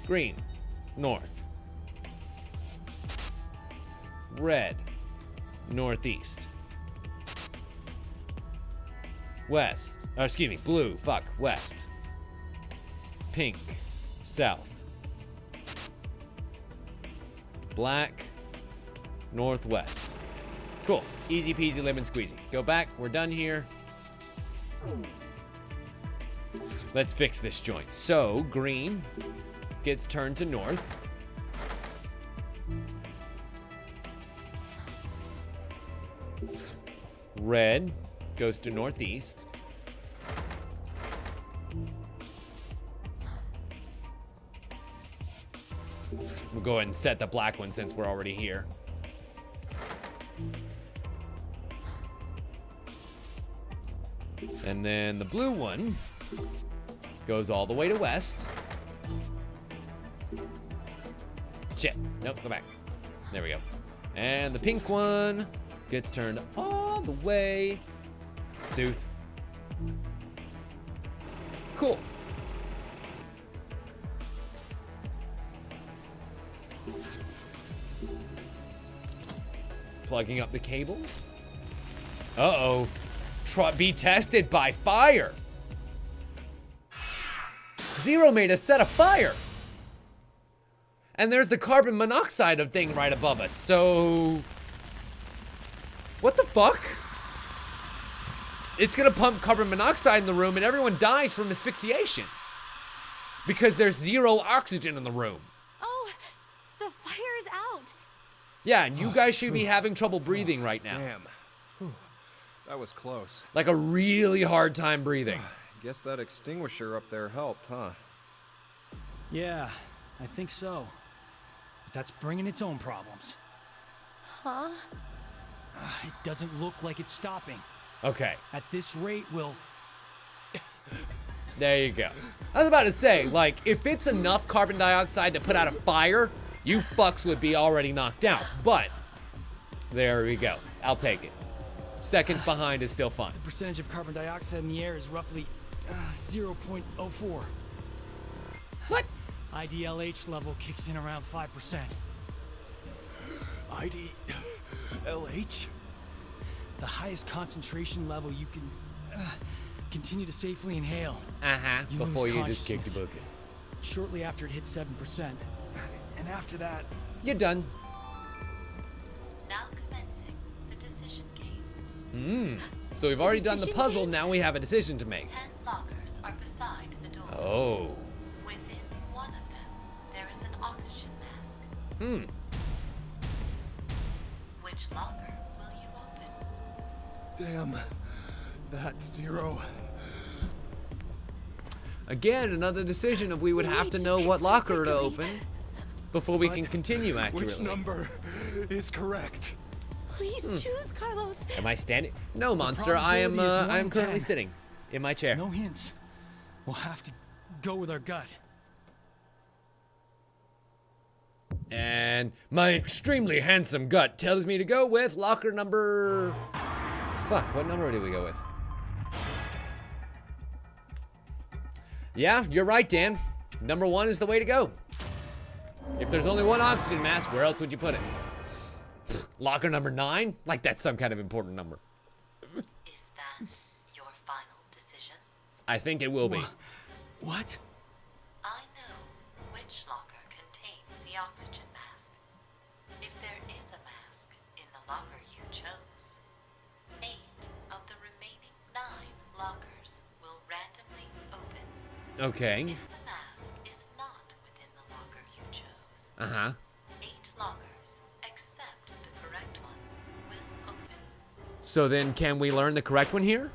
Green, north. Red, northeast. West. Oh, excuse me, blue, fuck, west. Pink, south. Black, northwest. Cool. Easy peasy lemon squeezy. Go back. We're done here. Let's fix this joint. So, green gets turned to north. Red goes to northeast. We'll go ahead and set the black one since we're already here. And then the blue one goes all the way to west. Shit. Nope, go back. There we go. And the pink one gets turned all the way south. Cool. Plugging up the cable. Uh-oh. Be tested by fire. Zero made us set a fire. And there's the carbon monoxide of thing right above us. So what the fuck? It's gonna pump carbon monoxide in the room and everyone dies from asphyxiation. Because there's zero oxygen in the room. Oh, the fire is out. Yeah, and you guys should be having trouble breathing right now. Damn. Whew. That was close. Like a really hard time breathing. Guess that extinguisher up there helped, huh? Yeah, I think so. But that's bringing its own problems. Huh? It doesn't look like it's stopping. Okay. At this rate, we'll... There you go. I was about to say, like, if it's enough carbon dioxide to put out a fire, you fucks would be already knocked out. But there we go. I'll take it. Seconds behind is still fun. The percentage of carbon dioxide in the air is roughly 0.04. What? IDLH level kicks in around 5%. IDLH? The highest concentration level you can continue to safely inhale. Before you just kick the bucket. Shortly after it hits 7%. And after that... You're done. Now commencing the decision game. So we've already done the puzzle, now we have a decision to make. 10 lockers are beside the door. Oh. Within one of them, there is an oxygen mask. Which locker will you open? Damn. That's zero. Again, another decision of we would have to know what locker to open before we can continue accurately. Which number is correct? Please choose, Carlos. Am I standing? No, monster. I am currently 10. sitting in my chair. No hints. We'll have to go with our gut. And my extremely handsome gut tells me to go with locker number... Fuck, what number did we go with? Yeah, you're right, Dan. Number 1 is the way to go. If there's only one oxygen mask, where else would you put it? Locker number 9? Like that's some kind of important number. Is that your final decision? I think it will be. What? I know which locker contains the oxygen mask. If there is a mask in the locker you chose, 8 of the remaining 9 lockers will randomly open. Okay. If the mask is not within the locker you chose, 8 lockers, except the correct one, will open. So then can we learn the correct one here?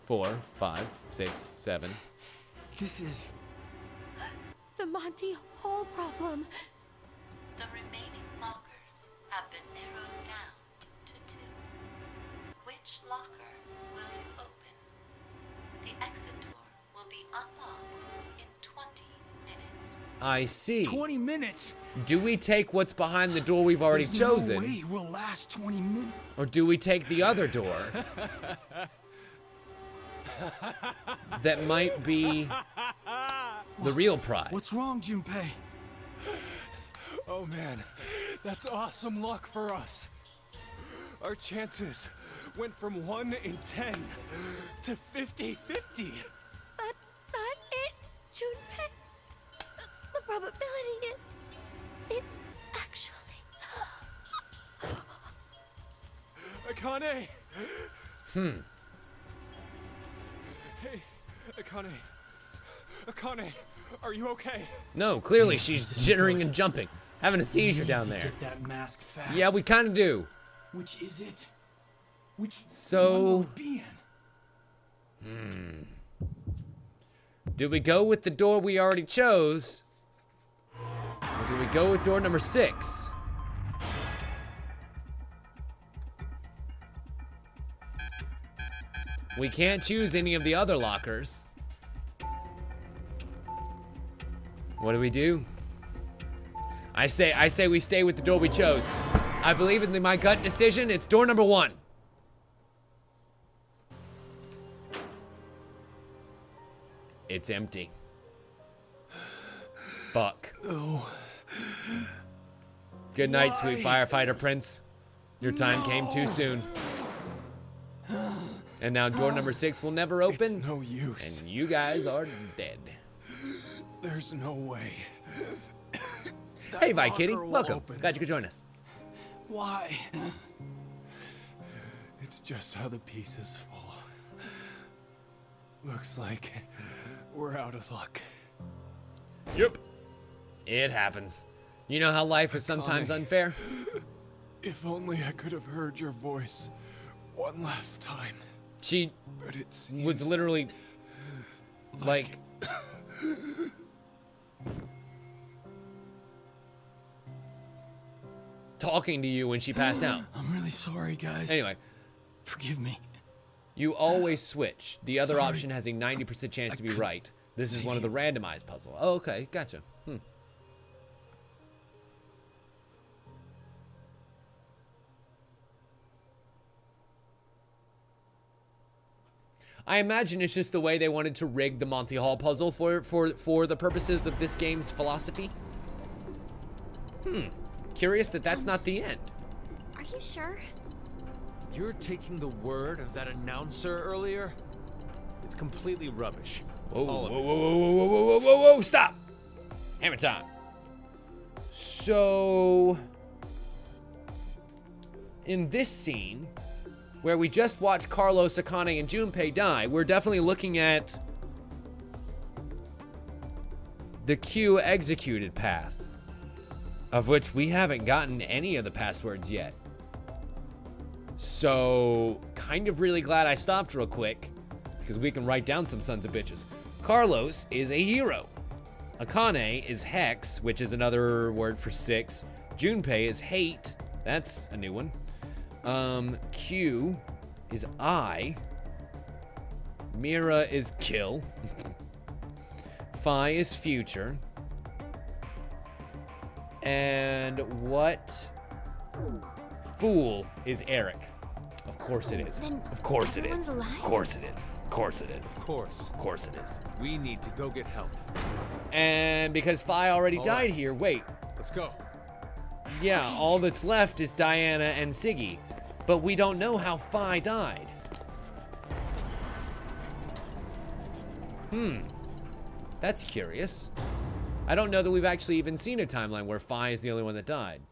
4, 5, 6, 7. This is... The Monty Hall problem. The remaining lockers have been narrowed down to 2. Which locker will you open? The exit door will be unlocked in 20 minutes. I see. 20 minutes? Do we take what's behind the door we've already There's chosen? no way we'll last 20 minutes. Or do we take the other door? That might be the real prize. What's wrong, Junpei? Oh man, that's awesome luck for us. Our chances went from 1 in 10 to 50-50. That's not it, Junpei. The probability is... It's actually... Akane! Hmm. Hey, Akane. Akane, are you okay? No, clearly she's jittering and jumping. Having a seizure down there. Get that mask fast. Yeah, we kind of do. Which is it? Which So... one will it be Hmm. in? Do we go with the door we already chose? Or do we go with door number 6? We can't choose any of the other lockers. What do we do? I say we stay with the door we chose. I believe in my gut decision. It's door number 1. It's empty. Fuck. Oh. Good night, sweet firefighter prince. Your time came too soon. And now door number 6 will never open. It's no use. And you guys are dead. There's no way. Hey, Vi Kitty. locker will Welcome. open. Glad you could join us. Why? It's just how the pieces fall. Looks like we're out of luck. Yep. It happens. You know how life is sometimes unfair? If only I could have heard your voice one last time. She But it seems was literally like talking to you when she passed out. I'm really sorry, guys. Anyway, Forgive me. you always switch. The other Sorry. option has a 90% chance to be couldn't right. This is save one of the you. randomized puzzle. Oh, okay, gotcha. I imagine it's just the way they wanted to rig the Monty Hall puzzle for the purposes of this game's philosophy. Curious that that's not the end. Are you sure? You're taking the word of that announcer earlier? It's completely rubbish. Whoa, whoa, All of whoa, it. whoa, whoa, whoa, whoa, whoa, whoa, stop! Hammer time. So, in this scene, where we just watched Carlos, Akane, and Junpei die, we're definitely looking at the Q executed path, of which we haven't gotten any of the passwords yet. So, kind of really glad I stopped real quick, because we can write down some sons of bitches. Carlos is a hero. Akane is hex, which is another word for 6. Junpei is hate. That's a new one. Q is I. Mira is kill. Phi is future. And what? Fool is Eric. Of course it is. Then Of course it everyone's is. alive? Of course it is. Of course it is. Of course. Of course it is. We need to go get help. And because Phi already All died right. here, wait. Let's go. Yeah, all that's left is Diana and Siggy. But we don't know how Phi died. That's curious. I don't know that we've actually even seen a timeline where Phi is the only one that died.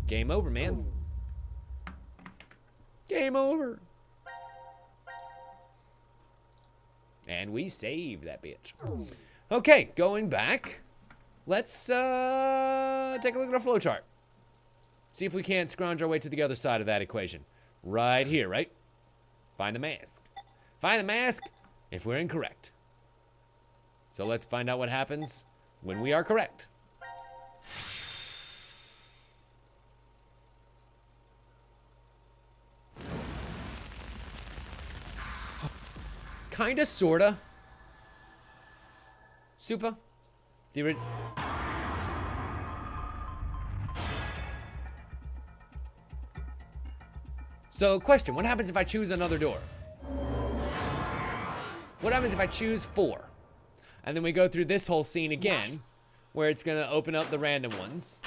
Game over, man. Game over. And we saved that bitch. Okay, going back. Let's take a look at our flowchart. See if we can't scrounge our way to the other side of that equation. Right here, right? Find the mask. Find the mask if we're incorrect. So let's find out what happens when we are correct. Kinda, sorta. Super. So, question, what happens if I choose another door? What happens if I choose 4? And then we go through this whole scene again, where it's gonna open up the random ones.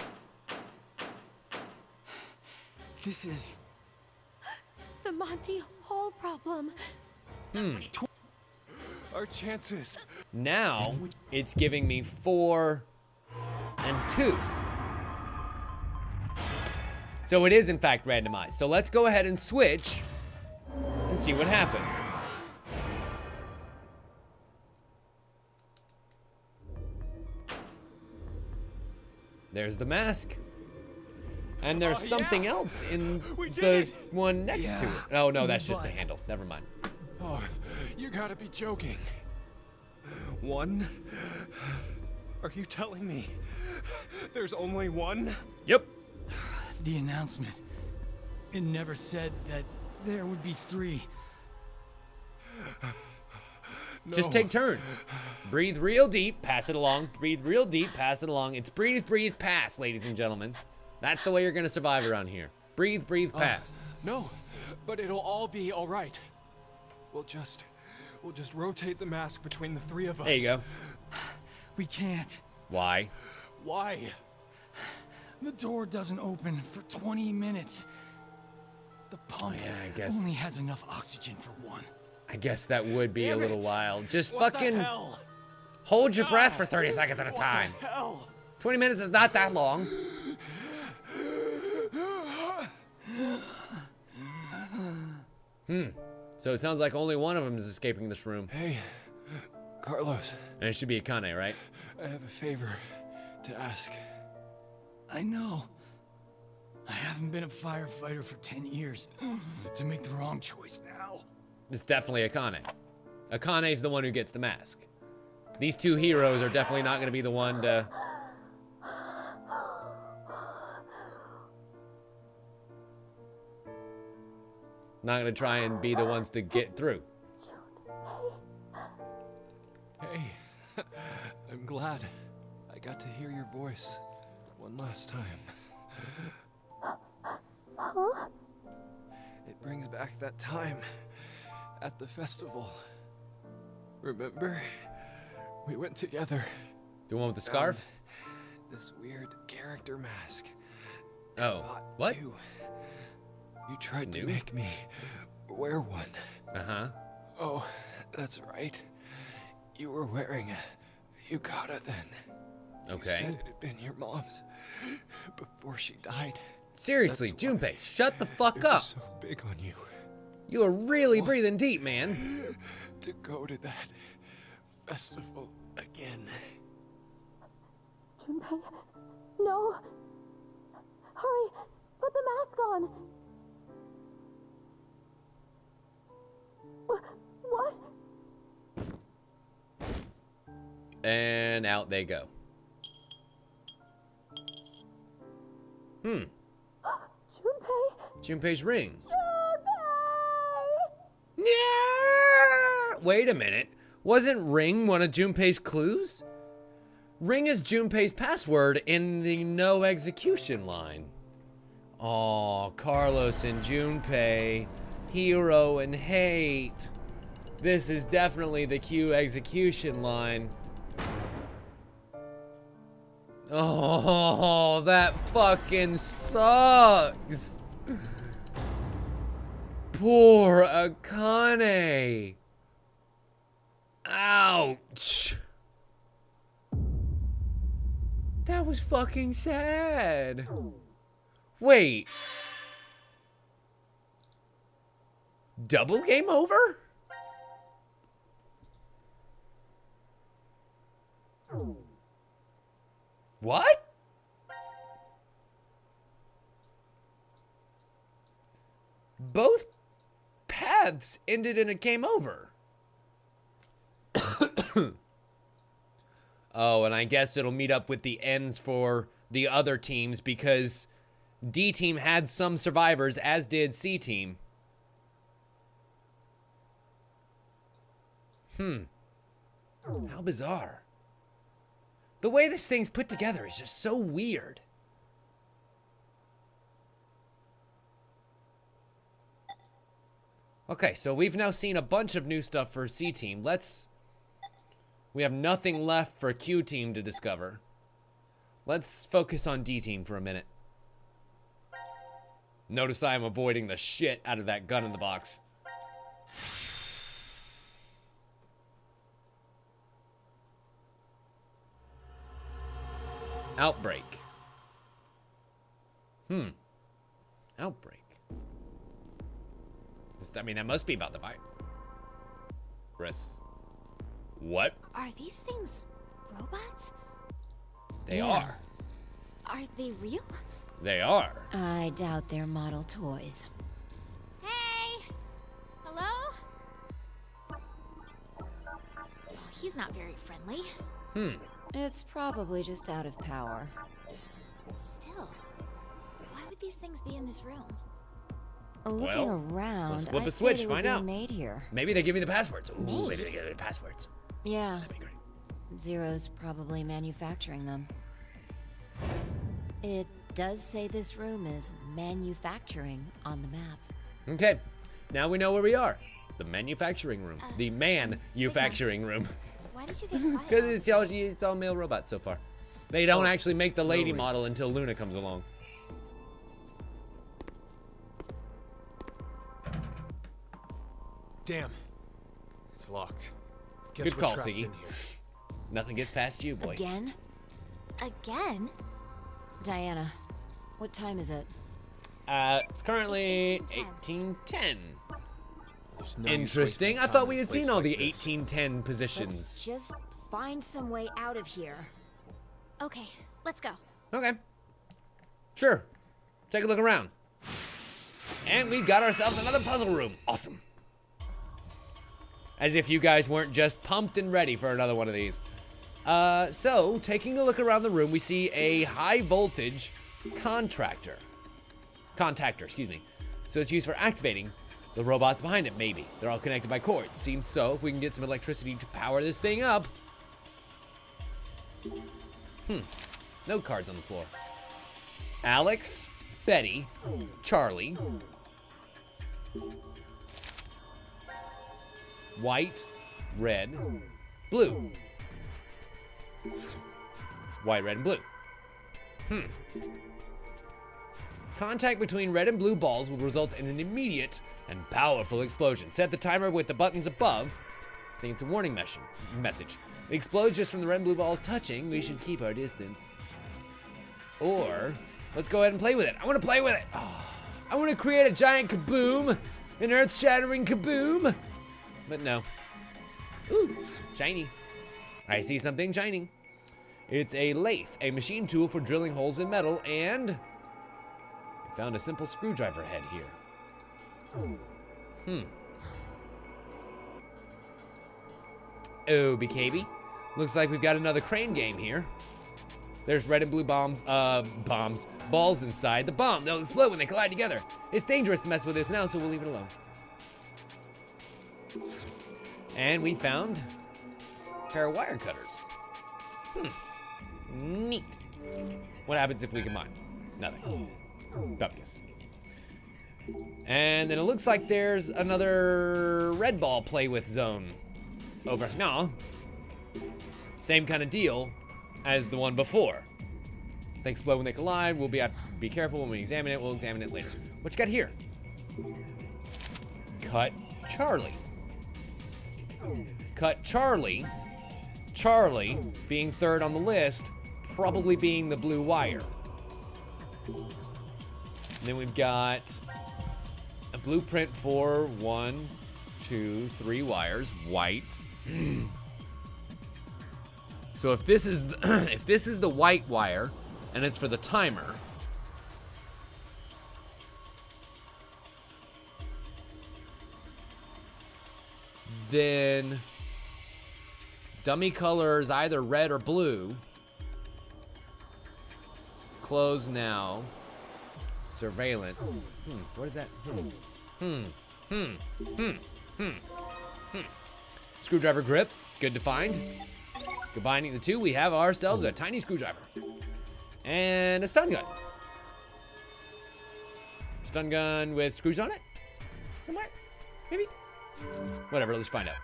This is... The Monty Hall problem. Our chances. Now, it's giving me 4 and 2. So it is in fact randomized. So let's go ahead and switch and see what happens. There's the mask. And there's something else in the one next to it. Oh no, that's just the handle. Never mind. Oh, you gotta be joking. 1? Are you telling me there's only 1? Yep. The announcement. It never said that there would be 3. No. Just take turns. Breathe real deep, pass it along. Breathe real deep, pass it along. It's breathe, breathe, pass, ladies and gentlemen. That's the way you're gonna survive around here. Breathe, breathe, pass. No, but it'll all be all right. We'll just rotate the mask between the 3 of us. There you go. We can't. Why? Why? The door doesn't open for 20 minutes. The pump I guess. only has enough oxygen for 1. I guess that would be Damn a little it. while. Just What fucking the hell? hold your breath for 30 seconds at a What time. the hell? 20 minutes is not that long. So it sounds like only one of them is escaping this room. Hey, Carlos, And it should be Akane, right? I have a favor to ask. I know. I haven't been a firefighter for 10 years. To make the wrong choice now. It's definitely Akane. Akane's the one who gets the mask. These 2 heroes are definitely not going to be the one to... Not going to try and be the ones to get through. Hey, I'm glad I got to hear your voice one last time. It brings back that time at the festival. Remember? We went together. The one with the scarf? This weird character mask. Oh, Bought what? 2. You tried to New? make me wear one. Uh-huh. Oh, that's right. You were wearing a yukata then. Okay. You said it had been your mom's before she died. Seriously, That's why Junpei, shut the fuck it was up. so big on you You are really breathing deep, man. to go to that festival again. Junpei, no. Hurry, put the mask on. What? And out they go. Junpei! Junpei's ring. Junpei! Yeah. Wait a minute. Wasn't ring one of Junpei's clues? Ring is Junpei's password in the no execution line. Aw, Carlos and Junpei. Hero and hate. This is definitely the Q execution line. Oh, that fucking sucks. Poor Akane. Ouch. That was fucking sad. Wait. Double game over? What? Both paths ended in a game over. Oh, and I guess it'll meet up with the ends for the other teams because D team had some survivors, as did C team. How bizarre. The way this thing's put together is just so weird. Okay, so we've now seen a bunch of new stuff for C Team. We have nothing left for Q Team to discover. Let's focus on D Team for a minute. Notice I am avoiding the shit out of that gun in the box. Outbreak. Outbreak. I mean, that must be about the virus. What? Are these things robots? They are. Are they real? They are. I doubt they're model toys. Hey! Hello? Well, he's not very friendly. It's probably just out of power. Still, why would these things be in this room? Looking Well, around, let's flip a I'd say switch, they were find being out. made here. Maybe they give me the passwords. Ooh, Made? maybe they give me the passwords. Yeah, That'd be great. Zero's probably manufacturing them. It does say this room is manufacturing on the map. Okay, now we know where we are. The manufacturing room. The manufacturing room. Why did you get quiet? Because it's all male robots so far. They don't actually make the lady reason. model until Luna comes along. Damn. It's locked. Guess Good we're call, trapped Siggy. in here. Nothing gets past you, boy. Again? Again? Diana, what time is it? It's currently It's 1810. There's no use Interesting. wasting I time thought in we a had place seen all like the this. 1810 Let's positions. just find some way out of here. Okay, let's go. Okay. Sure. Take a look around. And we've got ourselves another puzzle room. Awesome. As if you guys weren't just pumped and ready for another one of these. So, taking a look around the room, we see a high voltage contactor, excuse me. So it's used for activating the robots behind it, maybe. They're all connected by cords. Seems so. If we can get some electricity to power this thing up. No cards on the floor. Alex, Betty, Charlie, white, red, blue. White, red, and blue. Contact between red and blue balls will result in an immediate and powerful explosion. Set the timer with the buttons above. I think it's a warning message. It explodes just from the red and blue balls touching. We should keep our distance. Or, let's go ahead and play with it. I want to play with it. I want to create a giant kaboom. An earth-shattering kaboom. But no. Ooh, shiny. I see something shining. It's a lathe, a machine tool for drilling holes in metal, and we found a simple screwdriver head here. Oh, BKB. Looks like we've got another crane game here. There's red and blue balls inside the bomb. They'll explode when they collide together. It's dangerous to mess with this now, so we'll leave it alone. And we found a pair of wire cutters. Neat. What happens if we combine? Nothing. Bupkis. And then it looks like there's another red ball play with zone over. No. Same kind of deal as the one before. They explode when they collide. We'll have to be careful when we examine it. We'll examine it later. What you got here? Cut Charlie. Cut Charlie. Charlie being third on the list, probably being the blue wire. And then we've got a blueprint for 1, 2, 3 wires, white. So if this is if this is the white wire and it's for the timer, then dummy color is either red or blue. Close now. Surveillant. What is that? Screwdriver grip, good to find. Combining the two, we have ourselves a tiny screwdriver. And a stun gun. Stun gun with screws on it? Somewhere? Maybe? Whatever, let's find out.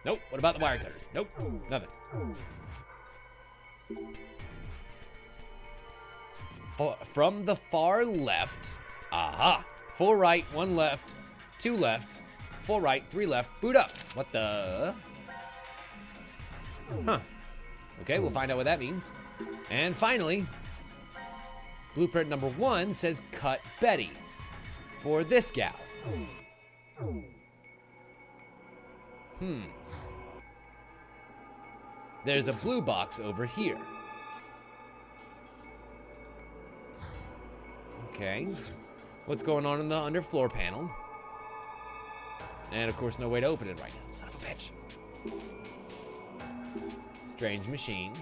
Nope. What about the wire cutters? Nope. Nothing. From the far left. Aha. 4 right, 1 left, 2 left, 4 right, 3 left. Boot up. What the? Huh. Okay, we'll find out what that means. And finally, blueprint number 1 says cut Betty. For this gal. There's a blue box over here. Okay. What's going on in the underfloor panel? And of course, no way to open it right now. Son of a bitch. Strange machine.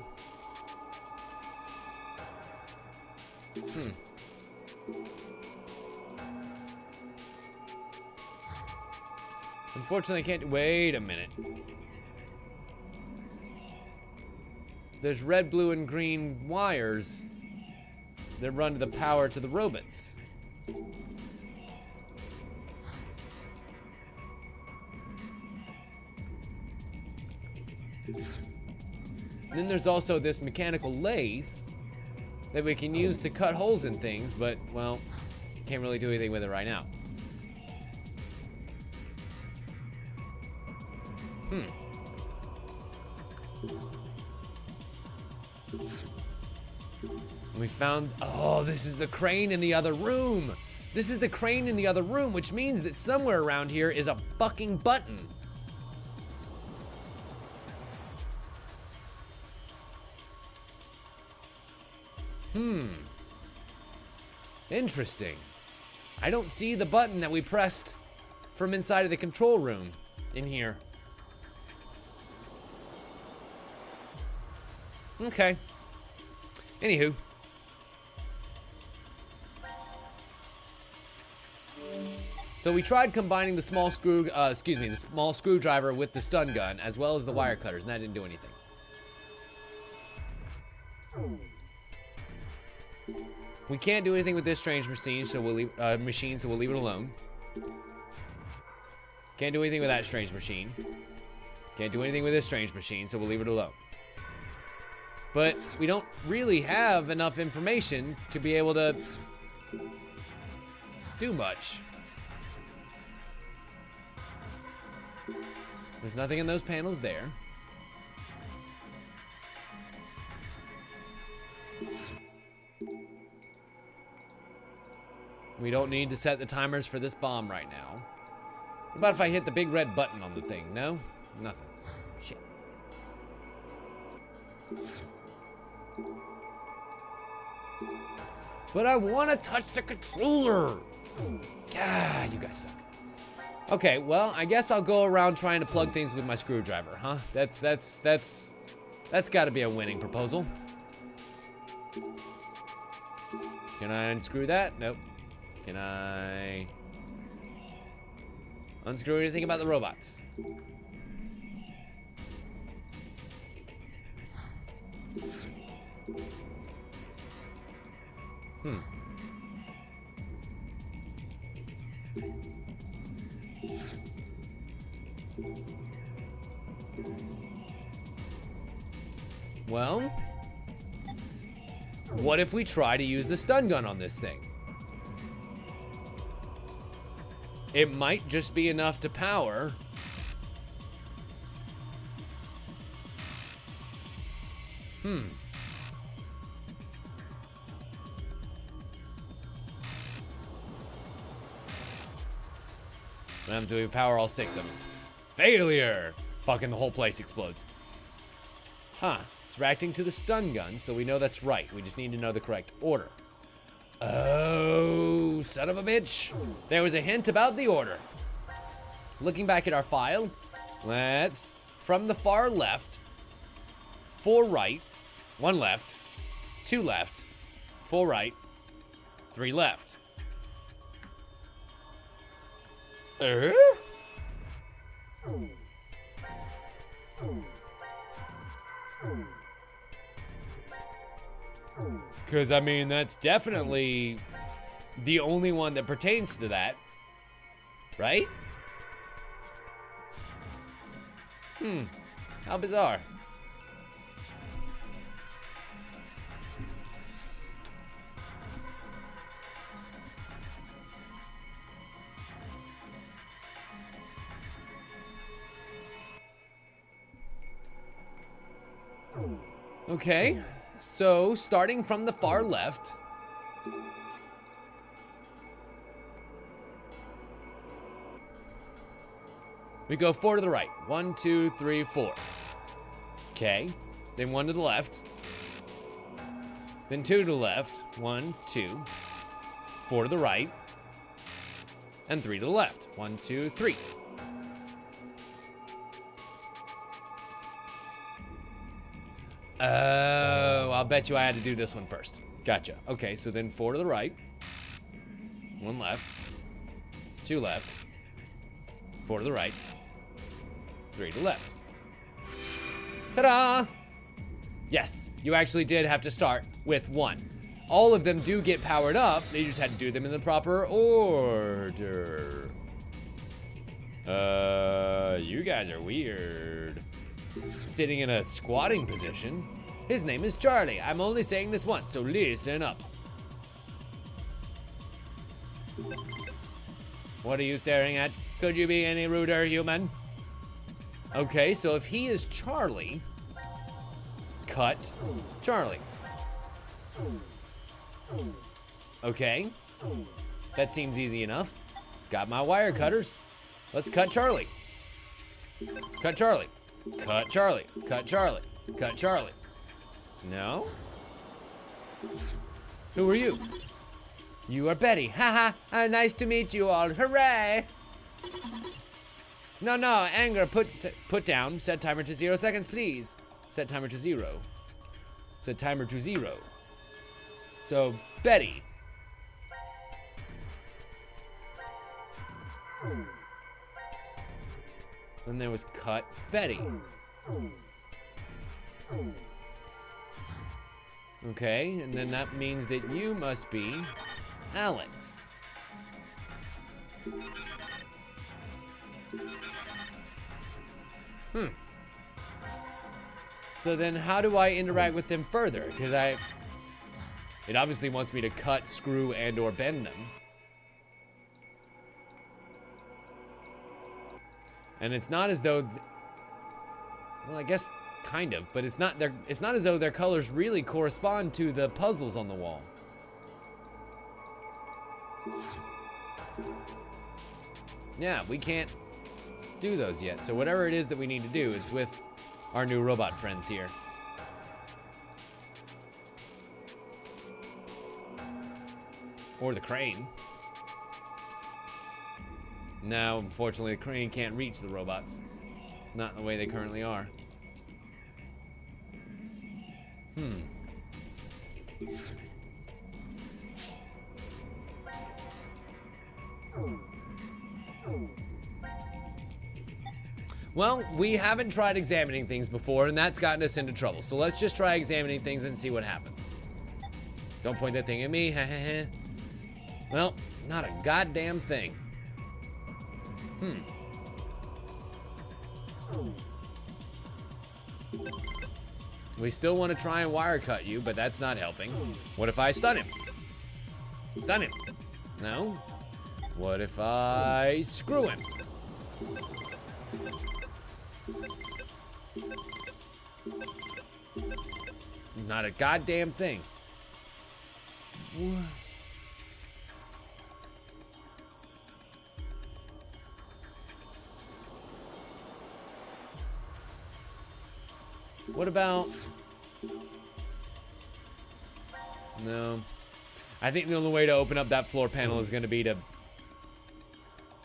Unfortunately, I can't. Wait a minute. There's red, blue, and green wires that run to the power to the robots. Then there's also this mechanical lathe that we can use to cut holes in things, but, well, can't really do anything with it right now. We found, oh, this is the crane in the other room. This is the crane in the other room, which means that somewhere around here is a fucking button. Interesting. I don't see the button that we pressed from inside of the control room in here. Okay. Anywho. So we tried combining the small screwdriver with the stun gun, as well as the wire cutters, and that didn't do anything. We can't do anything with this strange machine, so we'll leave it alone. Can't do anything with that strange machine. Can't do anything with this strange machine, so we'll leave it alone. But we don't really have enough information to be able to do much. There's nothing in those panels there. We don't need to set the timers for this bomb right now. What about if I hit the big red button on the thing? No? Nothing. Shit. But I want to touch the controller. God, you guys suck. Okay, well, I guess I'll go around trying to plug things with my screwdriver, huh? That's got to be a winning proposal. Can I unscrew that? Nope. Can I unscrew anything about the robots? Well, what if we try to use the stun gun on this thing? It might just be enough to power What happens if we power all 6 of them? Failure! Fucking the whole place explodes. Huh. It's reacting to the stun gun, so we know that's right. We just need to know the correct order. Oh, son of a bitch. There was a hint about the order. Looking back at our file, let's, from the far left, 4 right, 1 left, 2 left, 4 right, 3 left. Because, I mean, that's definitely the only one that pertains to that. Right? How bizarre. Okay, so starting from the far left, we go 4 to the right. 1, 2, 3, 4. Okay, then 1 to the left, then 2 to the left. 1, 2, 4 to the right, and 3 to the left. 1, 2, 3. Oh, I'll bet you I had to do this one first. Gotcha. Okay, so then 4 to the right, 1 left, 2 left, 4 to the right, 3 to the left. Ta-da! Yes, you actually did have to start with 1. All of them do get powered up, they just had to do them in the proper order. You guys are weird. Sitting in a squatting position. His name is Charlie. I'm only saying this once, so listen up. What are you staring at? Could you be any ruder, human? Okay, so if he is Charlie, cut Charlie. Okay, that seems easy enough. Got my wire cutters. Let's cut Charlie. Cut Charlie. Cut Charlie. Cut Charlie. Cut Charlie. No? Who are you? You are Betty. Haha. Nice to meet you all. Hooray! No, anger. Put down. Set timer to 0 seconds, please. Set timer to 0. Set timer to 0. So, Betty. Then there was cut Betty. Okay, and then that means that you must be Alex. So then how do I interact with them further? Because it obviously wants me to cut, screw, and or bend them. And it's not as though, well, I guess kind of, but it's not as though their colors really correspond to the puzzles on the wall. Yeah, we can't do those yet. So whatever it is that we need to do, it's with our new robot friends here. Or the crane. No, unfortunately, the crane can't reach the robots. Not in the way they currently are. Well, we haven't tried examining things before, and that's gotten us into trouble. So let's just try examining things and see what happens. Don't point that thing at me. Well, not a goddamn thing. We still want to try and wire cut you, but that's not helping. What if I stun him? Stun him. No. What if I screw him? Not a goddamn thing. What about... No. I think the only way to open up that floor panel is going to be to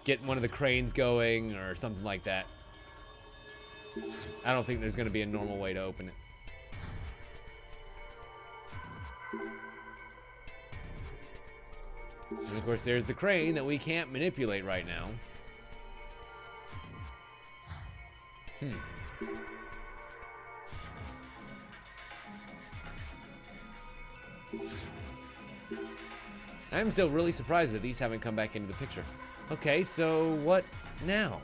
get one of the cranes going or something like that. I don't think there's going to be a normal way to open it. And of course, there's the crane that we can't manipulate right now. I'm still really surprised that these haven't come back into the picture. Okay, so what now?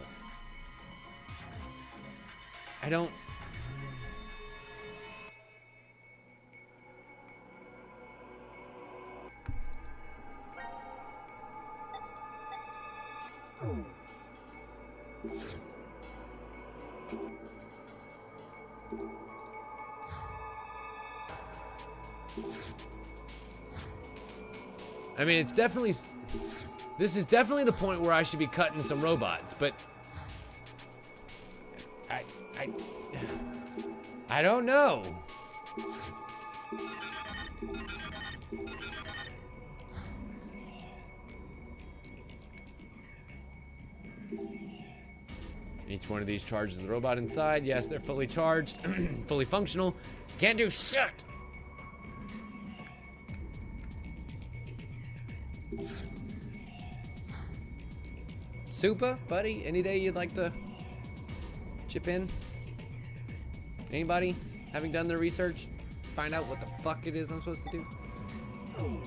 I don't... I mean, it's definitely... This is definitely the point where I should be cutting some robots, but... I don't know. Each one of these charges the robot inside. Yes, they're fully charged, fully functional. Can't do shit. Super, buddy, any day you'd like to chip in? Anybody having done their research? Find out what the fuck it is I'm supposed to do?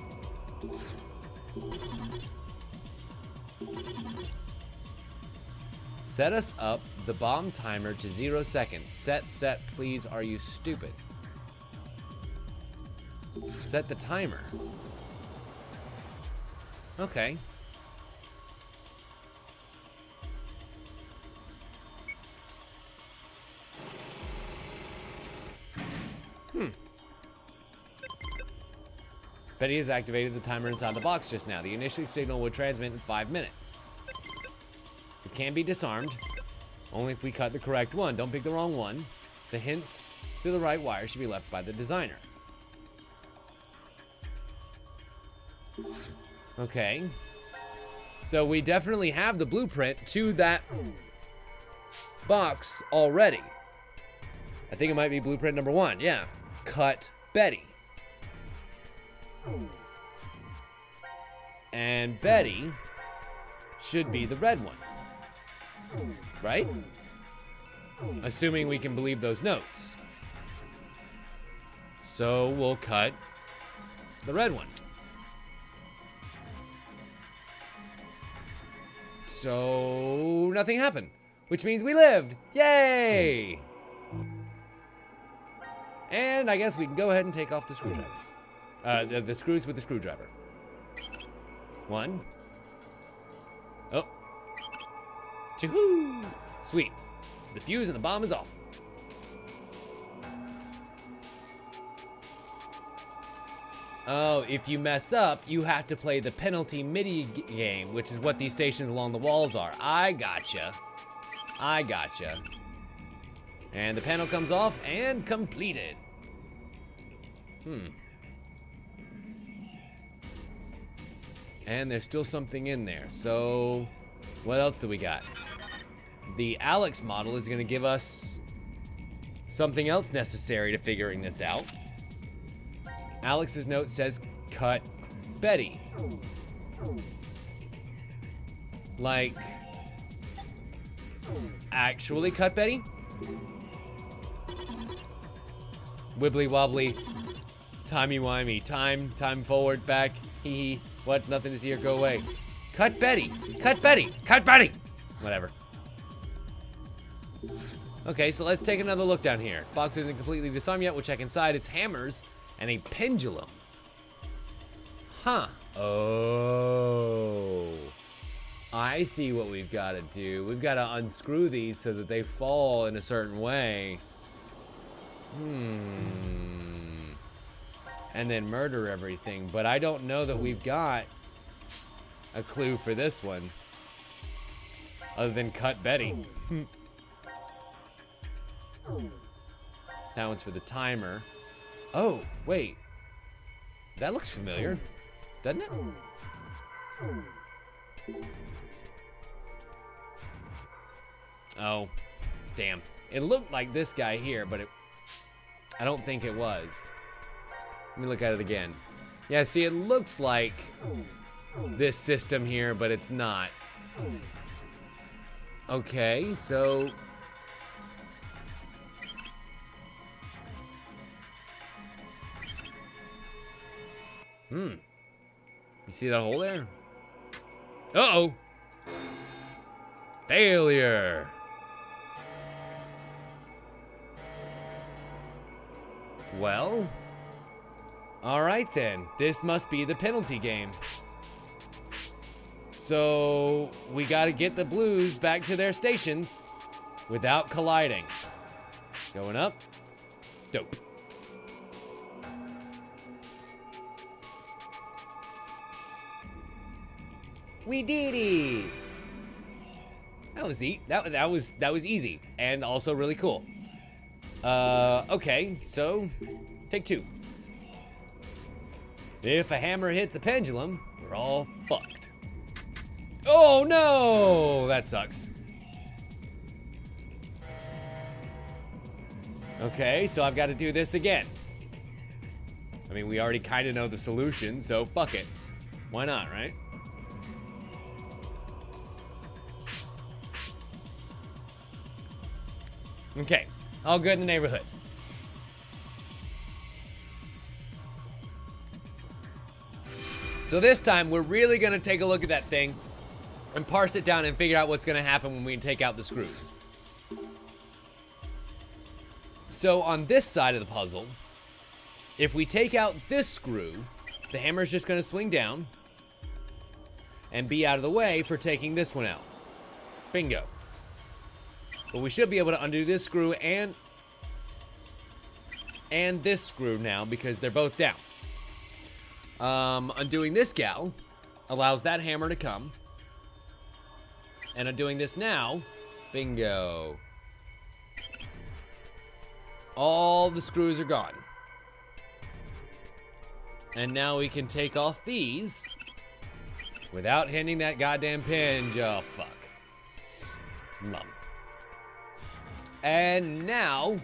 Set us up the bomb timer to 0 seconds. Set, please. Are you stupid? Set the timer. Okay. Betty has activated the timer inside the box just now. The initial signal will transmit in 5 minutes. It can be disarmed, only if we cut the correct one. Don't pick the wrong one. The hints to the right wire should be left by the designer. Okay. So we definitely have the blueprint to that box already. I think it might be blueprint number 1. Yeah. Cut Betty. And Betty should be the red one. Right? Assuming we can believe those notes. So we'll cut the red one. So nothing happened, which means we lived. Yay! And I guess we can go ahead and take off the screwdrivers. The screws with the screwdriver. 1. Oh. 2. Sweet. The fuse and the bomb is off. Oh, if you mess up, you have to play the penalty mini game, which is what these stations along the walls are. I gotcha. And the panel comes off and completed. And there's still something in there. So, what else do we got? The Alex model is going to give us something else necessary to figuring this out. Alex's note says, cut Betty. Like, actually cut Betty? Wibbly wobbly, timey wimey, time forward, back, hee hee. What? Nothing to see here. Go away. Cut Betty. Cut Betty. Cut Betty. Whatever. Okay, so let's take another look down here. Box isn't completely disarmed yet. We'll check inside. It's hammers and a pendulum. Huh. Oh. I see what we've got to do. We've got to unscrew these so that they fall in a certain way. And then murder everything, but I don't know that we've got a clue for this one other than cut Betty. That one's for the timer. Oh, wait. That looks familiar, doesn't it? Oh, damn. It looked like this guy here, but I don't think it was. Let me look at it again. Yeah, see, it looks like this system here, but it's not. Okay, so... You see that hole there? Uh-oh. Failure. Well, all right then. This must be the penalty game. So we gotta get the blues back to their stations without colliding. Going up. Dope. We did it. That was that was easy and also really cool. Okay, so take 2. If a hammer hits a pendulum, we're all fucked. Oh no, that sucks. Okay, so I've got to do this again. I mean, we already kind of know the solution, so fuck it. Why not, right? Okay, all good in the neighborhood. So this time, we're really gonna take a look at that thing and parse it down and figure out what's gonna happen when we take out the screws. So on this side of the puzzle, if we take out this screw, the hammer's just gonna swing down and be out of the way for taking this one out. Bingo. But we should be able to undo this screw and this screw now because they're both down. Undoing this gal allows that hammer to come. And undoing this now, bingo. All the screws are gone. And now we can take off these without hitting that goddamn pinch. Oh, fuck. Lum. And now,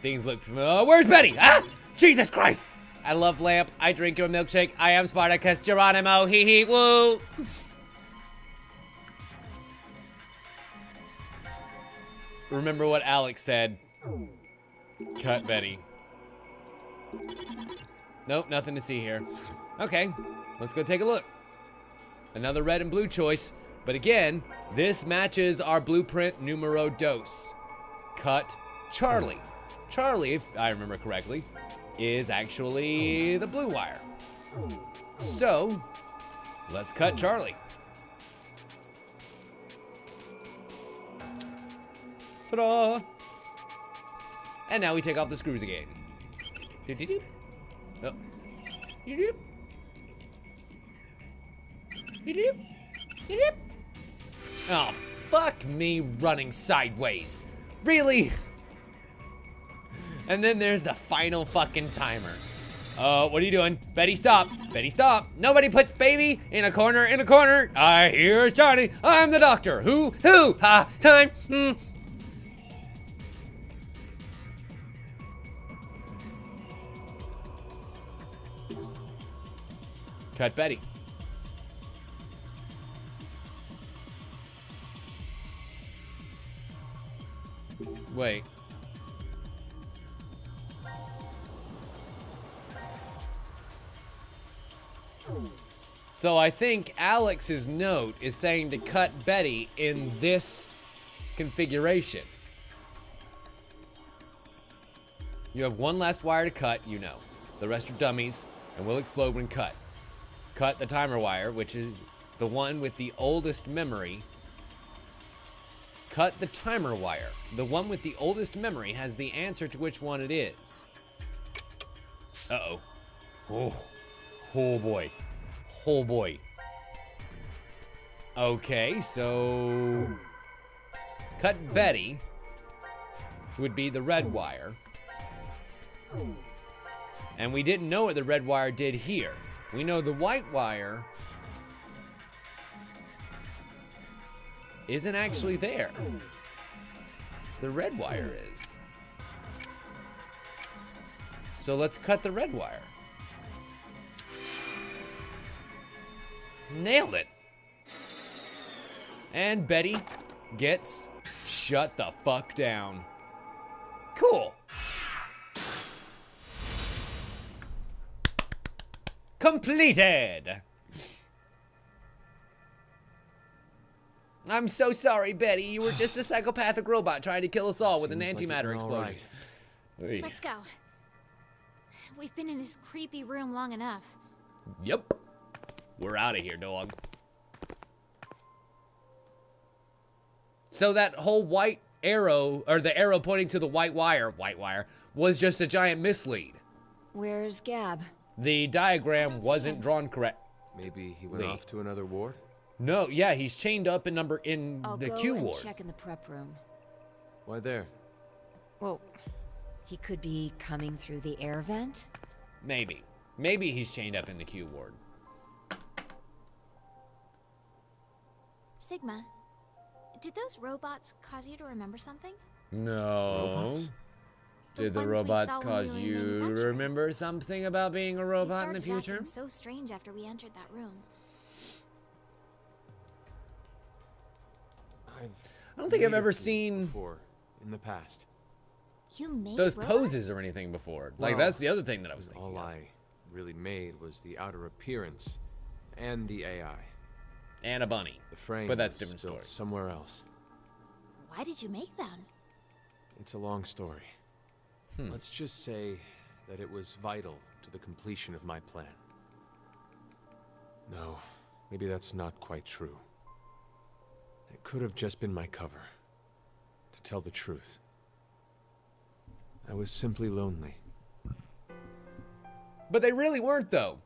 things look familiar. Where's Betty? Ah! Jesus Christ! I love lamp. I drink your milkshake. I am Spartacus Geronimo. Hee hee woo! Remember what Alex said. Cut Betty. Nope, nothing to see here. Okay, let's go take a look. Another red and blue choice. But again, this matches our blueprint numero dos. Cut Charlie. Charlie, if I remember correctly, is actually the blue wire. So, let's cut Charlie. Ta-da! And now we take off the screws again. Do-do-do. Oh. Do-do-do. Do-do-do. Do-do-do. Oh, fuck me running sideways. Really? And then there's the final fucking timer. What are you doing? Betty, stop. Betty, stop. Nobody puts baby in a corner, in a corner. I hear Johnny. I'm the doctor. Who? Ha, time. Cut Betty. Wait. So I think Alex's note is saying to cut Betty in this configuration. You have one last wire to cut, you know. The rest are dummies and will explode when cut. Cut the timer wire, which is the one with the oldest memory. Cut the timer wire. The one with the oldest memory has the answer to which one it is. Uh-oh. Oh boy. Oh boy. Okay, so cut Betty would be the red wire. And we didn't know what the red wire did here. We know the white wire isn't actually there. The red wire is. So let's cut the red wire. Nailed it. And Betty gets shut the fuck down. Cool. completed. I'm so sorry, Betty. You were just a psychopathic robot trying to kill us all with an Seems like antimatter it went all explosion. Oy. Let's go. We've been in this creepy room long enough. Yep. We're out of here, dog. So that whole white arrow, or the arrow pointing to the white wire, was just a giant mislead. Where's Gab? The diagram wasn't drawn correct. Maybe he went off to another ward? No, yeah, he's chained up in I'll the go Q and ward. check in the prep room. Why there? Well, he could be coming through the air vent. Maybe. Maybe he's chained up in the Q ward. Sigma, did those robots cause you to remember something? No. Robots? Did the ones we robots saw when cause we were in you to manufacturing. remember something about being a They robot in the started future? acting so strange after we entered that room. I don't think I've made a ever few seen before in the past. You made those robots? poses or anything before. Like, Well, that's the other thing that I was thinking All of. I really made was the outer appearance and the AI. And a bunny. The frame But that's a was different built story. somewhere else. Why did you make them? It's a long story. Let's just say that it was vital to the completion of my plan. No, maybe that's not quite true. It could have just been my cover. To tell the truth, I was simply lonely. But they really weren't, though.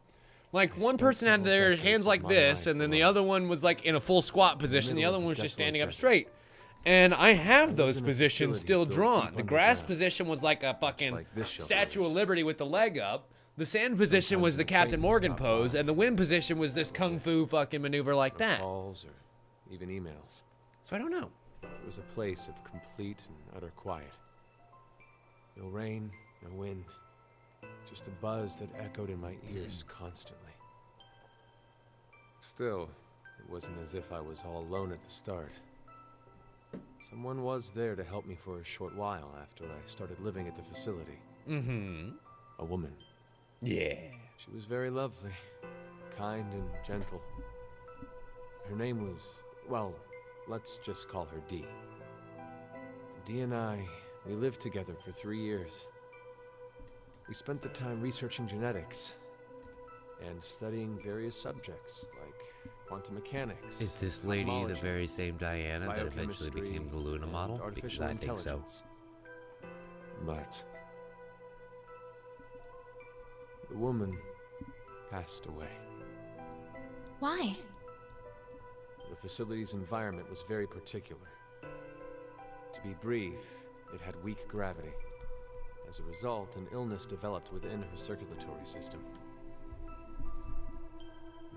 Like, I one spent person had several their decades hands of like my this, life and then the alone. other one was like in a full squat position. The middle other of one a was just desolate standing up desert. straight. And I have those in a positions facility still built drawn. deep The grass underground, position was like a fucking like this shelter Statue of is. Liberty with the leg up. The sand position was Sometimes the an Captain acquaintance Morgan stopped pose, by. and the wind position was this kung fu fucking maneuver like No that. calls or even emails. So I don't know. It was a place of complete and utter quiet. No rain, no wind, just a buzz that echoed in my ears constantly. Still, it wasn't as if I was all alone at the start. Someone was there to help me for a short while after I started living at the facility. Mm-hmm. A woman. Yeah. She was very lovely, kind and gentle. Her name was, well, let's just call her Dee. Dee and I, we lived together for 3 years. We spent the time researching genetics and studying various subjects like quantum mechanics. Is this lady the cosmology, very same Diana that eventually biochemistry, became the Luna and model? Because artificial I think so. intelligence. But the woman passed away. Why? The facility's environment was very particular. To be brief, it had weak gravity. As a result, an illness developed within her circulatory system.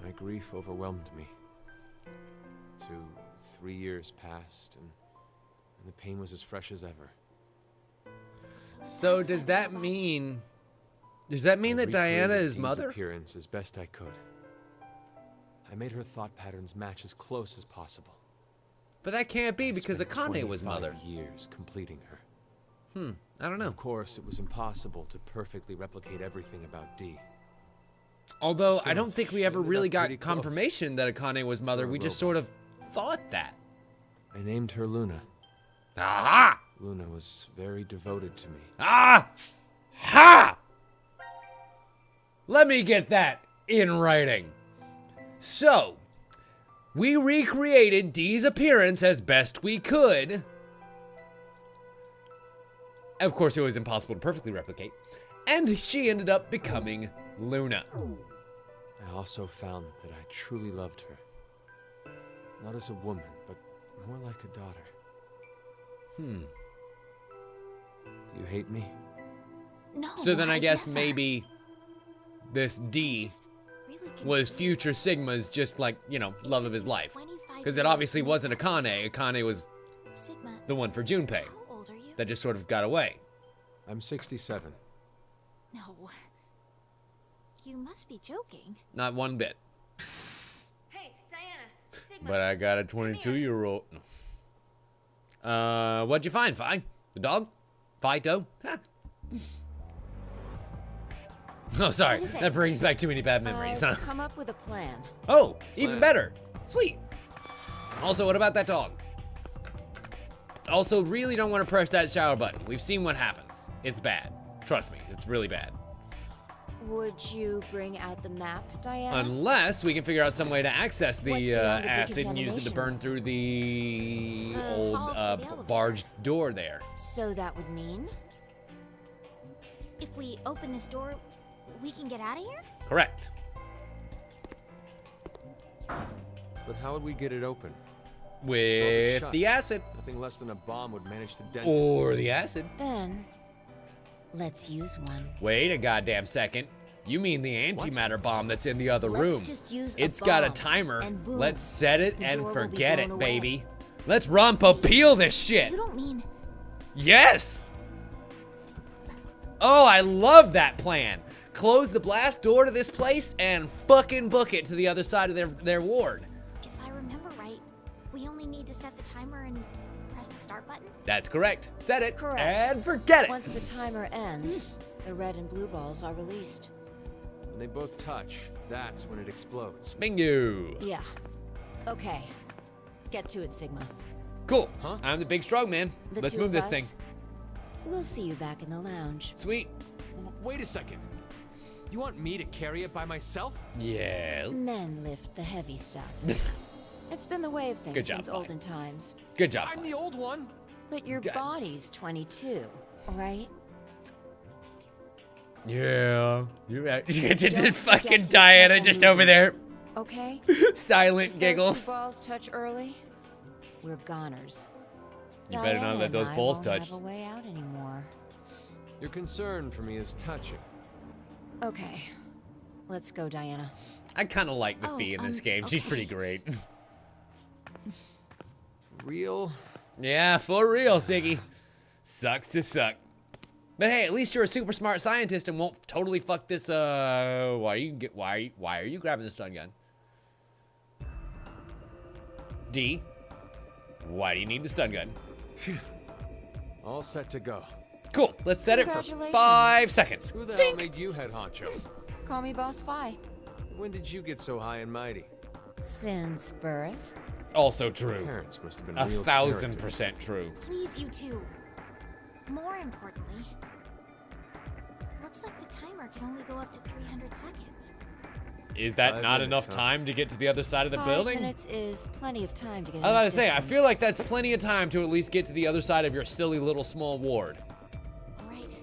My grief overwhelmed me. 3 years passed, and the pain was as fresh as ever. So that's does why that robots- mean... Does that mean I that Diana recreated is Dee's mother? appearance as best I could. I made her thought patterns match as close as possible. But that can't be I because spent Akane was 25 mother. years completing her. I don't know. Of course, it was impossible to perfectly replicate everything about Dee. Although I Still, don't think we she ever ended really up got pretty close confirmation that Akane was mother. for a We just robot. sort of thought that. I named her Luna. Aha! Luna was very devoted to me. Ah! Ha! Let me get that in writing. So, we recreated Dee's appearance as best we could. Of course, it was impossible to perfectly replicate. And she ended up becoming Luna. I also found that I truly loved her. Not as a woman, but more like a daughter. Do you hate me? No. So then I guess never. maybe this D Just really was confused. future Sigma's just like, you know, It love took of his you life. 25 Because it years obviously to make wasn't that. Akane. Akane was Sigma, the one for Junpei how old are you? that just sort of got away. I'm 67. No. You must be joking. Not one bit. Hey, Diana. Sigma. But I got a 22-year-old. What'd you find, Fi? The dog? Fido? Ha. Oh, sorry. What is it? That brings back too many bad memories, huh? I've come up with a plan. Oh, even better. Sweet. Also, what about that dog? Also, really don't want to press that shower button. We've seen what happens. It's bad. Trust me, it's really bad. Would you bring out the map, Diana? Unless we can figure out some way to access What's the beyond the acid and use it to decontamination? burn through the old hall for the elevator. barge door there. So that would mean? If we open this door, we can get out of here? Correct. But how would we get it open? With Shut. the acid. Nothing less than a bomb would manage to dent it. Or the acid. Then, let's use one. Wait a goddamn second. You mean the antimatter bomb that's in the other Let's room? just use a It's got a bomb, timer. and boom, Let's set it the and door will be forget blown it, away. baby. Let's rompa-peel this shit. You don't mean... Yes! Oh, I love that plan. Close the blast door to this place and fucking book it to the other side of their ward. If I remember right, we only need to set the timer and press the start button? That's correct. Set it Correct. and forget it. Once the timer ends, the red and blue balls are released. When they both touch, that's when it explodes. Bingo. Yeah. Okay. Get to it, Sigma. Cool. Huh? I'm the big strong man. The Let's two move of this us, thing. We'll see you back in the lounge. Sweet. Wait a second. You want me to carry it by myself? Yes. Men lift the heavy stuff. It's been the way of things Good job, since Fine. olden times. Good job. I'm Fine. the old one. But your God. body's 22, right? Yeah. You're right. Don't Fucking forget to Diana careful just over movement. there. Okay? Silent If those giggles. two balls touch early, we're goners. You better not Diana let and those I balls won't touch. have a way out anymore. Your concern for me is touching. Okay. Let's go, Diana. I kind of like the Oh, Fee in this game. She's pretty great. For real? Yeah, for real, Siggy. Sucks to suck. But hey, at least you're a super smart scientist and won't totally fuck this. Why are you grabbing the stun gun? D. Why do you need the stun gun? All set to go. Cool. Let's set it for Congratulations. 5 seconds. Who the hell made you head honcho? Call me Boss Fi. When did you get so high and mighty? Since birth. Also true. Parents must have been real 1000% true. Please, you two. More importantly, looks like the timer can only go up to 300 seconds. Is that 5 not minutes, enough huh? time to get to the other side of the 5 building? minutes is plenty of time to get I was about to enough say, I distance. feel like that's plenty of time to at least get to the other side of your silly little small ward. All right,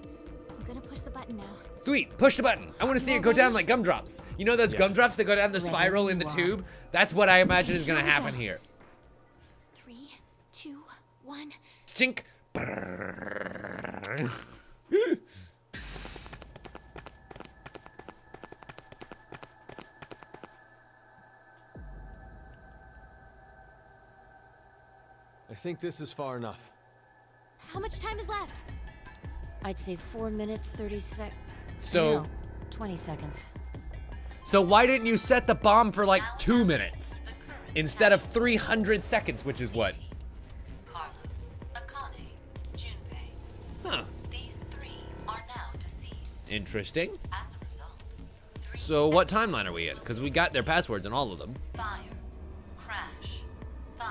I'm gonna push the button now. Sweet, push the button. I want to see it go down like gumdrops. You know those gumdrops that go down the Ready spiral in the you are. tube? That's what I imagine is gonna Here we happen go. here. 3, 2, 1. Chink. I think this is far enough. How much time is left? I'd say 4 minutes, 30 sec. So, No, 20 seconds. so why didn't you set the bomb for like 2 minutes The current instead of 300 seconds, which is what? Carlos, Akane, Junpei. Huh. These 3 are now deceased. Interesting. As a result, 3 So what timeline are we in? Because we got their passwords in all of them. fire, crash, 5.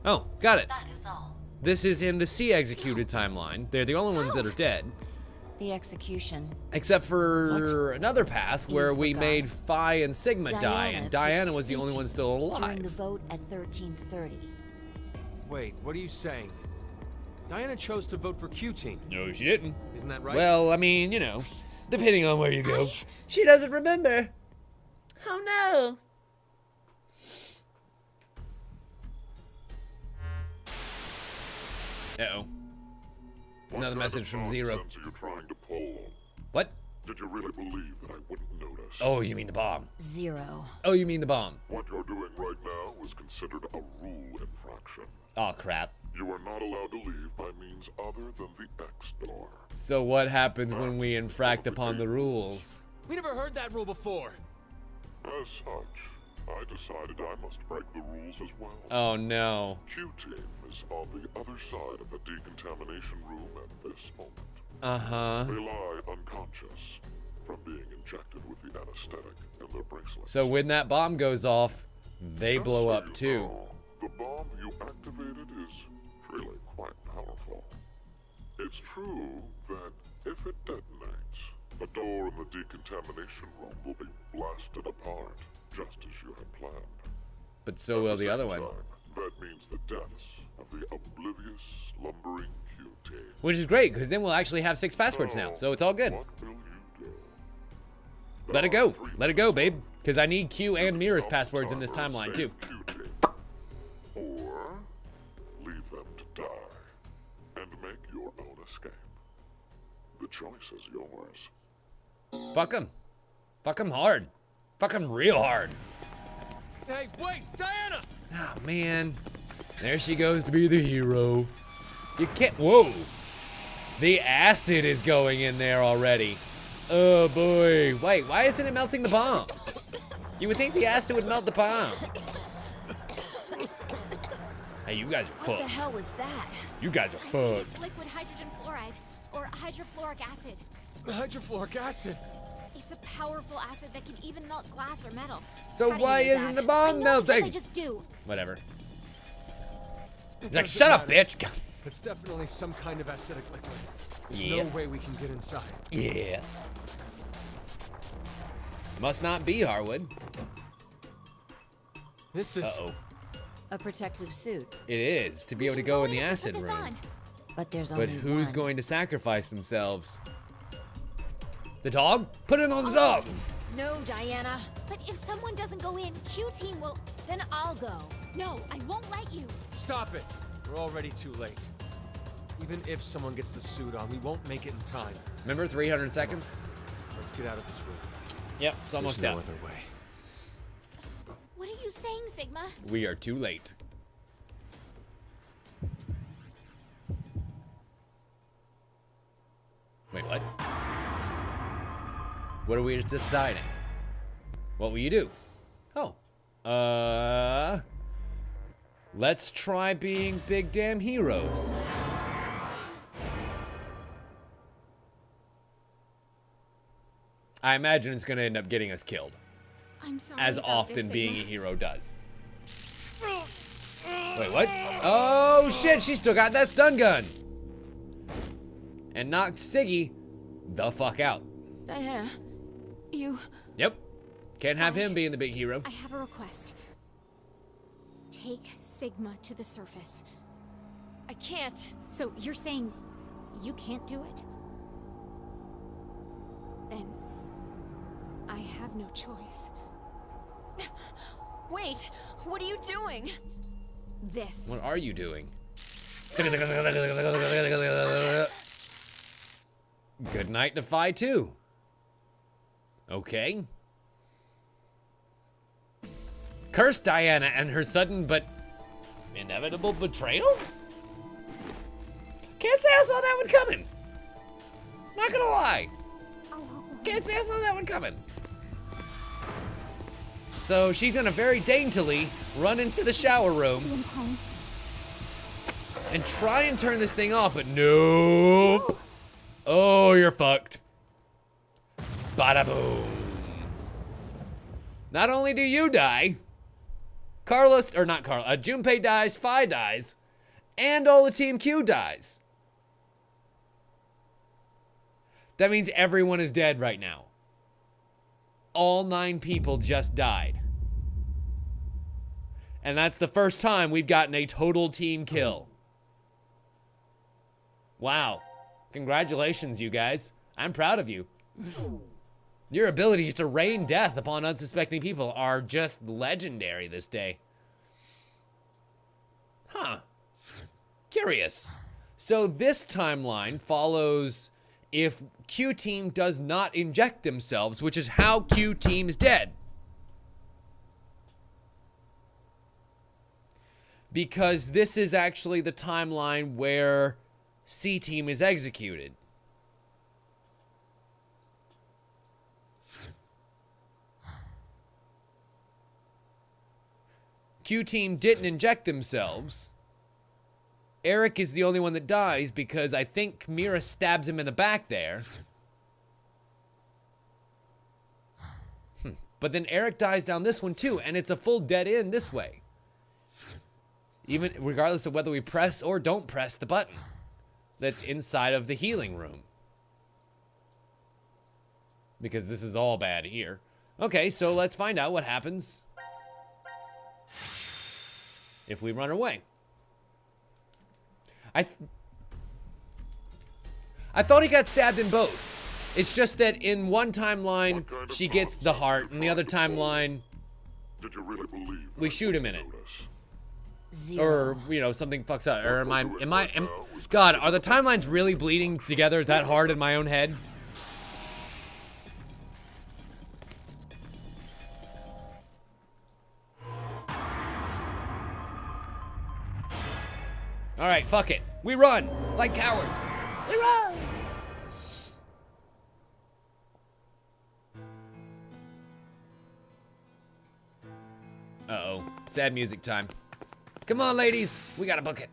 Oh, got it. That is all. This is in the C executed timeline. They're the only ones that are dead. The execution. Except for another path where You we forgot. made Phi and Sigma die, and Diana picked was the only CT one still During the alive. vote at 13:30. Wait, what are you saying? Diana chose to vote for Q Team. No, she didn't. Isn't that right? Well, I mean, you know, depending on where you go. She doesn't remember. Oh no. Uh-oh. Another message from Zero. What are you trying to pull? What? Did you really believe that I wouldn't notice? Oh, you mean the bomb. 0. Oh, you mean the bomb. What you're doing right now is considered a rule infraction. Oh, crap. You are not allowed to leave by means other than the X door. So what happens when we infract upon the rules? We never heard that rule before. As such, I decided I must break the rules as well. Oh, no. Q-Team is on the other side of the decontamination room at this moment. Uh-huh. They lie unconscious from being injected aesthetic in their bracelets. So when that bomb goes off, they Just blow so up you too. know, the bomb you activated is really quite powerful. It's true that if it detonates, a door in the decontamination room will be blasted apart, just as you had planned. But so will the other one. Time, that means the deaths of the oblivious, slumbering Q-Team. Which is great, because then we'll actually have 6 passwords now, so it's all good. What will you do? Let it go. Let it go, babe. Because I need Q and Mira's passwords in this timeline, too. Q-Team. Or leave them to die and make your own escape. The choice is yours. Fuck them. Fuck them hard. Fuck them real hard. Hey, wait, Diana! Oh, man. There she goes to be the hero. You can't. Whoa. The acid is going in there already. Oh, boy. Wait, why isn't it melting the bomb? You would think the acid would melt the bomb. Hey, you guys are fucked. What the hell was that? You guys are I think fucked. it's liquid hydrogen fluoride, or hydrofluoric acid. Hydrofluoric acid. It's a powerful acid that can even melt glass or metal. So How do you why know isn't that? the bomb I know melting? because I just do. Whatever. It Like, doesn't shut up, matter. bitch. It's definitely some kind of acidic liquid. There's Yeah. no way we can get inside. Yeah. Must not be Harwood. This is... Uh-oh. A protective suit. It is, to be able to We can go in the if we put acid this room. on. But there's But only who's one. going to sacrifice themselves? The dog? Put it on the dog! No, Diana. But if someone doesn't go in, Q-Team will... Then I'll go. No, I won't let you. Stop it! We're already too late. Even if someone gets the suit on, we won't make it in time. Remember 300 seconds? Let's get out of this room. Yep, it's almost There's no done. other way. What are you saying, Sigma? We are too late. Wait, what? What are we just deciding? What will you do? Oh. Let's try being big damn heroes. I imagine it's gonna end up getting us killed. I'm sorry As about often this, being a Sigma. hero does. Wait, what? Oh shit, she still got that stun gun. And knocked Siggy the fuck out. Diana, you... Yep. Can't have him being the big hero. I have a request. Take Sigma to the surface. I can't. So you're saying you can't do it? Then I have no choice. Wait, what are you doing? This. What are you doing? Good night, Defy 2. Okay. Curse Diana and her sudden but inevitable betrayal? Can't say I saw that one coming. Not gonna lie. Can't say I saw that one coming. So she's gonna very daintily run into the shower room and try and turn this thing off, but nope. Oh, you're fucked. Bada boom. Not only do you die, Carlos, or not Carlos, Junpei dies, Phi dies, and all of Team Q dies. That means everyone is dead right now. All 9 people just died. And that's the first time we've gotten a total team kill. Wow. Congratulations, you guys. I'm proud of you. Your abilities to rain death upon unsuspecting people are just legendary this day. Huh. Curious. So this timeline follows if Q Team does not inject themselves, which is how Q Team is dead. Because this is actually the timeline where C Team is executed. Q Team didn't inject themselves. Eric is the only one that dies because I think Mira stabs him in the back there. But then Eric dies down this one too, and it's a full dead end this way. Even regardless of whether we press or don't press the button that's inside of the healing room. Because this is all bad here. Okay, so let's find out what happens if we run away. I thought he got stabbed in both. It's just that in one timeline, she gets the heart, and the other timeline, Did you really believe we shoot him in it. Zero. Or, you know, something fucks up. Or God, are the timelines really bleeding together that hard in my own head? All right, fuck it. We run like cowards. We run. Uh-oh. Sad music time. Come on, ladies. We gotta book it.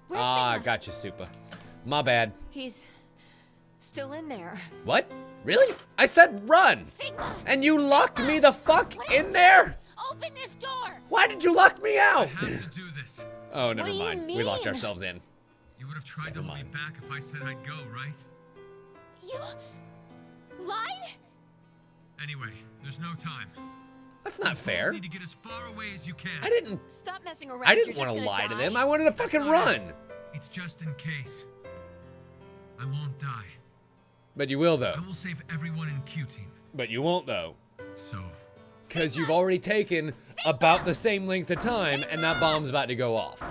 Where's Ah, Sigma? gotcha, Supa. My bad. He's still in there. What? Really? I said run. Sigma! And you locked me the fuck in there? Open this door! Why did you lock me out? I have to do this. Oh, never do you mind. We locked mean? ourselves in. You would have tried to hold me back if I said I'd go, right? You lied? Anyway, there's no time. That's not You fair. need to get as far away as you can. I didn't Stop messing around. I didn't You're want just to gonna lie to die. them. I wanted to fucking run. It's just in case. I won't die. But you will though. I will save everyone in Q Team. But you won't though. So, Because you've already taken about the same length of time and that bomb's about to go off.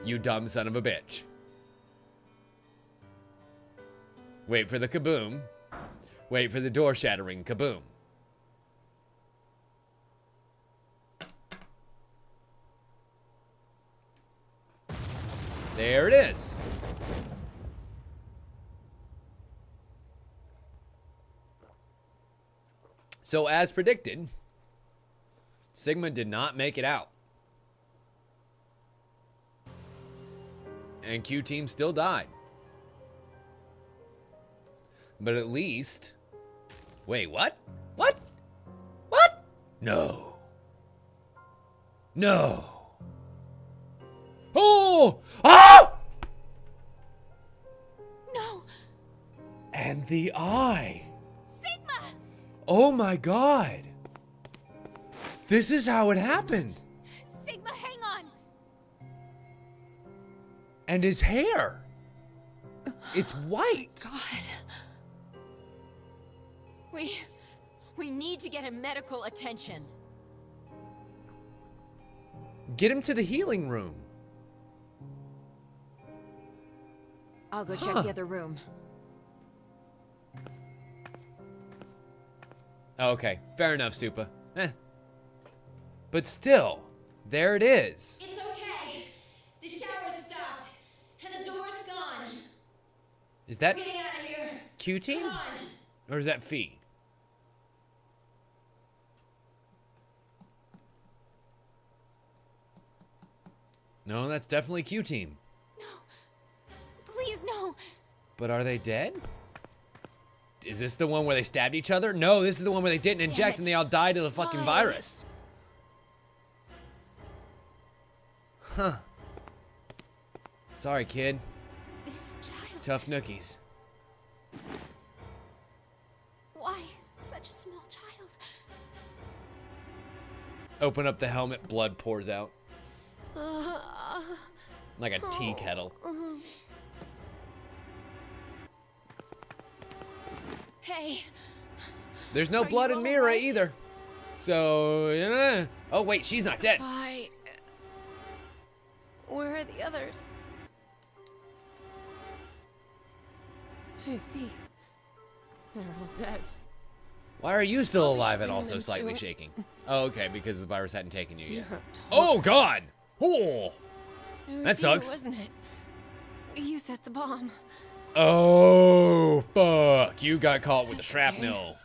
You dumb son of a bitch. Wait for the kaboom. Wait for the door shattering kaboom. There it is. So as predicted, Sigma did not make it out. And Q Team still died. But at least... Wait, what? What? What? No. No. Oh! Oh! No! And the eye. Sigma! Oh my god. This is how it happened. Sigma, hang on! And his hair. It's white. God. We need to get him medical attention. Get him to the healing room. I'll go check Huh. the other room. Okay, fair enough, Supa. But still, there it is. It's okay. The shower stopped, and the door's gone. Is that We're getting out of here. Q Team? Come on. Or is that Fee? No, that's definitely Q Team. Please, no! But are they dead? Is this the one where they stabbed each other? No, this is the one where they didn't inject and they all died of the fucking Why? virus. Huh. Sorry, kid. This child. Tough nookies. Why such a small child? Open up the helmet, blood pours out. Like a tea kettle. Hey, There's no Are blood you in Mira alright? either. So, yeah. Oh, wait, she's not dead. Why? Where are the others? I see. They're all dead. Why are you still alive and joining also them slightly soon. shaking? Oh, okay, because the virus hadn't taken you yet. Zero Oh, God! Oh! It was That sucks. You, wasn't it? You set the bomb. Oh, fuck. You got caught with the shrapnel.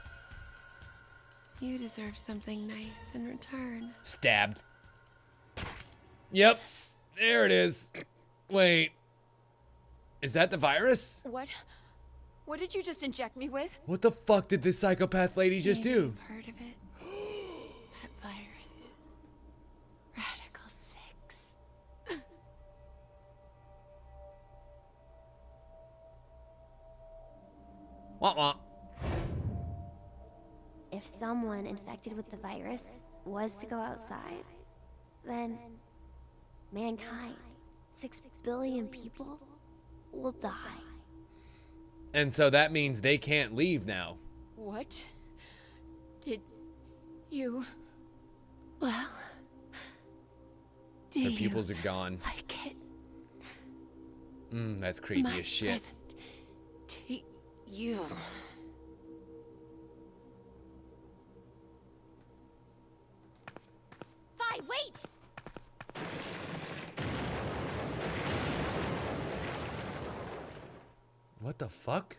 You deserve something nice in return. Stabbed. Yep. There it is. Wait. Is that the virus? What did you just inject me with? What the fuck did this psychopath lady just Maybe do? You've heard of it. That virus. Radical 6. Wah wah. If someone infected with the virus was to go outside, then mankind, 6 billion people, will die. And so that means they can't leave now. What? Did you... Well... Do Their you pupils are gone. like it? That's creepy My as shit. present to you. Vi, wait! What the fuck?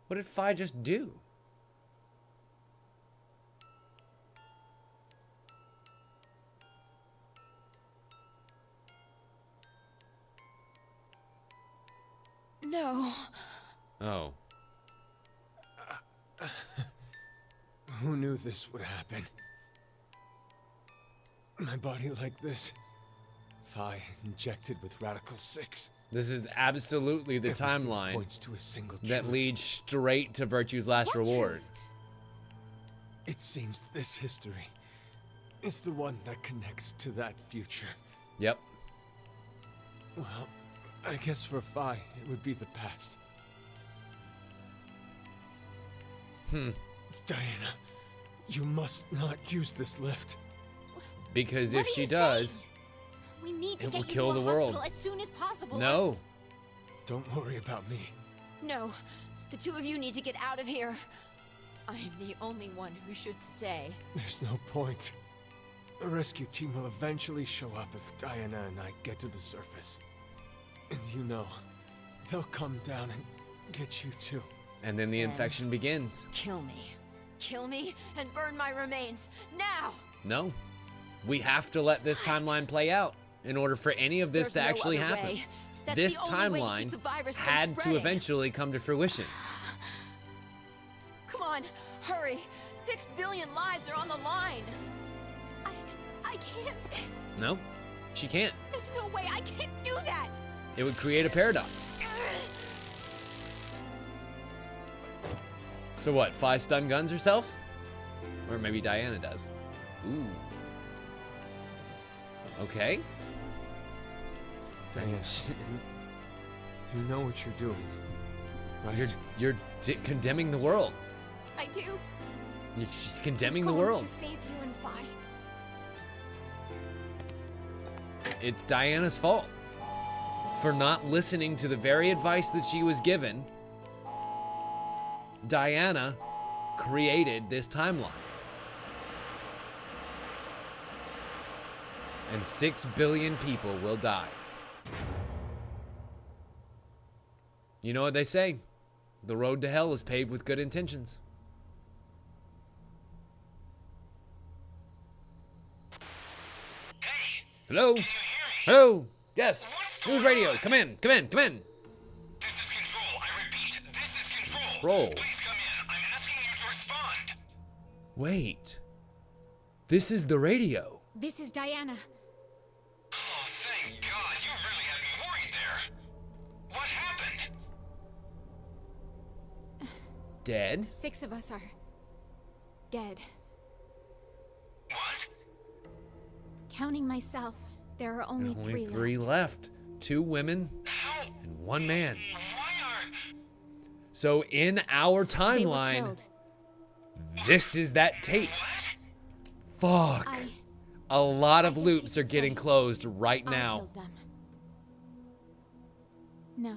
What did Fi just do? No. Oh. Who knew this would happen? My body like this. Phi injected with Radical 6. This is absolutely the Everything timeline points to a single that truth. leads straight to Virtue's last reward. It seems this history is the one that connects to that future. Yep. Well, I guess for Phi, it would be the past. Diana, you must not use this lift. Because What if are she you does, saying? We need to it get will you kill to a the world. hospital as soon as possible. no. Don't worry about me. No. The two of you need to get out of here. I am the only one who should stay. There's no point. A rescue team will eventually show up if Diana and I get to the surface. And you know, they'll come down and get you too. And then the infection begins. Kill me. Kill me and burn my remains. Now! No. We have to let this timeline play out in order for any of this There's to no actually other happen. way. That's This the only way to keep timeline the virus from had to spreading. eventually come to fruition. Come on, hurry. 6 billion lives are on the line. I can't. No, she can't. There's no way I can't do that. It would create a paradox. So what, Phi stun guns herself? Or maybe Diana does. Ooh. Okay. Diana, you know what you're doing, right? You're condemning the world. I do. She's condemning the Going world. to save you and Vi. It's Diana's fault for not listening to the very advice that she was given. Diana created this timeline. And 6 billion people will die. You know what they say? The road to hell is paved with good intentions. Hey, Hello? can you hear me? Hello? Yes. What's News going radio. on? Come in. Come in. Come in. This is Control. I repeat, this is Control. Control. Please come in. I'm asking you to respond. Wait. This is the radio. This is Diana. Oh, thank God. You really had me worried there. What happened? Dead? 6 of us are dead. What? Counting myself, there are only, Only 3 three left. left. 2 women How? and 1 man. Why are... So in our They were timeline, killed. this is that tape. Fuck. A lot of guess you loops are could getting say closed right I now. killed them. No.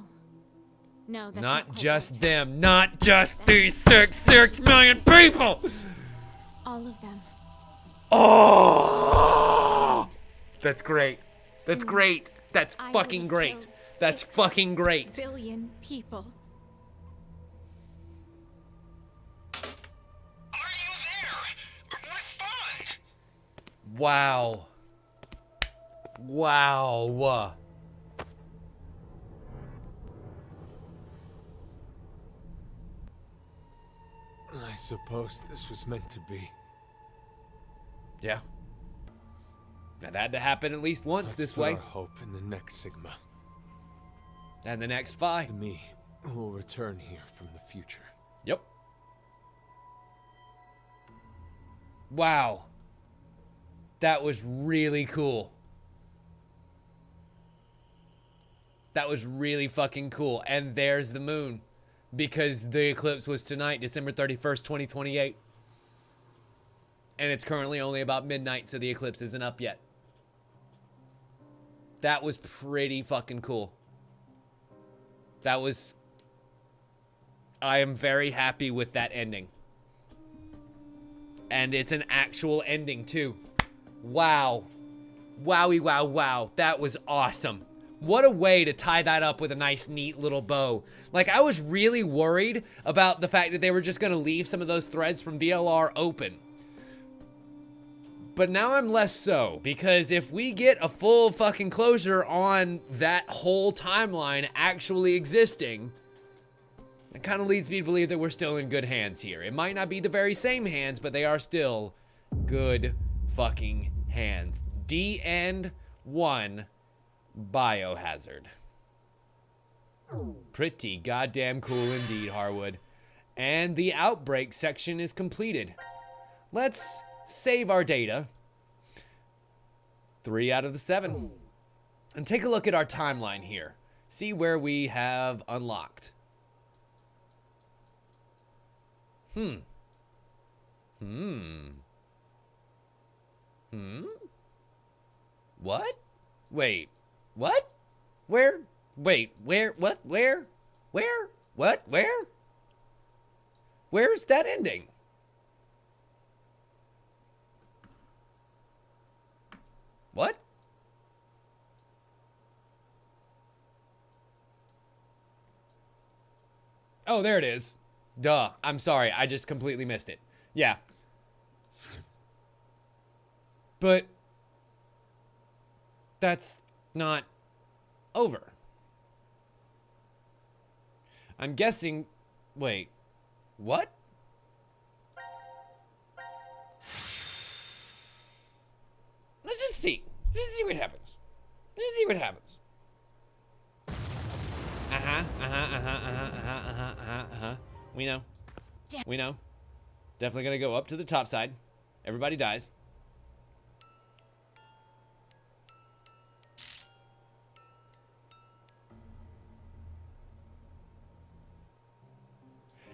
No, that's Not quite just right. them. Not just these 6 million people. All of them. Oh! That's great. That's Soon, great. That's I fucking will great. kill That's 6 fucking great. billion people. Are you there? Respond! Wow. Wow. I suppose this was meant to be. Yeah. That had to happen at least once this way. Our hope in the next Sigma. And the next Phi. The me who will return here from the future. Yep. Wow. That was really cool. That was really fucking cool. And there's the moon. Because the eclipse was tonight, December 31st, 2028. And it's currently only about midnight, so the eclipse isn't up yet. That was pretty fucking cool. That was... I am very happy with that ending. And it's an actual ending, too. Wow. Wowie, wow, wow. That was awesome. What a way to tie that up with a nice, neat little bow. Like, I was really worried about the fact that they were just going to leave some of those threads from VLR open. But now I'm less so, because if we get a full fucking closure on that whole timeline actually existing, it kind of leads me to believe that we're still in good hands here. It might not be the very same hands, but they are still good fucking hands. D and 1 Biohazard. Pretty goddamn cool indeed, Harwood. And the outbreak section is completed. Let's save our data. 3 out of the 7. And take a look at our timeline here. See where we have unlocked. What? Wait. What? Where? Wait, where? What? Where? Where? What? Where? Where's that ending? What? Oh, there it is. Duh. I'm sorry. I just completely missed it. Yeah. But that's not over. I'm guessing... Wait. What? Let's just see. Let's see what happens. Let's see what happens. We know. We know. Definitely gonna go up to the top side. Everybody dies.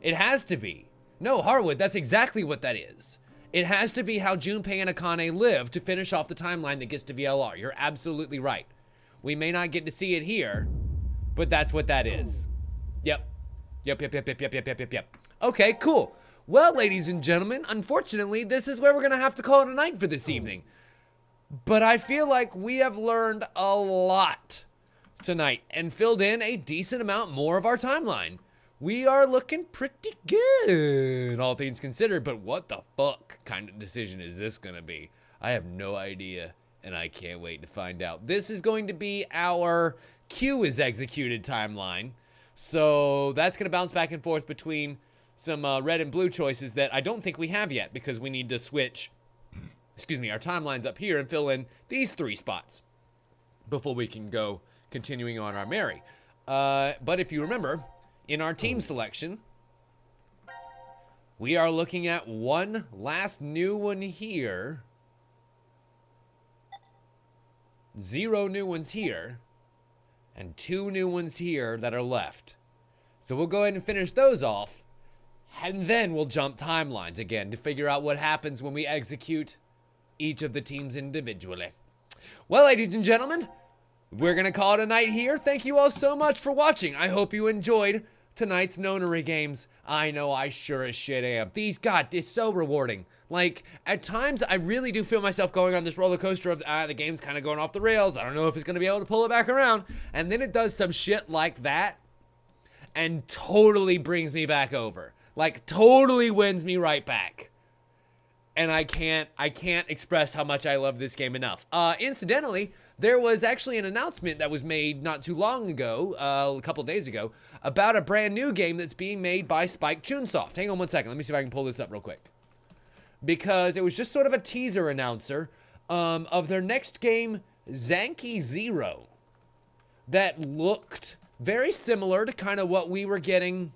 It has to be. No, Harwood, that's exactly what that is. It has to be how Junpei and Akane lived to finish off the timeline that gets to VLR. You're absolutely right. We may not get to see it here, but that's what that is. Yep. Yep. Okay, cool. Well, ladies and gentlemen, unfortunately, this is where we're gonna have to call it a night for this evening. But I feel like we have learned a lot tonight and filled in a decent amount more of our timeline. We are looking pretty good, all things considered, but what the fuck kind of decision is this gonna be? I have no idea, and I can't wait to find out. This is going to be our Q is executed timeline, so that's gonna bounce back and forth between some red and blue choices that I don't think we have yet, because we need to switch, excuse me, our timelines up here and fill in these 3 spots before we can go continuing on our merry. But if you remember, in our team selection, we are looking at one last new one here. 0 new ones here. And 2 new ones here that are left. So we'll go ahead and finish those off. And then we'll jump timelines again to figure out what happens when we execute each of the teams individually. Well, ladies and gentlemen, we're going to call it a night here. Thank you all so much for watching. I hope you enjoyed tonight's nonary games. I know I sure as shit am. These, God, it's so rewarding. Like, at times, I really do feel myself going on this roller coaster of, the game's kind of going off the rails. I don't know if it's going to be able to pull it back around. And then it does some shit like that and totally brings me back over. Like, totally wins me right back. And I can't express how much I love this game enough. Incidentally, there was actually an announcement that was made not too long ago, a couple days ago, about a brand new game that's being made by Spike Chunsoft. Hang on one second. Let me see if I can pull this up real quick. Because it was just sort of a teaser announcer of their next game, Zanki Zero, that looked very similar to kind of what we were getting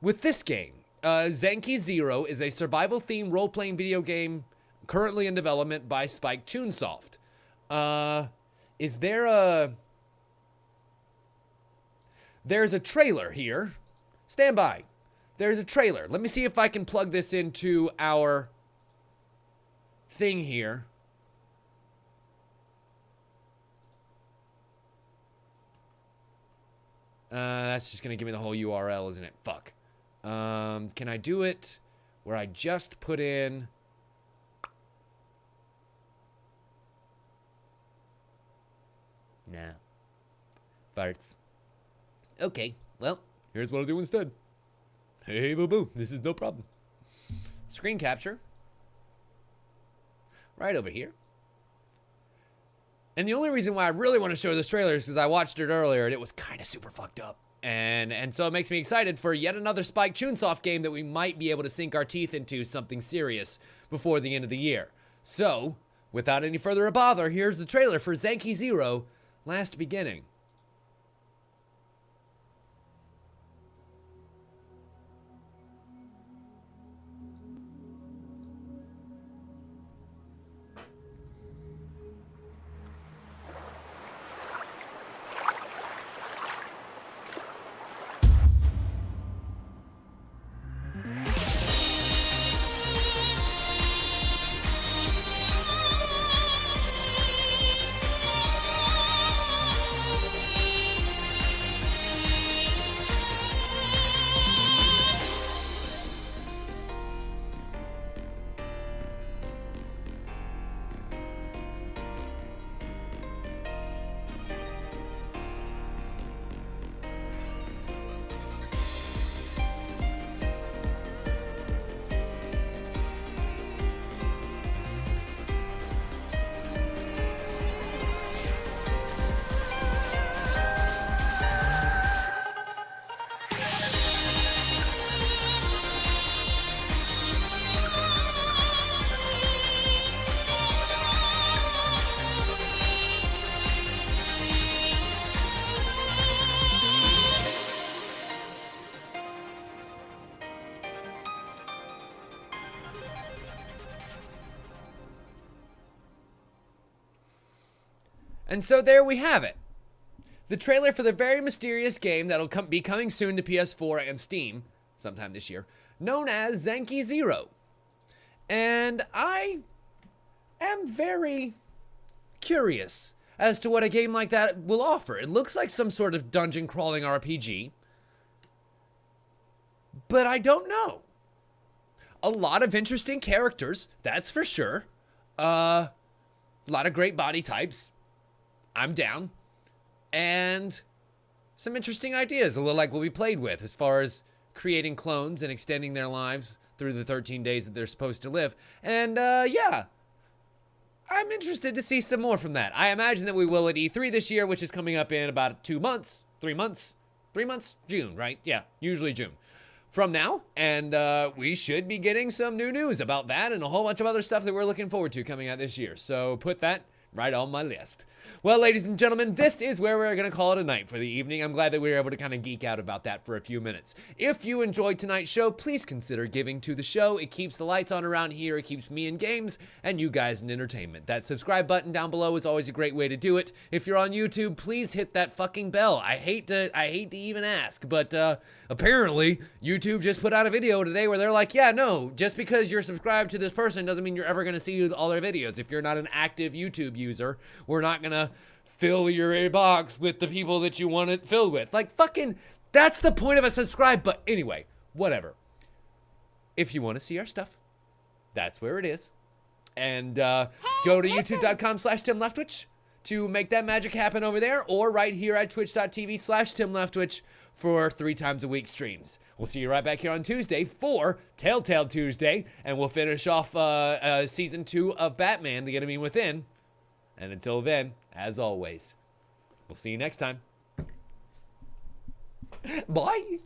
with this game. Zanki Zero is a survival-themed role-playing video game currently in development by Spike Chunsoft. Is there a... There's a trailer here. Stand by. There's a trailer. Let me see if I can plug this into our thing here. That's just going to give me the whole URL, isn't it? Fuck. Can I do it where I just put in... Nah. Farts. Okay, well, here's what I'll do instead. Hey, boo-boo, this is no problem. Screen capture. Right over here. And the only reason why I really want to show this trailer is because I watched it earlier and it was kind of super fucked up. And so it makes me excited for yet another Spike Chunsoft game that we might be able to sink our teeth into something serious before the end of the year. So, without any further bother, here's the trailer for Zanki Zero, Last Beginning. And so there we have it. The trailer for the very mysterious game that'll be coming soon to PS4 and Steam sometime this year, known as Zanki Zero. And I am very curious as to what a game like that will offer. It looks like some sort of dungeon crawling RPG, but I don't know. A lot of interesting characters, that's for sure. A lot of great body types. I'm down. And some interesting ideas, a little like what we played with as far as creating clones and extending their lives through the 13 days that they're supposed to live. And yeah, I'm interested to see some more from that. I imagine that we will at E3 this year, which is coming up in about 2 months, 3 months, June, right? Yeah, usually June from now. And we should be getting some new news about that and a whole bunch of other stuff that we're looking forward to coming out this year. So put that right on my list. Well, ladies and gentlemen, this is where we're going to call it a night for the evening. I'm glad that we were able to kind of geek out about that for a few minutes. If you enjoyed tonight's show, please consider giving to the show. It keeps the lights on around here. It keeps me in games and you guys in entertainment. That subscribe button down below is always a great way to do it. If you're on YouTube, please hit that fucking bell. I hate to even ask, but apparently YouTube just put out a video today where they're like, yeah, no, just because you're subscribed to this person doesn't mean you're ever going to see all their videos. If you're not an active YouTube user, we're not going to fill your box with the people that you want it filled with. Like, fucking, that's the point of a subscribe. But anyway, whatever. If you want to see our stuff, that's where it is. And go to youtube.com/TimLeftwich to make that magic happen over there, or right here at twitch.tv/TimLeftwich for 3 times a week streams. We'll see you right back here on Tuesday for Telltale Tuesday, and we'll finish off season 2 of Batman: The Enemy Within And until then, as always, we'll see you next time. Bye.